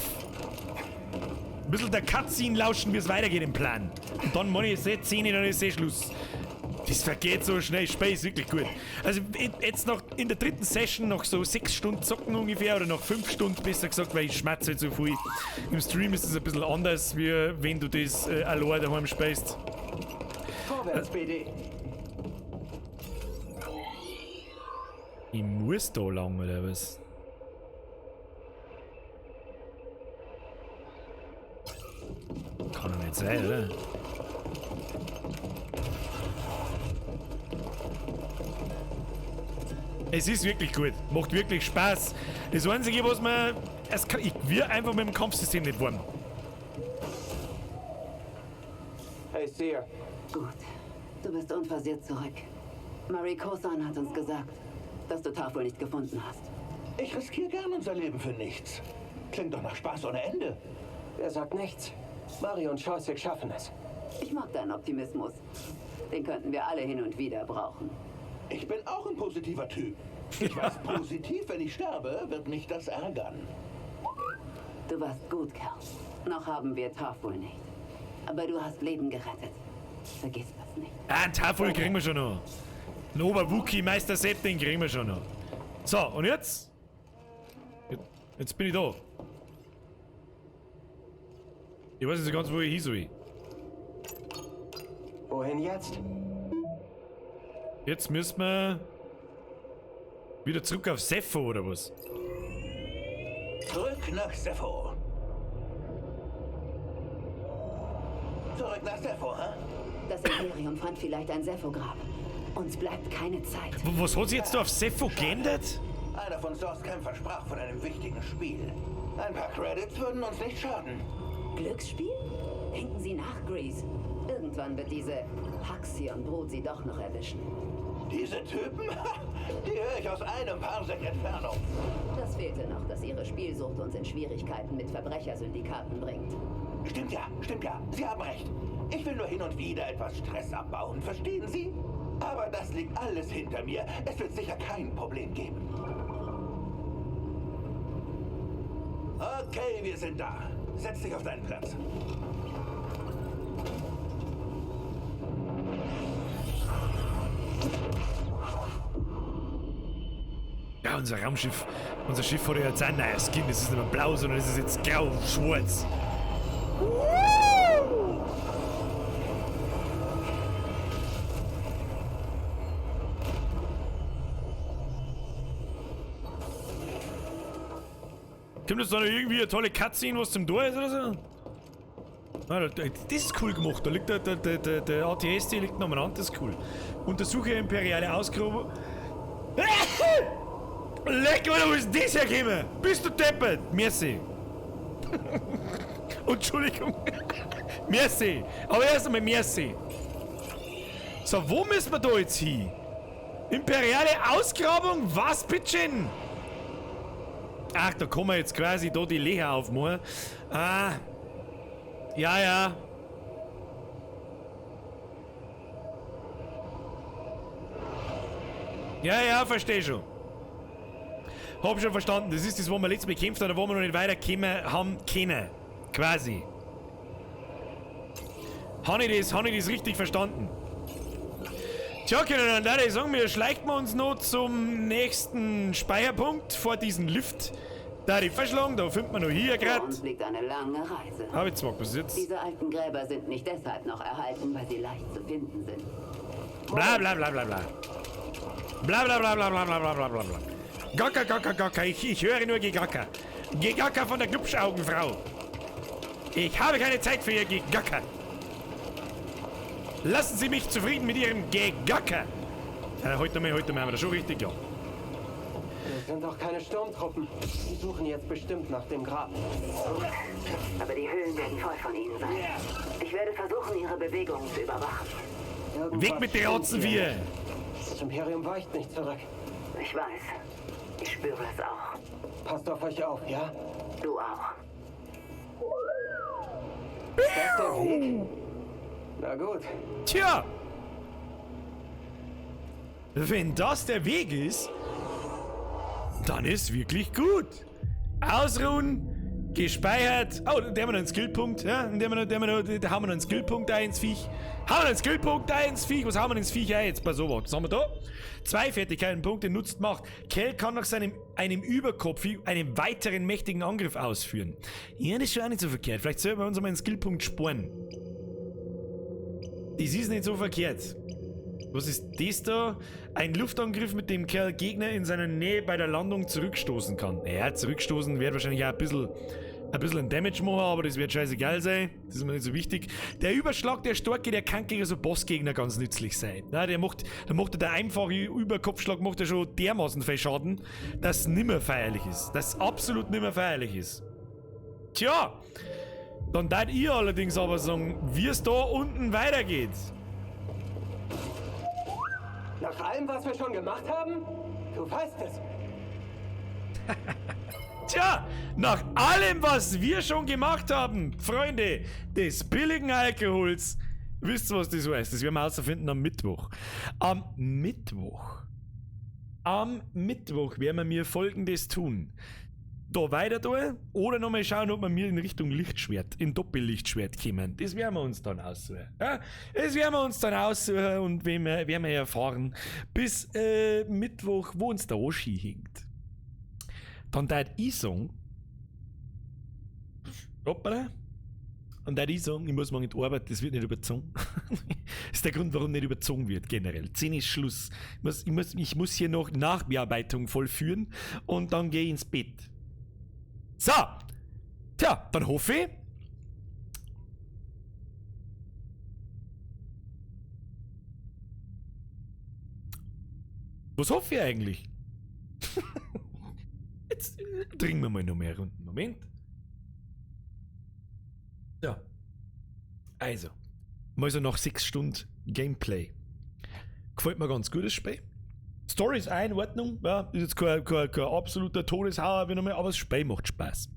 Ein bisschen der Cutscene lauschen, wie es weitergeht im Plan. Und dann mache ich es 10, dann ist Schluss. Das vergeht so schnell, Space, wirklich gut. Also jetzt noch in der dritten Session noch so 6 Stunden zocken ungefähr, oder noch 5 Stunden besser gesagt, weil ich schmatze halt so viel. Im Stream ist es ein bisschen anders, wie wenn du das allein daheim spielst. Vorwärts, BD. Ich muss da lang, oder was? Kann doch nicht sein, oder? Es ist wirklich gut. Macht wirklich Spaß. Das Einzige, was man... Ich will einfach mit dem Kampfsystem nicht warm. Hey, Seer. Gut, du bist unversehrt zurück. Marie Kosan hat uns gesagt, dass du Tafel nicht gefunden hast. Ich riskiere gern unser Leben für nichts. Klingt doch nach Spaß ohne Ende. Er sagt nichts. Mario und Choisek schaffen es. Ich mag deinen Optimismus. Den könnten wir alle hin und wieder brauchen. Ich bin auch ein positiver Typ. Ich weiß, positiv, wenn ich sterbe, wird mich das ärgern. Du warst gut, Kerl. Noch haben wir Tafel nicht. Aber du hast Leben gerettet. Vergiss das nicht. Ein Tafel kriegen wir schon noch. Ein Oberwookie Meister Sepp, den kriegen wir schon noch. So, und jetzt? Jetzt bin ich da. Ich weiß nicht so ganz, wo ich hin soll. Wohin jetzt? Jetzt müssen wir wieder zurück auf Sepho, oder was? Zurück nach Sepho. Zurück nach Sepho, hä? Das Imperium fand vielleicht ein Sepho-Grab. Uns bleibt keine Zeit. Was hat sich jetzt da auf Sepho geändert? Einer von Source Kämpfer sprach von einem wichtigen Spiel. Ein paar Credits würden uns nicht schaden. Glücksspiel? Denken Sie nach, Grease. Irgendwann wird diese Haxion-Brut Sie doch noch erwischen. Diese Typen? Die höre ich aus einem Parsec Entfernung. Das fehlte noch, dass Ihre Spielsucht uns in Schwierigkeiten mit Verbrechersyndikaten bringt. Stimmt ja. Sie haben recht. Ich will nur hin und wieder etwas Stress abbauen, verstehen Sie? Aber das liegt alles hinter mir. Es wird sicher kein Problem geben. Okay, wir sind da. Setz dich auf deinen Platz. unser Raumschiff, unser Schiff hat ja jetzt ein neues Skin. Das ist nicht mehr blau, sondern das ist jetzt grau-schwarz. Kommt das da noch irgendwie eine tolle Cutscene, was zum Tor ist oder so? Ah, das ist cool gemacht. Da liegt der ATST liegt nebeneinander, das ist cool. Untersuche imperiale Ausgrabung. Leck mal, wo ist das hergekommen? Bist du deppert? Merci. Entschuldigung. Merci. Aber erst einmal merci. So, wo müssen wir da jetzt hin? Imperiale Ausgrabung? Was, bitteschön? Ach, da kann man jetzt quasi da die Löcher aufmachen. Ah. Ja, ja. Ja, ja, versteh schon. Hab schon verstanden. Das ist das, wo wir letztes Mal gekämpft haben, wo wir noch nicht weitergekommen haben können. Quasi. Habe ich das richtig verstanden? Tja, können dann ich sagen, wir schleichen uns noch zum nächsten Speicherpunkt vor diesem Lift. Da die verschlagen, da findet man noch hier gerade. Vor uns liegt eine lange Reise. Hab ich zwar was Diese alten Gräber sind nicht deshalb noch erhalten, weil sie leicht zu finden sind. Bla bla bla bla bla. Bla bla bla bla bla bla bla bla bla. Gacker, gacker, gacker. Ich höre nur Gegacker. Gegacker von der Glubschaugenfrau. Ich habe keine Zeit für Ihr Gegacker. Lassen Sie mich zufrieden mit Ihrem Gegacker. Heute mal haben wir das schon richtig, ja. Wir sind doch keine Sturmtruppen. Die suchen jetzt bestimmt nach dem Grab. Aber die Höhlen werden voll von ihnen sein. Ich werde versuchen, ihre Bewegungen zu überwachen. Weg mit der Rotzenvieh! Das Imperium weicht nicht zurück. Ich weiß. Ich spüre es auch. Passt auf euch auf, ja? Du auch. Ist das der Weg? Na gut. Tja! Wenn das der Weg ist, dann ist wirklich gut. Ausruhen, gespeichert. Oh, da haben wir noch einen Skillpunkt. Ja, da haben wir noch einen Skillpunkt da ins Viech. Haben wir noch einen Skillpunkt da ins Viech. Was haben wir ins Viech jetzt? Bei sowas. Was haben wir da? 2 Fertigkeitenpunkte nutzt Macht. Kell kann nach einem Überkopf einen weiteren mächtigen Angriff ausführen. Ja, das ist schon auch nicht so verkehrt. Vielleicht sollten wir uns mal einen Skillpunkt sparen. Das ist nicht so verkehrt. Was ist das da? Ein Luftangriff, mit dem Kerl Gegner in seiner Nähe bei der Landung zurückstoßen kann. Ja, zurückstoßen wird wahrscheinlich auch ein bisschen Damage machen, aber das wird scheißegal sein. Das ist mir nicht so wichtig. Der Überschlag der Storke, der kann gegen so Bossgegner ganz nützlich sein. Na, der macht der einfache Überkopfschlag macht ja schon dermaßen viel Schaden, dass es nimmer feierlich ist. Dass es absolut nimmer feierlich ist. Tja, dann darf ihr allerdings aber sagen, wie es da unten weitergeht. Nach allem, was wir schon gemacht haben? Du weißt es. Tja, nach allem, was wir schon gemacht haben, Freunde des billigen Alkohols, wisst ihr, was das heißt? Das werden wir herausfinden am Mittwoch. Am Mittwoch werden wir mir Folgendes tun. Da weiter tun oder nochmal schauen, ob wir mir in Richtung Lichtschwert, in Doppellichtschwert kommen. Das werden wir uns dann aussuchen. Ja? Das werden wir uns dann aussuchen und werden wir erfahren, bis Mittwoch, wo uns der Oschi hinkt. Dann darf ich sagen, hoppala, und darf ich sagen, ich muss morgen in die Arbeit, das wird nicht überzogen. Das ist der Grund, warum nicht überzogen wird, generell. 10 ist Schluss. Ich muss hier noch Nachbearbeitung vollführen und dann gehe ich ins Bett. So, tja, dann hoffe ich, was hoffe ich eigentlich? Jetzt trinken wir mal noch mehr Runden. Moment. Ja. Also, mal so nach 6 Stunden Gameplay. Gefällt mir ganz gut, das Spiel. Story ist auch in Ordnung, ja, ist jetzt kein absoluter Todeshauer, aber das Spiel macht Spaß.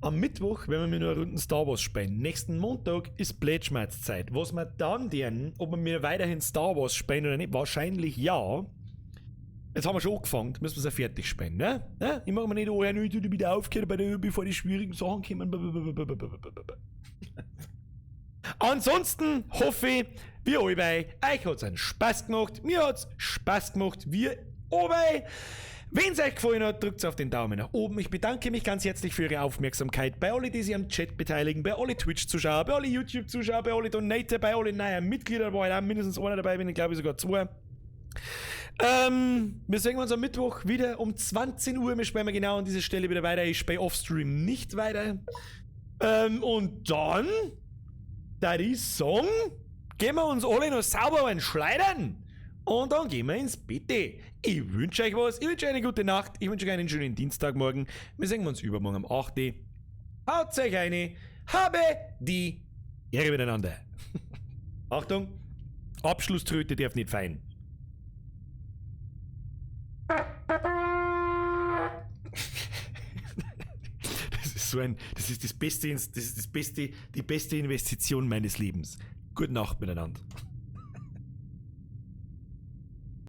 Am Mittwoch werden wir nur eine Runde Star Wars spielen. Nächsten Montag ist Blade-Schmerz-Zeit. Was wir dann lernen, ob wir weiterhin Star Wars spielen oder nicht, wahrscheinlich ja. Jetzt haben wir schon angefangen, müssen wir es ja fertig spielen, ne? Ja? Ich mache mir nicht, oh, ich tue wieder aufgehört, bevor die schwierigen Sachen kommen. Ansonsten hoffe ich, wie allbei, euch hat es einen Spaß gemacht, mir hat es Spaß gemacht, wie allbei. Wenn es euch gefallen hat, drückt auf den Daumen nach oben. Ich bedanke mich ganz herzlich für eure Aufmerksamkeit. Bei alle, die sich am Chat beteiligen, bei alle Twitch-Zuschauer, bei alle YouTube-Zuschauer, bei alle Donator, bei alle neuen Mitglieder, wo halt auch mindestens einer dabei bin, ich glaube sogar 2. Wir sehen uns am Mittwoch wieder um 20 Uhr. Wir spielen genau an dieser Stelle wieder weiter. Ich spiele Offstream nicht weiter. Und dann, da ich sagen, gehen wir uns alle noch sauber schleudern. Und dann gehen wir ins Bett. Ich wünsche euch was. Ich wünsche euch eine gute Nacht. Ich wünsche euch einen schönen Dienstagmorgen. Wir sehen uns übermorgen um 8 Uhr. Haut euch eine. Habe die Ehre miteinander. Achtung. Abschlusströte darf nicht feiern. Das ist die beste Investition meines Lebens. Gute Nacht miteinander.